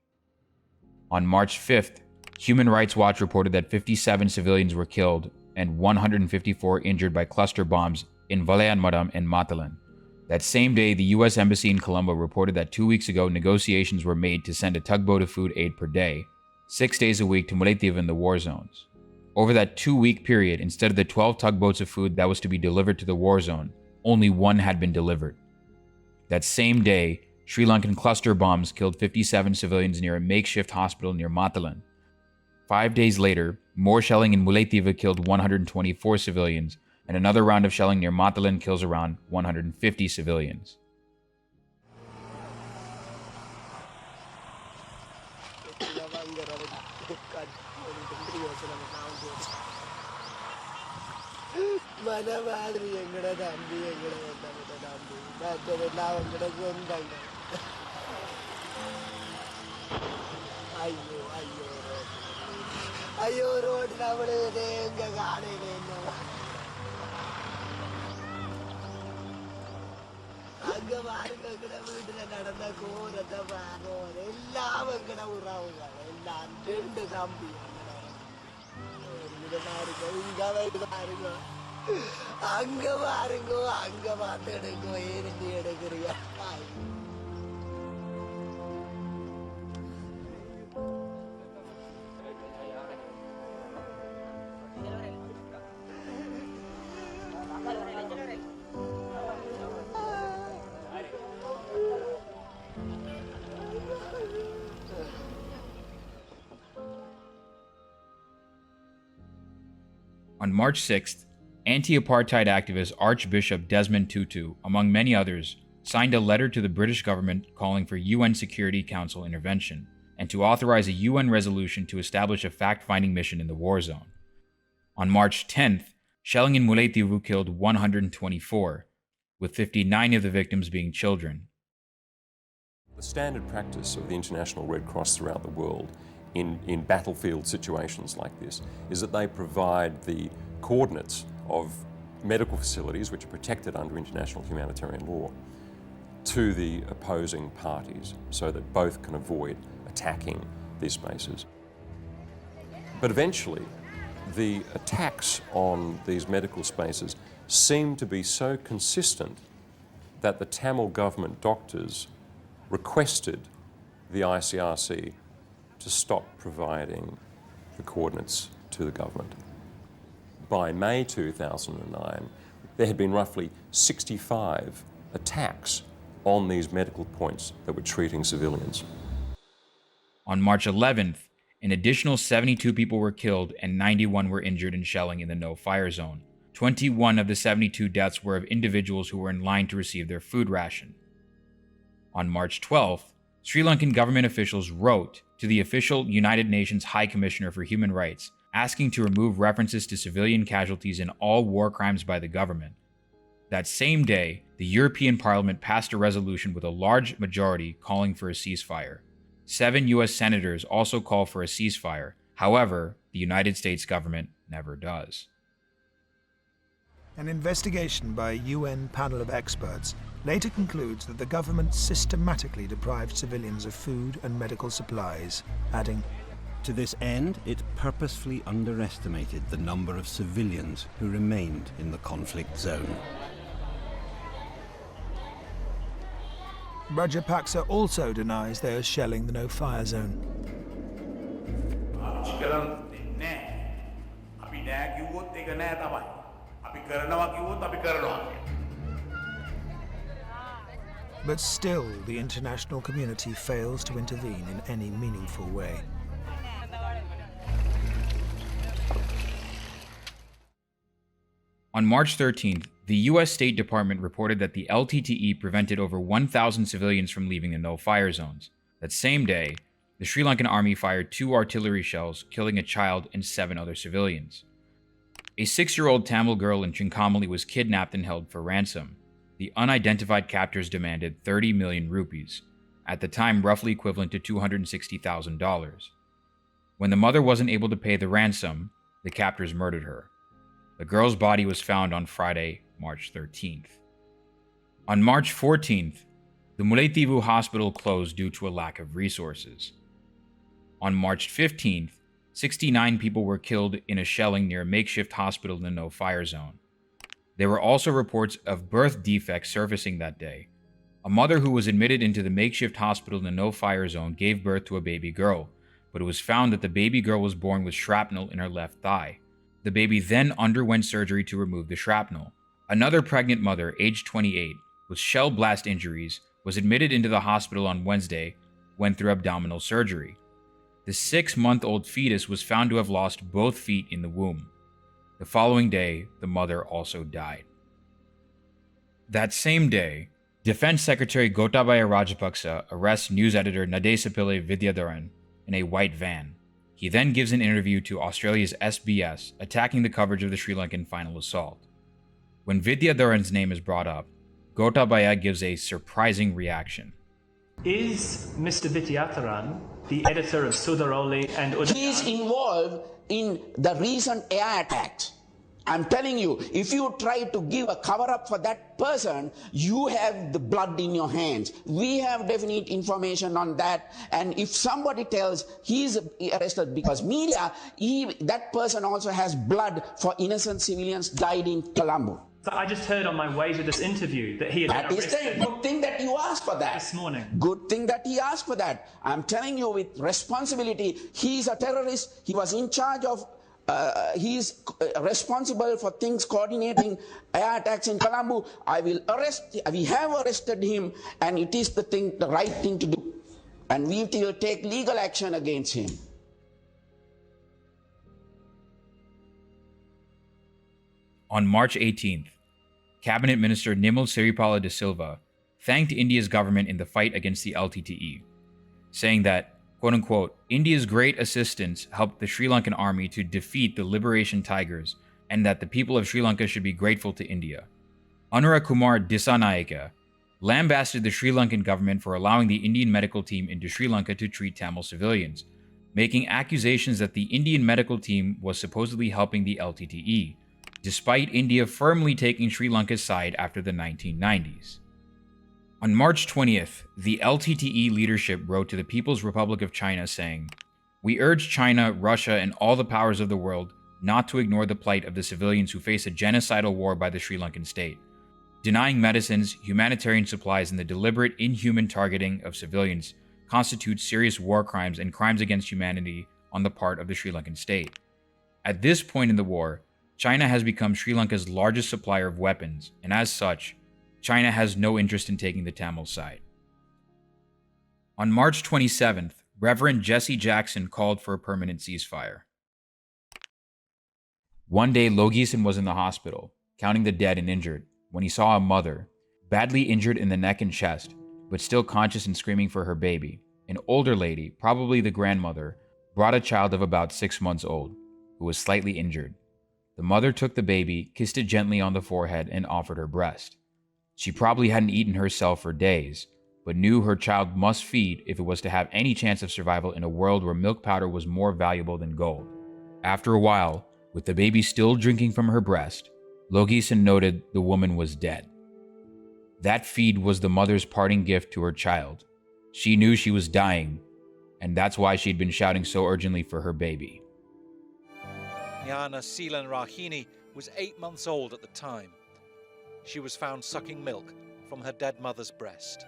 On March 5th, Human Rights Watch reported that 57 civilians were killed and 154 injured by cluster bombs in Valayanmaram and Matalan. That same day, the U.S. Embassy in Colombo reported that 2 weeks ago, negotiations were made to send a tugboat of food aid per day, 6 days a week to Muletiva in the war zones. Over that 2-week period, instead of the 12 tugboats of food that was to be delivered to the war zone, only one had been delivered. That same day, Sri Lankan cluster bombs killed 57 civilians near a makeshift hospital near Matalan. 5 days later, more shelling in Muletiva killed 124 civilians, and another round of shelling near Matalan kills around 150 civilians. ஐயோ road நம்மளுக்கு எங்க காலையில அங்க பாருங்க வீட்டுல நடந்த கோரத்தை பாருங்க எல்லாம் எங்கட உறவுங்க எல்லாம் 2 தம்பி பாருங்க இங்க பாருங்க அங்க பாருங்க அங்க பார்த்து எடுங்க ஏறிட்டு எடுக்கிறீங்க On March 6th, anti-apartheid activist Archbishop Desmond Tutu, among many others, signed a letter to the British government calling for UN Security Council intervention and to authorize a UN resolution to establish a fact-finding mission in the war zone. On March 10th, shelling in Muletiva killed 124, with 59 of the victims being children. The standard practice of the International Red Cross throughout the world in battlefield situations like this is that they provide the coordinates of medical facilities which are protected under international humanitarian law to the opposing parties so that both can avoid attacking these spaces. But eventually, the attacks on these medical spaces seem to be so consistent that the Tamil government doctors requested the ICRC to stop providing the coordinates to the government. By May 2009, there had been roughly 65 attacks on these medical points that were treating civilians. On March 11th, an additional 72 people were killed and 91 were injured in shelling in the no-fire zone. 21 of the 72 deaths were of individuals who were in line to receive their food ration. On March 12th, Sri Lankan government officials wrote to the official United Nations High Commissioner for Human Rights, asking to remove references to civilian casualties in all war crimes by the government. That same day, the European Parliament passed a resolution with a large majority calling for a ceasefire. 7 US senators also call for a ceasefire. However, the United States government never does. An investigation by a UN panel of experts later concludes that the government systematically deprived civilians of food and medical supplies, adding, "To this end, it purposefully underestimated the number of civilians who remained in the conflict zone." Rajapaksa also denies they are shelling the no-fire zone. But still, the international community fails to intervene in any meaningful way. On March 13th, the U.S. State Department reported that the LTTE prevented over 1,000 civilians from leaving the no-fire zones. That same day, the Sri Lankan army fired 2 artillery shells, killing a child and 7 other civilians. A 6-year-old Tamil girl in Trincomalee was kidnapped and held for ransom. The unidentified captors demanded 30 million rupees, at the time roughly equivalent to $260,000. When the mother wasn't able to pay the ransom, the captors murdered her. The girl's body was found on Friday, March 13th. On March 14th, the Mullaitivu hospital closed due to a lack of resources. On March 15th, 69 people were killed in a shelling near a makeshift hospital in the no-fire zone. There were also reports of birth defects surfacing that day. A mother who was admitted into the makeshift hospital in the no-fire zone gave birth to a baby girl, but it was found that the baby girl was born with shrapnel in her left thigh. The baby then underwent surgery to remove the shrapnel. Another pregnant mother, aged 28, with shell blast injuries, was admitted into the hospital on Wednesday, went through abdominal surgery. The 6-month-old fetus was found to have lost both feet in the womb. The following day, the mother also died. That same day, Defense Secretary Gotabaya Rajapaksa arrests news editor Nadesapille Vidyadharan in a white van. He then gives an interview to Australia's SBS, attacking the coverage of the Sri Lankan final assault. When Vidyadharan's name is brought up, Gotabaya gives a surprising reaction. Is Mr. Vidyadharan the editor of Sudharoli and Udayan? He is involved in the recent air attack. I'm telling you, if you try to give a cover-up for that person, you have the blood in your hands. We have definite information on that. And if somebody tells he's arrested because media, that person also has blood for innocent civilians died in Colombo. So I just heard on my way to this interview that he had That been is arrested. the good thing that you asked for that. This morning. Good thing that he asked for that. I'm telling you with responsibility, he's a terrorist. He was in charge of he's responsible for things coordinating air attacks in Colombo. We have arrested him, and it is the right thing to do. And we will take legal action against him. On March 18th, Cabinet Minister Nimal Siripala de Silva thanked India's government in the fight against the LTTE, saying that, quote-unquote, India's great assistance helped the Sri Lankan army to defeat the Liberation Tigers, and that the people of Sri Lanka should be grateful to India. Anura Kumar Dissanayake lambasted the Sri Lankan government for allowing the Indian medical team into Sri Lanka to treat Tamil civilians, making accusations that the Indian medical team was supposedly helping the LTTE, despite India firmly taking Sri Lanka's side after the 1990s. On March 20th, the LTTE leadership wrote to the People's Republic of China saying, "We urge China, Russia, and all the powers of the world not to ignore the plight of the civilians who face a genocidal war by the Sri Lankan state. Denying medicines, humanitarian supplies, and the deliberate, inhuman targeting of civilians constitutes serious war crimes and crimes against humanity on the part of the Sri Lankan state. At this point in the war, China has become Sri Lanka's largest supplier of weapons, and as such, China has no interest in taking the Tamil side." On March 27th, Reverend Jesse Jackson called for a permanent ceasefire. One day, Logeson was in the hospital, counting the dead and injured, when he saw a mother, badly injured in the neck and chest, but still conscious and screaming for her baby. An older lady, probably the grandmother, brought a child of about 6 months old, who was slightly injured. The mother took the baby, kissed it gently on the forehead, and offered her breast. She probably hadn't eaten herself for days, but knew her child must feed if it was to have any chance of survival in a world where milk powder was more valuable than gold. After a while, with the baby still drinking from her breast, Logeson noted the woman was dead. That feed was the mother's parting gift to her child. She knew she was dying, and that's why she'd been shouting so urgently for her baby. Nyana Seelan Rahini was 8 months old at the time. She was found sucking milk from her dead mother's breast.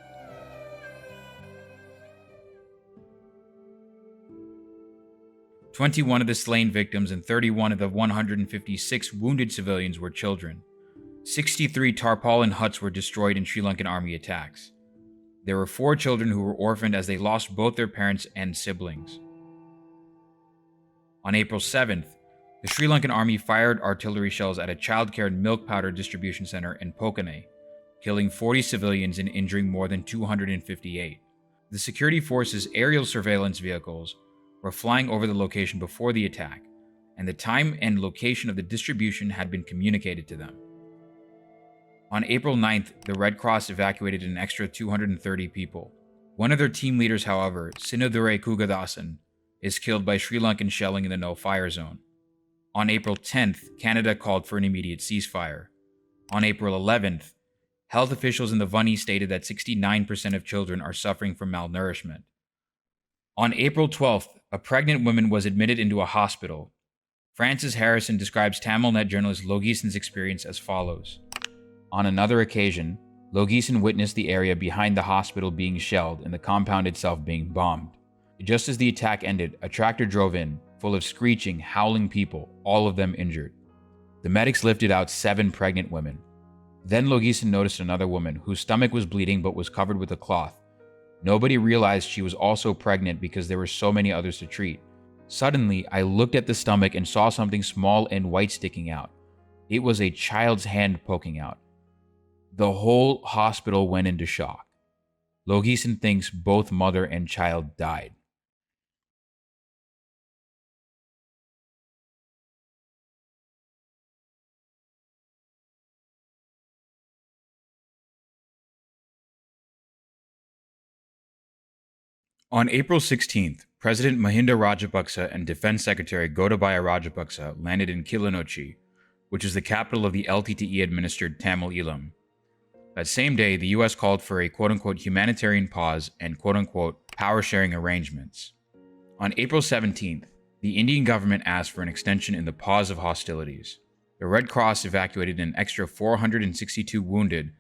"21 of the slain victims and 31 of the 156 wounded civilians were children. 63 tarpaulin huts were destroyed in Sri Lankan army attacks. There were 4 children who were orphaned as they lost both their parents and siblings." On April 7th, the Sri Lankan army fired artillery shells at a childcare and milk powder distribution center in Pokane, killing 40 civilians and injuring more than 258. The security force's aerial surveillance vehicles were flying over the location before the attack, and the time and location of the distribution had been communicated to them. On April 9th, the Red Cross evacuated an extra 230 people. One of their team leaders, however, Sinadure Kugadasan, is killed by Sri Lankan shelling in the no-fire zone. On April 10th, Canada called for an immediate ceasefire. On April 11th, health officials in the Vani stated that 69% of children are suffering from malnourishment. On April 12th, a pregnant woman was admitted into a hospital. Francis Harrison describes Tamilnet journalist Logisen's experience as follows. On another occasion, Logisen witnessed the area behind the hospital being shelled and the compound itself being bombed. Just as the attack ended, a tractor drove in, full of screeching, howling people, all of them injured. The medics lifted out 7 pregnant women. Then Logisen noticed another woman whose stomach was bleeding but was covered with a cloth. Nobody realized she was also pregnant because there were so many others to treat. Suddenly, I looked at the stomach and saw something small and white sticking out. It was a child's hand poking out. The whole hospital went into shock. Logisen thinks both mother and child died. On April 16th, President Mahinda Rajapaksa and Defense Secretary Gotabaya Rajapaksa landed in Kilinochchi, which is the capital of the LTTE-administered Tamil Eelam. That same day, the US called for a quote-unquote humanitarian pause and quote-unquote power-sharing arrangements. On April 17th, the Indian government asked for an extension in the pause of hostilities. The Red Cross evacuated an extra 462 wounded,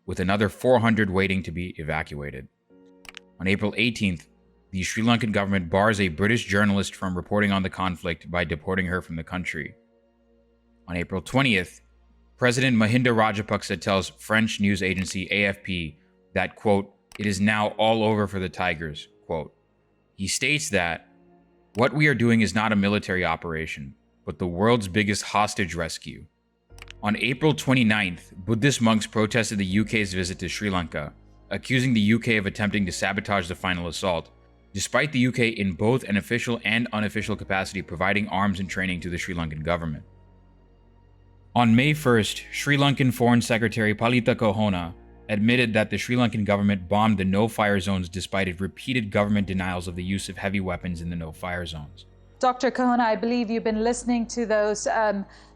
with another 400 waiting to be evacuated. On April 18th, the Sri Lankan government bars a British journalist from reporting on the conflict by deporting her from the country. On April 20th, President Mahinda Rajapaksa tells French news agency AFP that, quote, it is now all over for the Tigers, quote. He states that, what we are doing is not a military operation, but the world's biggest hostage rescue. On April 29th, Buddhist monks protested the UK's visit to Sri Lanka, accusing the UK of attempting to sabotage the final assault, despite the UK in both an official and unofficial capacity providing arms and training to the Sri Lankan government. On May 1st, Sri Lankan Foreign Secretary Palita Kohona admitted that the Sri Lankan government bombed the no-fire zones despite its repeated government denials of the use of heavy weapons in the no-fire zones. Dr. Kohona, I believe you've been listening to those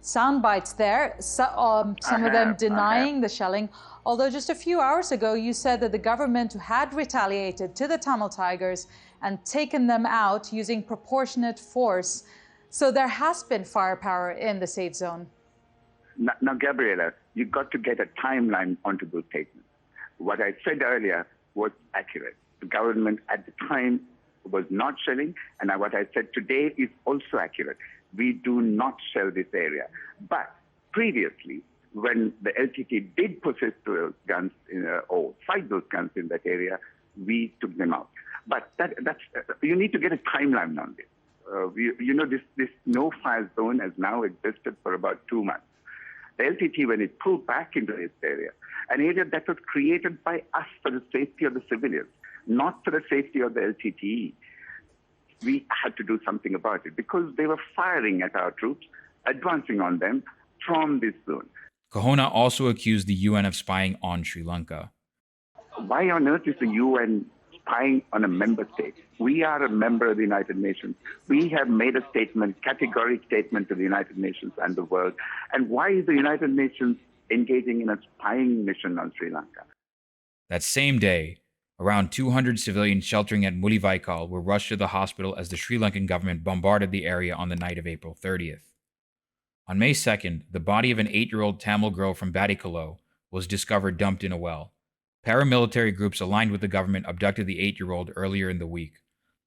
sound bites there, some of them denying the shelling, although just a few hours ago you said that the government had retaliated to the Tamil Tigers and taken them out using proportionate force. So there has been firepower in the safe zone. Now, Gabriela, you've got to get a timeline onto those statements. What I said earlier was accurate. The government at the time was not shelling, and what I said today is also accurate. We do not shell this area. But previously, when the LTT did possess those guns or fight those guns in that area, we took them out. But that's you need to get a timeline on this. This no-fire zone has now existed for about 2 months. The LTT, when it pulled back into this area, an area that was created by us for the safety of the civilians, not for the safety of the LTTE, we had to do something about it because they were firing at our troops, advancing on them from this zone. Kohona also accused the UN of spying on Sri Lanka. Why on earth is the UN spying on a member state? We are a member of the United Nations. We have made a statement, categoric statement to the United Nations and the world. And why is the United Nations engaging in a spying mission on Sri Lanka? That same day, around 200 civilians sheltering at Mulivaikal were rushed to the hospital as the Sri Lankan government bombarded the area on the night of April 30th. On May 2nd, the body of an 8-year-old Tamil girl from Badikalo was discovered dumped in a well. Paramilitary groups aligned with the government abducted the 8-year-old earlier in the week.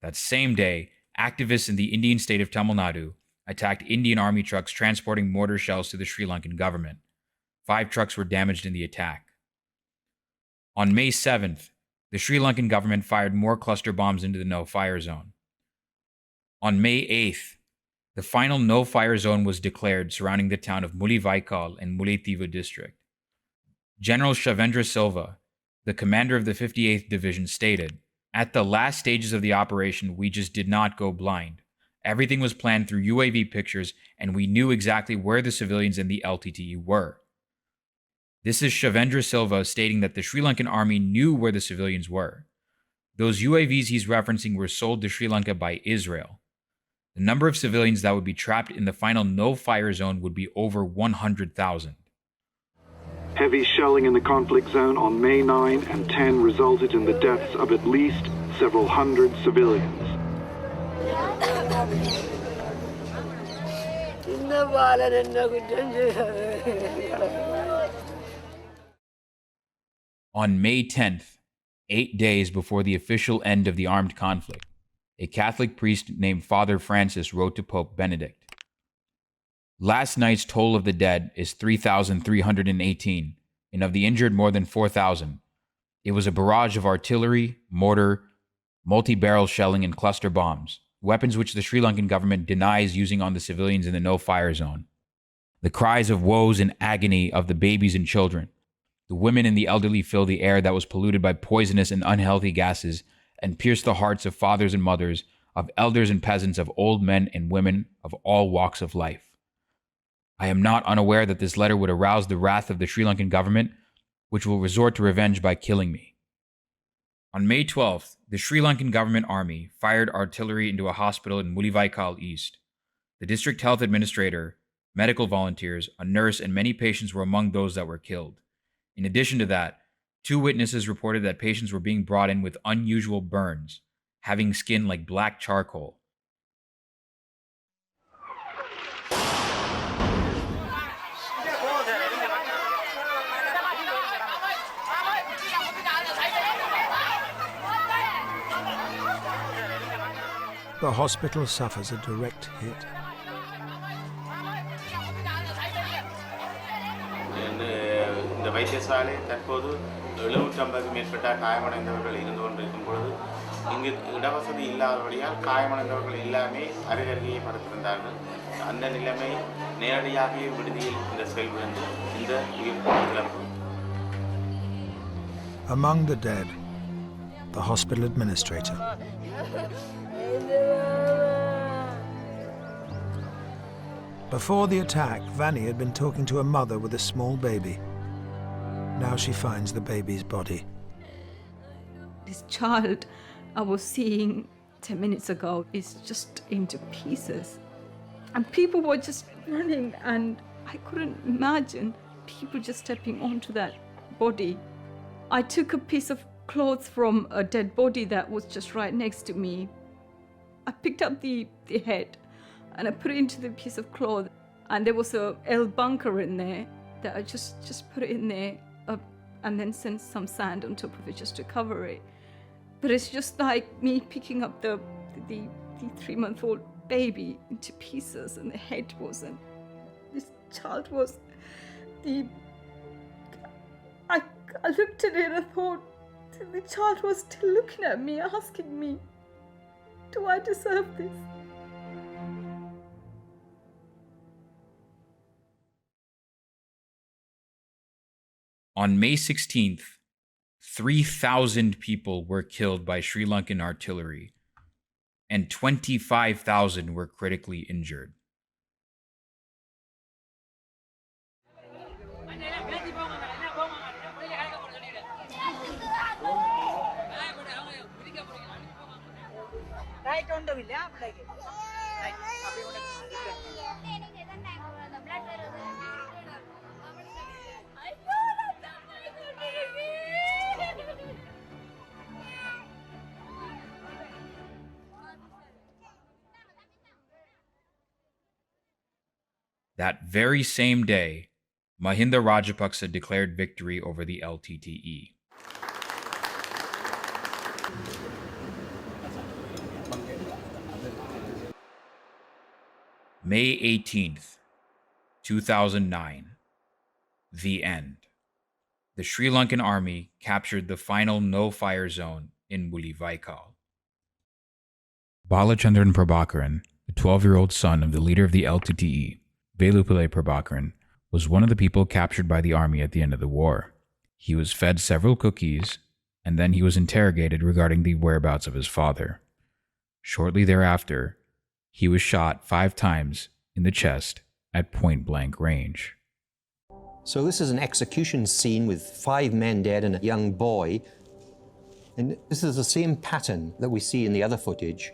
That same day, activists in the Indian state of Tamil Nadu attacked Indian army trucks transporting mortar shells to the Sri Lankan government. 5 trucks were damaged in the attack. On May 7th, the Sri Lankan government fired more cluster bombs into the no-fire zone. On May 8th, the final no-fire zone was declared surrounding the town of Mulivaikal in Mullaitivu district. General Shavendra Silva, the commander of the 58th Division, stated, At the last stages of the operation, we just did not go blind. Everything was planned through UAV pictures, and we knew exactly where the civilians in the LTTE were. This is Shavendra Silva stating that the Sri Lankan army knew where the civilians were. Those UAVs he's referencing were sold to Sri Lanka by Israel. The number of civilians that would be trapped in the final no-fire zone would be over 100,000. Heavy shelling in the conflict zone on May 9 and 10 resulted in the deaths of at least several hundred civilians. On May 10th, 8 days before the official end of the armed conflict, a Catholic priest named Father Francis wrote to Pope Benedict, "Last night's toll of the dead is 3,318, and of the injured more than 4,000. It was a barrage of artillery, mortar, multi-barrel shelling, and cluster bombs, weapons which the Sri Lankan government denies using on the civilians in the no-fire zone. The cries of woes and agony of the babies and children, the women and the elderly fill the air that was polluted by poisonous and unhealthy gases and pierce the hearts of fathers and mothers, of elders and peasants, of old men and women of all walks of life. I am not unaware that this letter would arouse the wrath of the Sri Lankan government, which will resort to revenge by killing me." On May 12th, the Sri Lankan government army fired artillery into a hospital in Mulivaikal East. The district health administrator, medical volunteers, a nurse, and many patients were among those that were killed. In addition to that, 2 witnesses reported that patients were being brought in with unusual burns, having skin like black charcoal. The hospital suffers a direct hit. இந்த வைத்தியசாலை தற்போது 750 மேற்பட்ட காயமடைந்தவர்கள் இருந்து கொண்டிருக்கும் பொழுது இங்கு இடவசதி இல்லாதபடியால் காயமடைந்தவர்கள் எல்லாமே அருகருகே படுத்திருந்தார்கள். அந்த நிலைமை நேரடியாக விடுதியில் இந்த செயல்படுந்து இந்த இழப்பு. Among the dead, the hospital administrator. Before the attack, Vanni had been talking to a mother with a small baby. Now she finds the baby's body. This child I was seeing 10 minutes ago is just into pieces. And people were just running, and I couldn't imagine people just stepping onto that body. I took a piece of cloth from a dead body that was just right next to me. I picked up the head and I put it into the piece of cloth, and there was a L bunker in there that I just put it in there and then sent some sand on top of it just to cover it. But it's just like me picking up the 3-month-old baby into pieces, and the head wasn't. This child was I looked at it and I thought, the child was still looking at me, asking me, do I deserve this? On May 16th, 3,000 people were killed by Sri Lankan artillery, and 25,000 were critically injured. That very same day, Mahinda Rajapaksa declared victory over the LTTE. May 18th, 2009. The end. The Sri Lankan army captured the final no-fire zone in Mulivaikal. Balachandran Prabhakaran, the 12-year-old son of the leader of the LTTE, Velupillai Prabhakaran, was one of the people captured by the army at the end of the war. He was fed several cookies, and then he was interrogated regarding the whereabouts of his father. Shortly thereafter, he was shot 5 times in the chest at point-blank range. So this is an execution scene with 5 men dead and a young boy. And this is the same pattern that we see in the other footage.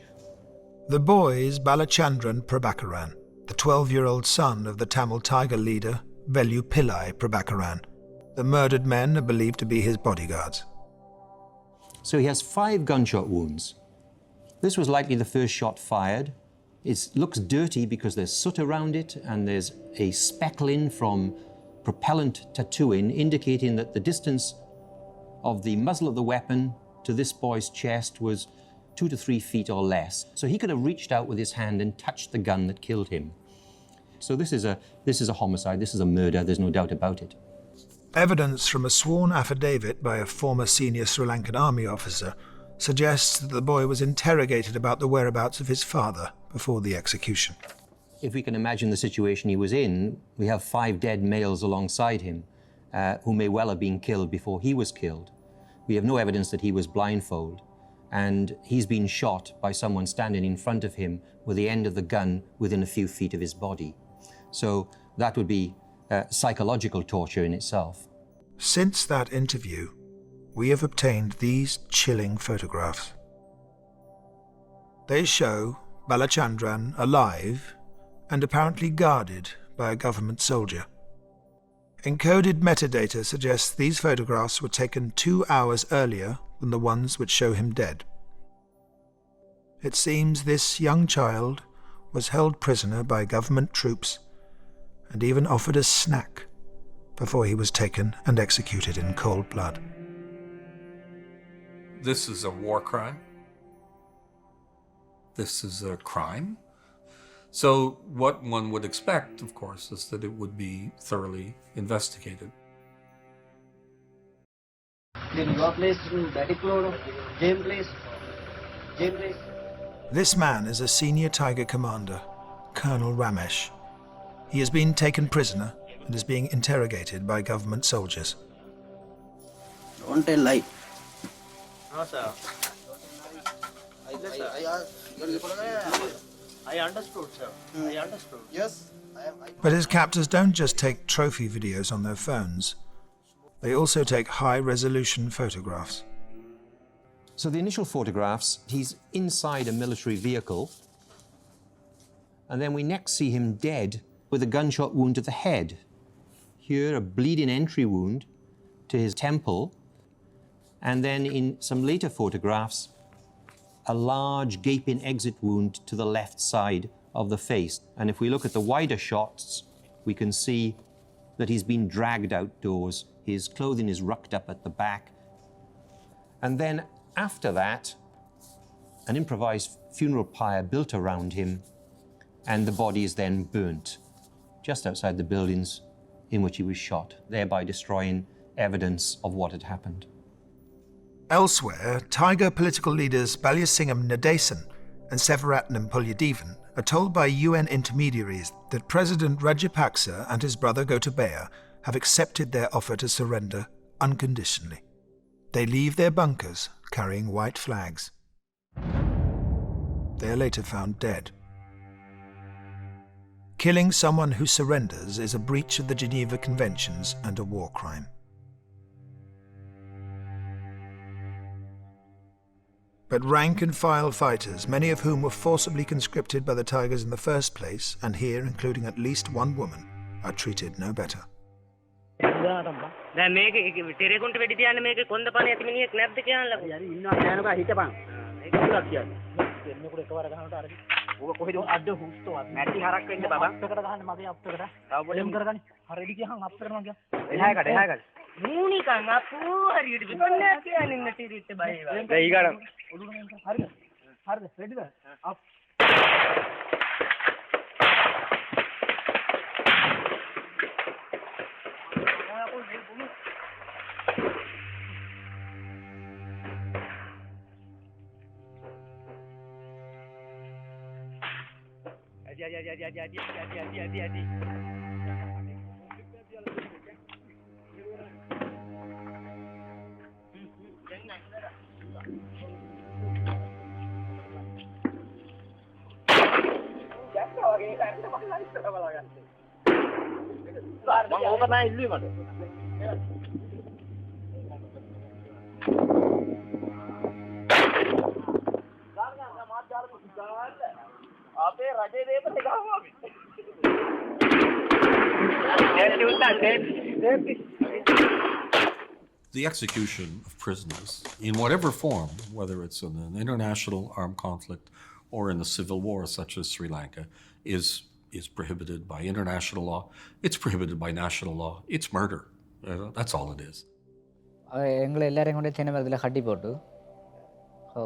The boy is Balachandran Prabhakaran, the 12-year-old son of the Tamil Tiger leader Velu Pillai Prabhakaran. The murdered men are believed to be his bodyguards. So he has 5 gunshot wounds. This was likely the first shot fired. It looks dirty because there's soot around it and there's a speckling from propellant tattooing indicating that the distance of the muzzle of the weapon to this boy's chest was 2 to 3 feet or less. So he could have reached out with his hand and touched the gun that killed him. So this is a homicide, this is a murder, there's no doubt about it. Evidence from a sworn affidavit by a former senior Sri Lankan army officer suggests that the boy was interrogated about the whereabouts of his father before the execution. If we can imagine the situation he was in, we have 5 dead males alongside him who may well have been killed before he was killed. We have no evidence that he was blindfolded, and he's been shot by someone standing in front of him with the end of the gun within a few feet of his body. So that would be psychological torture in itself. Since that interview, we have obtained these chilling photographs. They show Balachandran alive and apparently guarded by a government soldier. Encoded metadata suggests these photographs were taken 2 hours earlier than the ones which show him dead. It seems this young child was held prisoner by government troops and even offered a snack before he was taken and executed in cold blood. This is a war crime. This is a crime. So what one would expect, of course, is that it would be thoroughly investigated. This man is a senior Tiger commander, Colonel Ramesh. He has been taken prisoner and is being interrogated by government soldiers. Don't tell lie. No, sir. I understood, sir. I understood. Yes. But his captors don't just take trophy videos on their phones. They also take high-resolution photographs. So the initial photographs, he's inside a military vehicle, and then we next see him dead with a gunshot wound to the head. Here, a bleeding entry wound to his temple, and then in some later photographs, a large gaping exit wound to the left side of the face. And if we look at the wider shots, we can see that he's been dragged outdoors. His clothing is rucked up at the back. And then after that, an improvised funeral pyre built around him, and the body is then burnt just outside the buildings in which he was shot, thereby destroying evidence of what had happened. Elsewhere, Tiger political leaders Balyasingham Nadesan and Sevaratnam Polyadevan are told by UN intermediaries that President Rajapaksa and his brother Gotabaya have accepted their offer to surrender unconditionally. They leave their bunkers carrying white flags. They are later found dead. Killing someone who surrenders is a breach of the Geneva Conventions and a war crime. But rank-and-file fighters, many of whom were forcibly conscripted by the Tigers in the first place, and here including at least one woman, are treated no better. The execution of prisoners, in whatever form, whether it's in an international armed conflict or in a civil war such as Sri Lanka, is prohibited by international law. It's prohibited by national law. It's murder. That's all it is. எங்களை எல்லாரையும் கொண்டு தென்னை மரத்தில் கட்டி போட்டு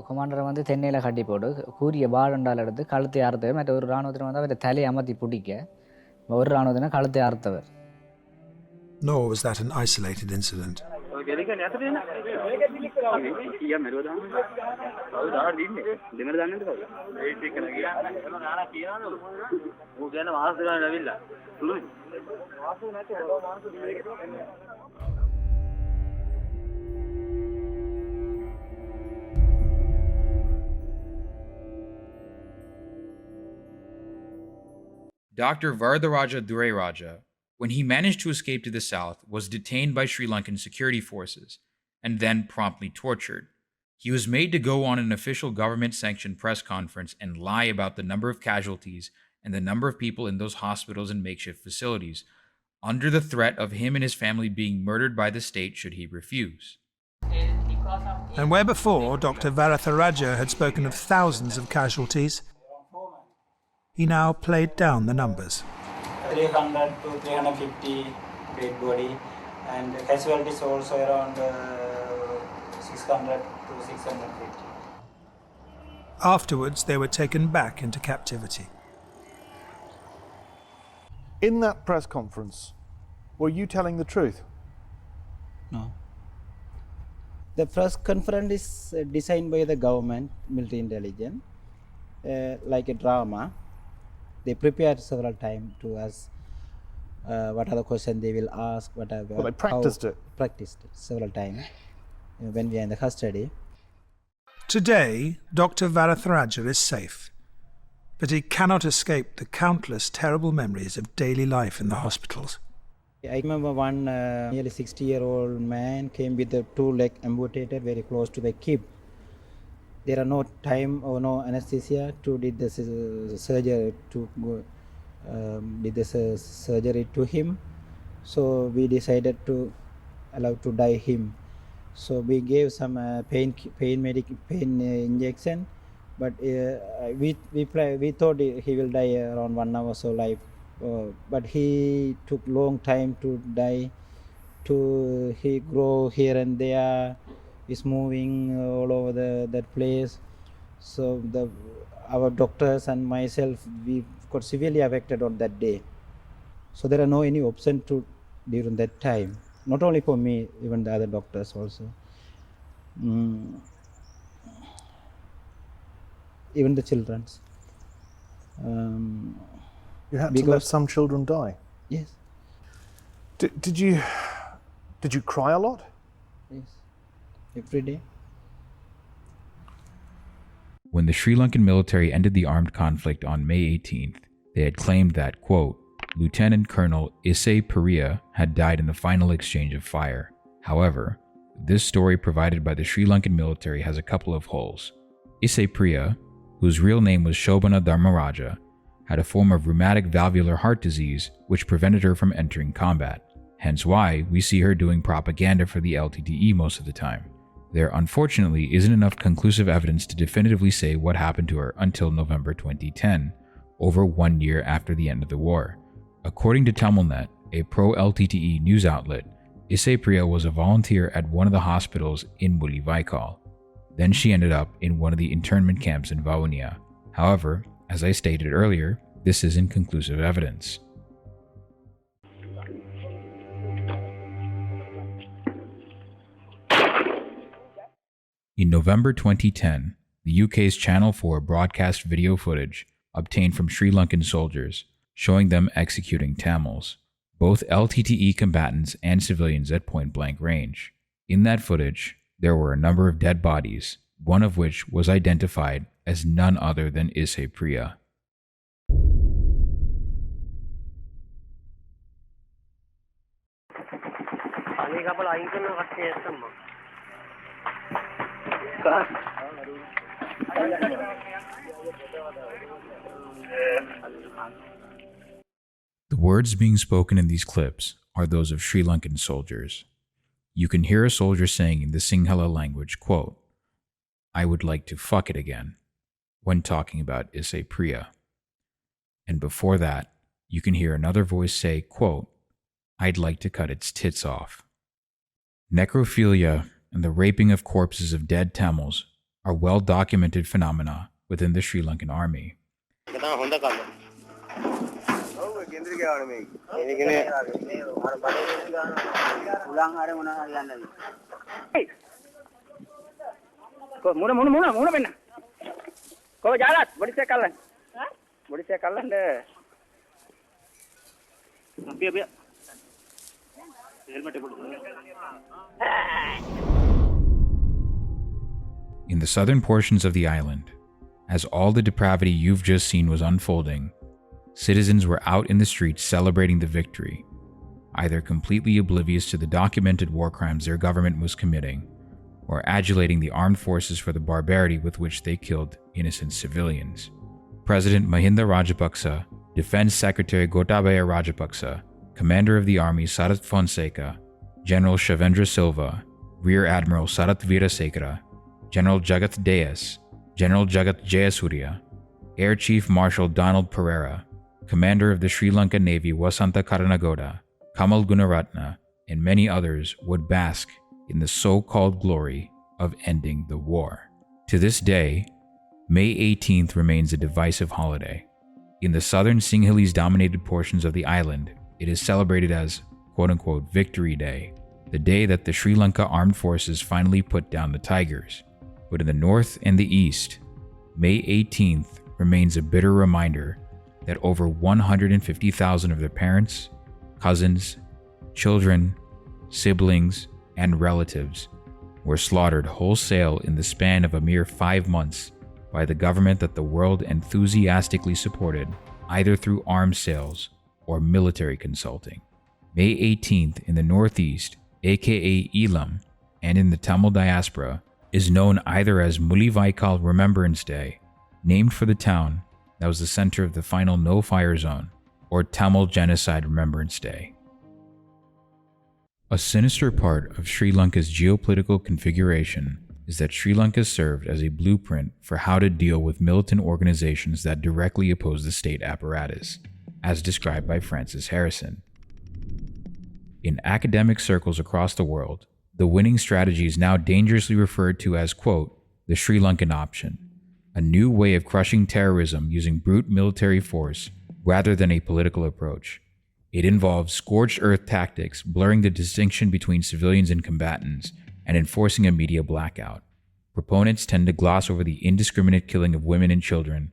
கொமாண்டரை வந்து தென்னையில் கட்டி போட்டு கூரிய பாடண்டால் எடுத்து கழுத்தை அறுத்தவர் மற்ற ஒரு இராணுவத்தினர் வந்து அவரை தலையை அமர்த்தி பிடிக்க ஒரு இராணுவத்தினர் கழுத்தை அறுத்தவர். Nor was that an isolated incident. Dr. Vardaraja Dureraja, when he managed to escape to the south, was detained by Sri Lankan security forces and then promptly tortured. He was made to go on an official government-sanctioned press conference and lie about the number of casualties and the number of people in those hospitals and makeshift facilities, under the threat of him and his family being murdered by the state should he refuse. And where before Dr. Varatharaja had spoken of thousands of casualties, he now played down the numbers. 300 to 350 dead body, and casualties also around 600 to 650. Afterwards, they were taken back into captivity. In that press conference, were you telling the truth? No. The press conference is designed by the government, military intelligence, like a drama. They prepared several times to ask what are the questions they will ask, whatever. Well, they practiced it. Practiced it several times when we are in the custody. Today, Dr. Varatharaja is safe, but he cannot escape the countless terrible memories of daily life in the hospitals. I remember one nearly 60-year-old man came with the two legs amputated very close to the hip. There are no time or no anesthesia to did the surgery to did the surgery to him. So we decided to allow to die him. So we gave some pain injection, but we thought he will die around 1 hour so life. But he took long time to die. He grow here and there. Is moving all over that place. So our doctors and myself, we got severely affected on that day. So there are no any option to during that time. Not only for me, even the other doctors also. Even the children. You had to let some children die? Yes. Did you cry a lot? Yes. Every day. When the Sri Lankan military ended the armed conflict on May 18th, they had claimed that, quote, Lieutenant Colonel Issei Pariya had died in the final exchange of fire. However, this story provided by the Sri Lankan military has a couple of holes. Issei Pariya, whose real name was Shobhana Dharmaraja, had a form of rheumatic valvular heart disease which prevented her from entering combat, hence why we see her doing propaganda for the LTTE most of the time. There unfortunately isn't enough conclusive evidence to definitively say what happened to her until November 2010, over 1 year after the end of the war. According to Tamilnet, a pro-LTTE news outlet, Issei Pariya was a volunteer at one of the hospitals in Mullivaikkal. Then she ended up in one of the internment camps in Vavuniya. However, as I stated earlier, this isn't conclusive evidence. In November 2010, the UK's Channel 4 broadcast video footage obtained from Sri Lankan soldiers showing them executing Tamils, both LTTE combatants and civilians at point-blank range. In that footage, there were a number of dead bodies, one of which was identified as none other than Issei Pariya. The words being spoken in these clips are those of Sri Lankan soldiers. You can hear a soldier saying in the Sinhala language, quote, "I would like to fuck it again," when talking about Isse Priya. And before that, you can hear another voice say, quote, "I'd like to cut its tits off." Necrophilia and the raping of corpses of dead Tamils are well-documented phenomena within the Sri Lankan army. In the southern portions of the island, as all the depravity you've just seen was unfolding, citizens were out in the streets celebrating the victory, either completely oblivious to the documented war crimes their government was committing, or adulating the armed forces for the barbarity with which they killed innocent civilians. President Mahinda Rajapaksa, Defense Secretary Gotabaya Rajapaksa, Commander of the Army Sarath Fonseca, General Shavendra Silva, Rear Admiral Sarath Veerasekara, General Jagat Deyas, General Jagat Jayasuriya, Air Chief Marshal Donald Pereira, Commander of the Sri Lanka Navy Wasanta Karanagoda, Kamal Gunaratna, and many others would bask in the so-called glory of ending the war. To this day, May 18th remains a divisive holiday. In the southern Sinhalese-dominated portions of the island, it is celebrated as quote-unquote Victory Day, the day that the Sri Lanka armed forces finally put down the Tigers. But in the north and the east, May 18th remains a bitter reminder that over 150,000 of their parents, cousins, children, siblings, and relatives were slaughtered wholesale in the span of a mere 5 months by the government that the world enthusiastically supported, either through arms sales or military consulting. May 18th in the Northeast, aka Eelam, and in the Tamil diaspora, is known either as Mulivaikal Remembrance Day, named for the town that was the center of the final no-fire zone, or Tamil Genocide Remembrance Day. A sinister part of Sri Lanka's geopolitical configuration is that Sri Lanka served as a blueprint for how to deal with militant organizations that directly oppose the state apparatus, as described by Francis Harrison. In academic circles across the world, the winning strategy is now dangerously referred to as, quote, the Sri Lankan option, a new way of crushing terrorism using brute military force rather than a political approach. It involves scorched earth tactics, blurring the distinction between civilians and combatants, and enforcing a media blackout. Proponents tend to gloss over the indiscriminate killing of women and children,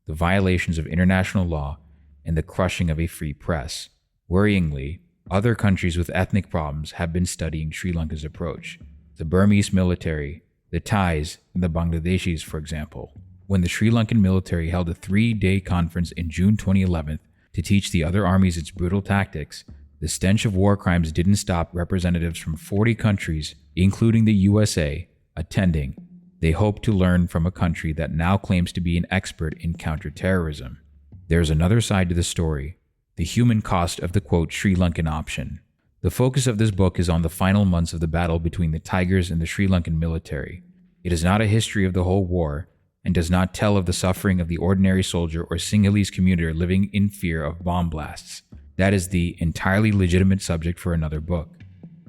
the violations of international law, and the crushing of a free press. Worryingly, other countries with ethnic problems have been studying Sri Lanka's approach. The Burmese military, the Thais, and the Bangladeshis, for example. When the Sri Lankan military held a 3-day conference in June 2011 to teach the other armies its brutal tactics, the stench of war crimes didn't stop representatives from 40 countries, including the USA, attending. They hoped to learn from a country that now claims to be an expert in counterterrorism. There's another side to the story, the human cost of the quote Sri Lankan option. The focus of this book is on the final months of the battle between the Tigers and the Sri Lankan military. It is not a history of the whole war, and does not tell of the suffering of the ordinary soldier or Sinhalese commuter living in fear of bomb blasts. That is the entirely legitimate subject for another book.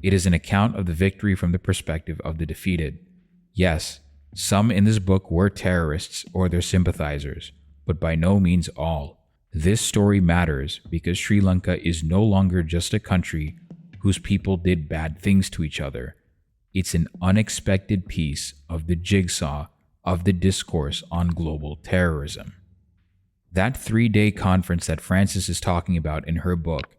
It is an account of the victory from the perspective of the defeated. Yes, some in this book were terrorists or their sympathizers, but by no means all. This story matters because Sri Lanka is no longer just a country whose people did bad things to each other. It's an unexpected piece of the jigsaw of the discourse on global terrorism. That 3-day conference that Frances is talking about in her book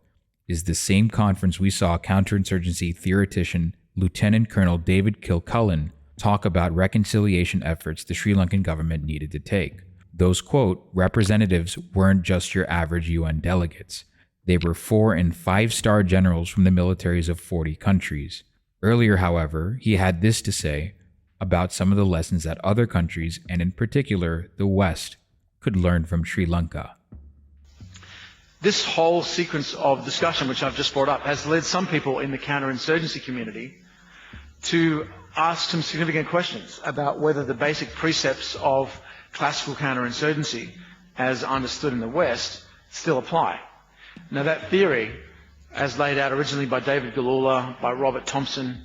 is the same conference we saw counterinsurgency theoretician Lieutenant Colonel David Kilcullen talk about reconciliation efforts the Sri Lankan government needed to take. Those, quote, representatives weren't just your average UN delegates. They were 4- and 5-star generals from the militaries of 40 countries. Earlier, however, he had this to say about some of the lessons that other countries, and in particular the West, could learn from Sri Lanka. This whole sequence of discussion, which I've just brought up, has led some people in the counterinsurgency community to ask some significant questions about whether the basic precepts of classical counterinsurgency, as understood in the West, still apply. Now, that theory, as laid out originally by David Galula, by Robert Thompson,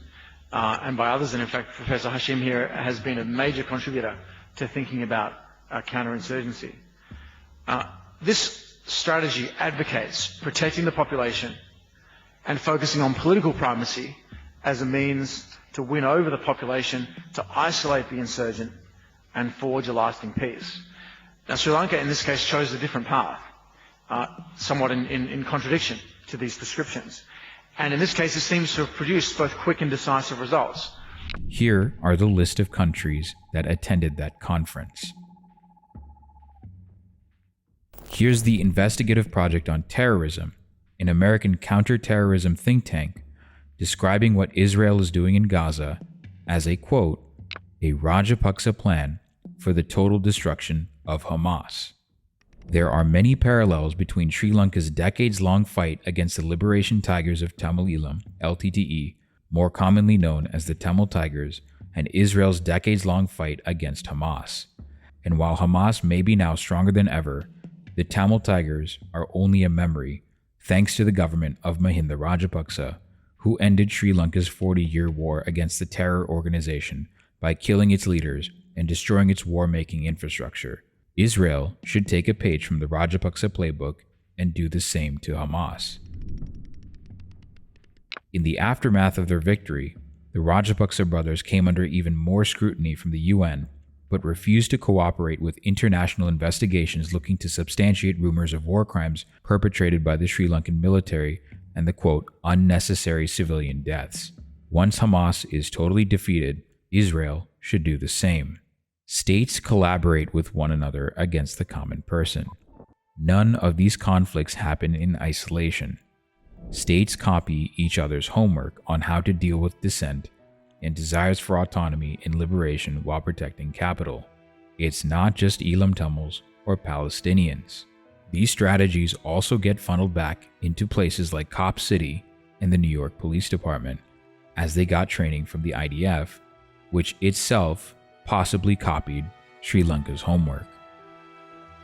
and by others, and in fact Professor Hashim here has been a major contributor to thinking about counterinsurgency. This strategy advocates protecting the population and focusing on political primacy as a means to win over the population, to isolate the insurgent, and forge a lasting peace. Now, Sri Lanka, in this case, chose a different path, somewhat in contradiction to these prescriptions. And in this case, it seems to have produced both quick and decisive results. Here are the list of countries that attended that conference. Here's the Investigative Project on Terrorism, an American counterterrorism think tank, describing what Israel is doing in Gaza as a, quote, a Rajapaksa plan for the total destruction of Hamas. There are many parallels between Sri Lanka's decades-long fight against the Liberation Tigers of Tamil Eelam, LTTE, more commonly known as the Tamil Tigers, and Israel's decades-long fight against Hamas. And while Hamas may be now stronger than ever, the Tamil Tigers are only a memory, thanks to the government of Mahinda Rajapaksa, who ended Sri Lanka's 40-year war against the terror organization by killing its leaders and destroying its war-making infrastructure. Israel should take a page from the Rajapaksa playbook and do the same to Hamas. In the aftermath of their victory, the Rajapaksa brothers came under even more scrutiny from the UN, but refused to cooperate with international investigations looking to substantiate rumors of war crimes perpetrated by the Sri Lankan military and the, quote, unnecessary civilian deaths. Once Hamas is totally defeated, Israel should do the same. States collaborate with one another against the common person. None of these conflicts happen in isolation. States copy each other's homework on how to deal with dissent and desires for autonomy and liberation while protecting capital. It's not just Eelam Tamils or Palestinians. These strategies also get funneled back into places like Cop City and the New York Police Department, as they got training from the IDF, which itself possibly copied Sri Lanka's homework.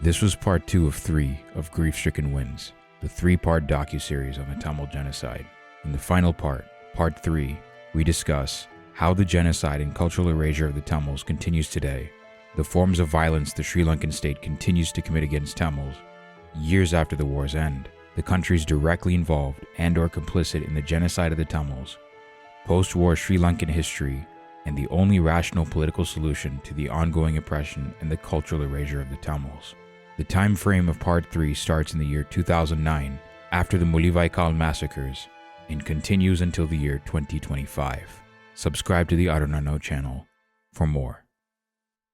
This was part 2 of 3 of Grief-Stricken Wins, the 3-part docuseries on the Tamil genocide. In the final part, part 3, we discuss how the genocide and cultural erasure of the Tamils continues today, the forms of violence the Sri Lankan state continues to commit against Tamils years after the war's end, the countries directly involved and or complicit in the genocide of the Tamils, post-war Sri Lankan history, and the only rational political solution to the ongoing oppression and the cultural erasure of the Tamils. The time frame of part 3 starts in the year 2009, after the Mulivaikal massacres, and continues until the year 2025. Subscribe to the Arunano channel for more.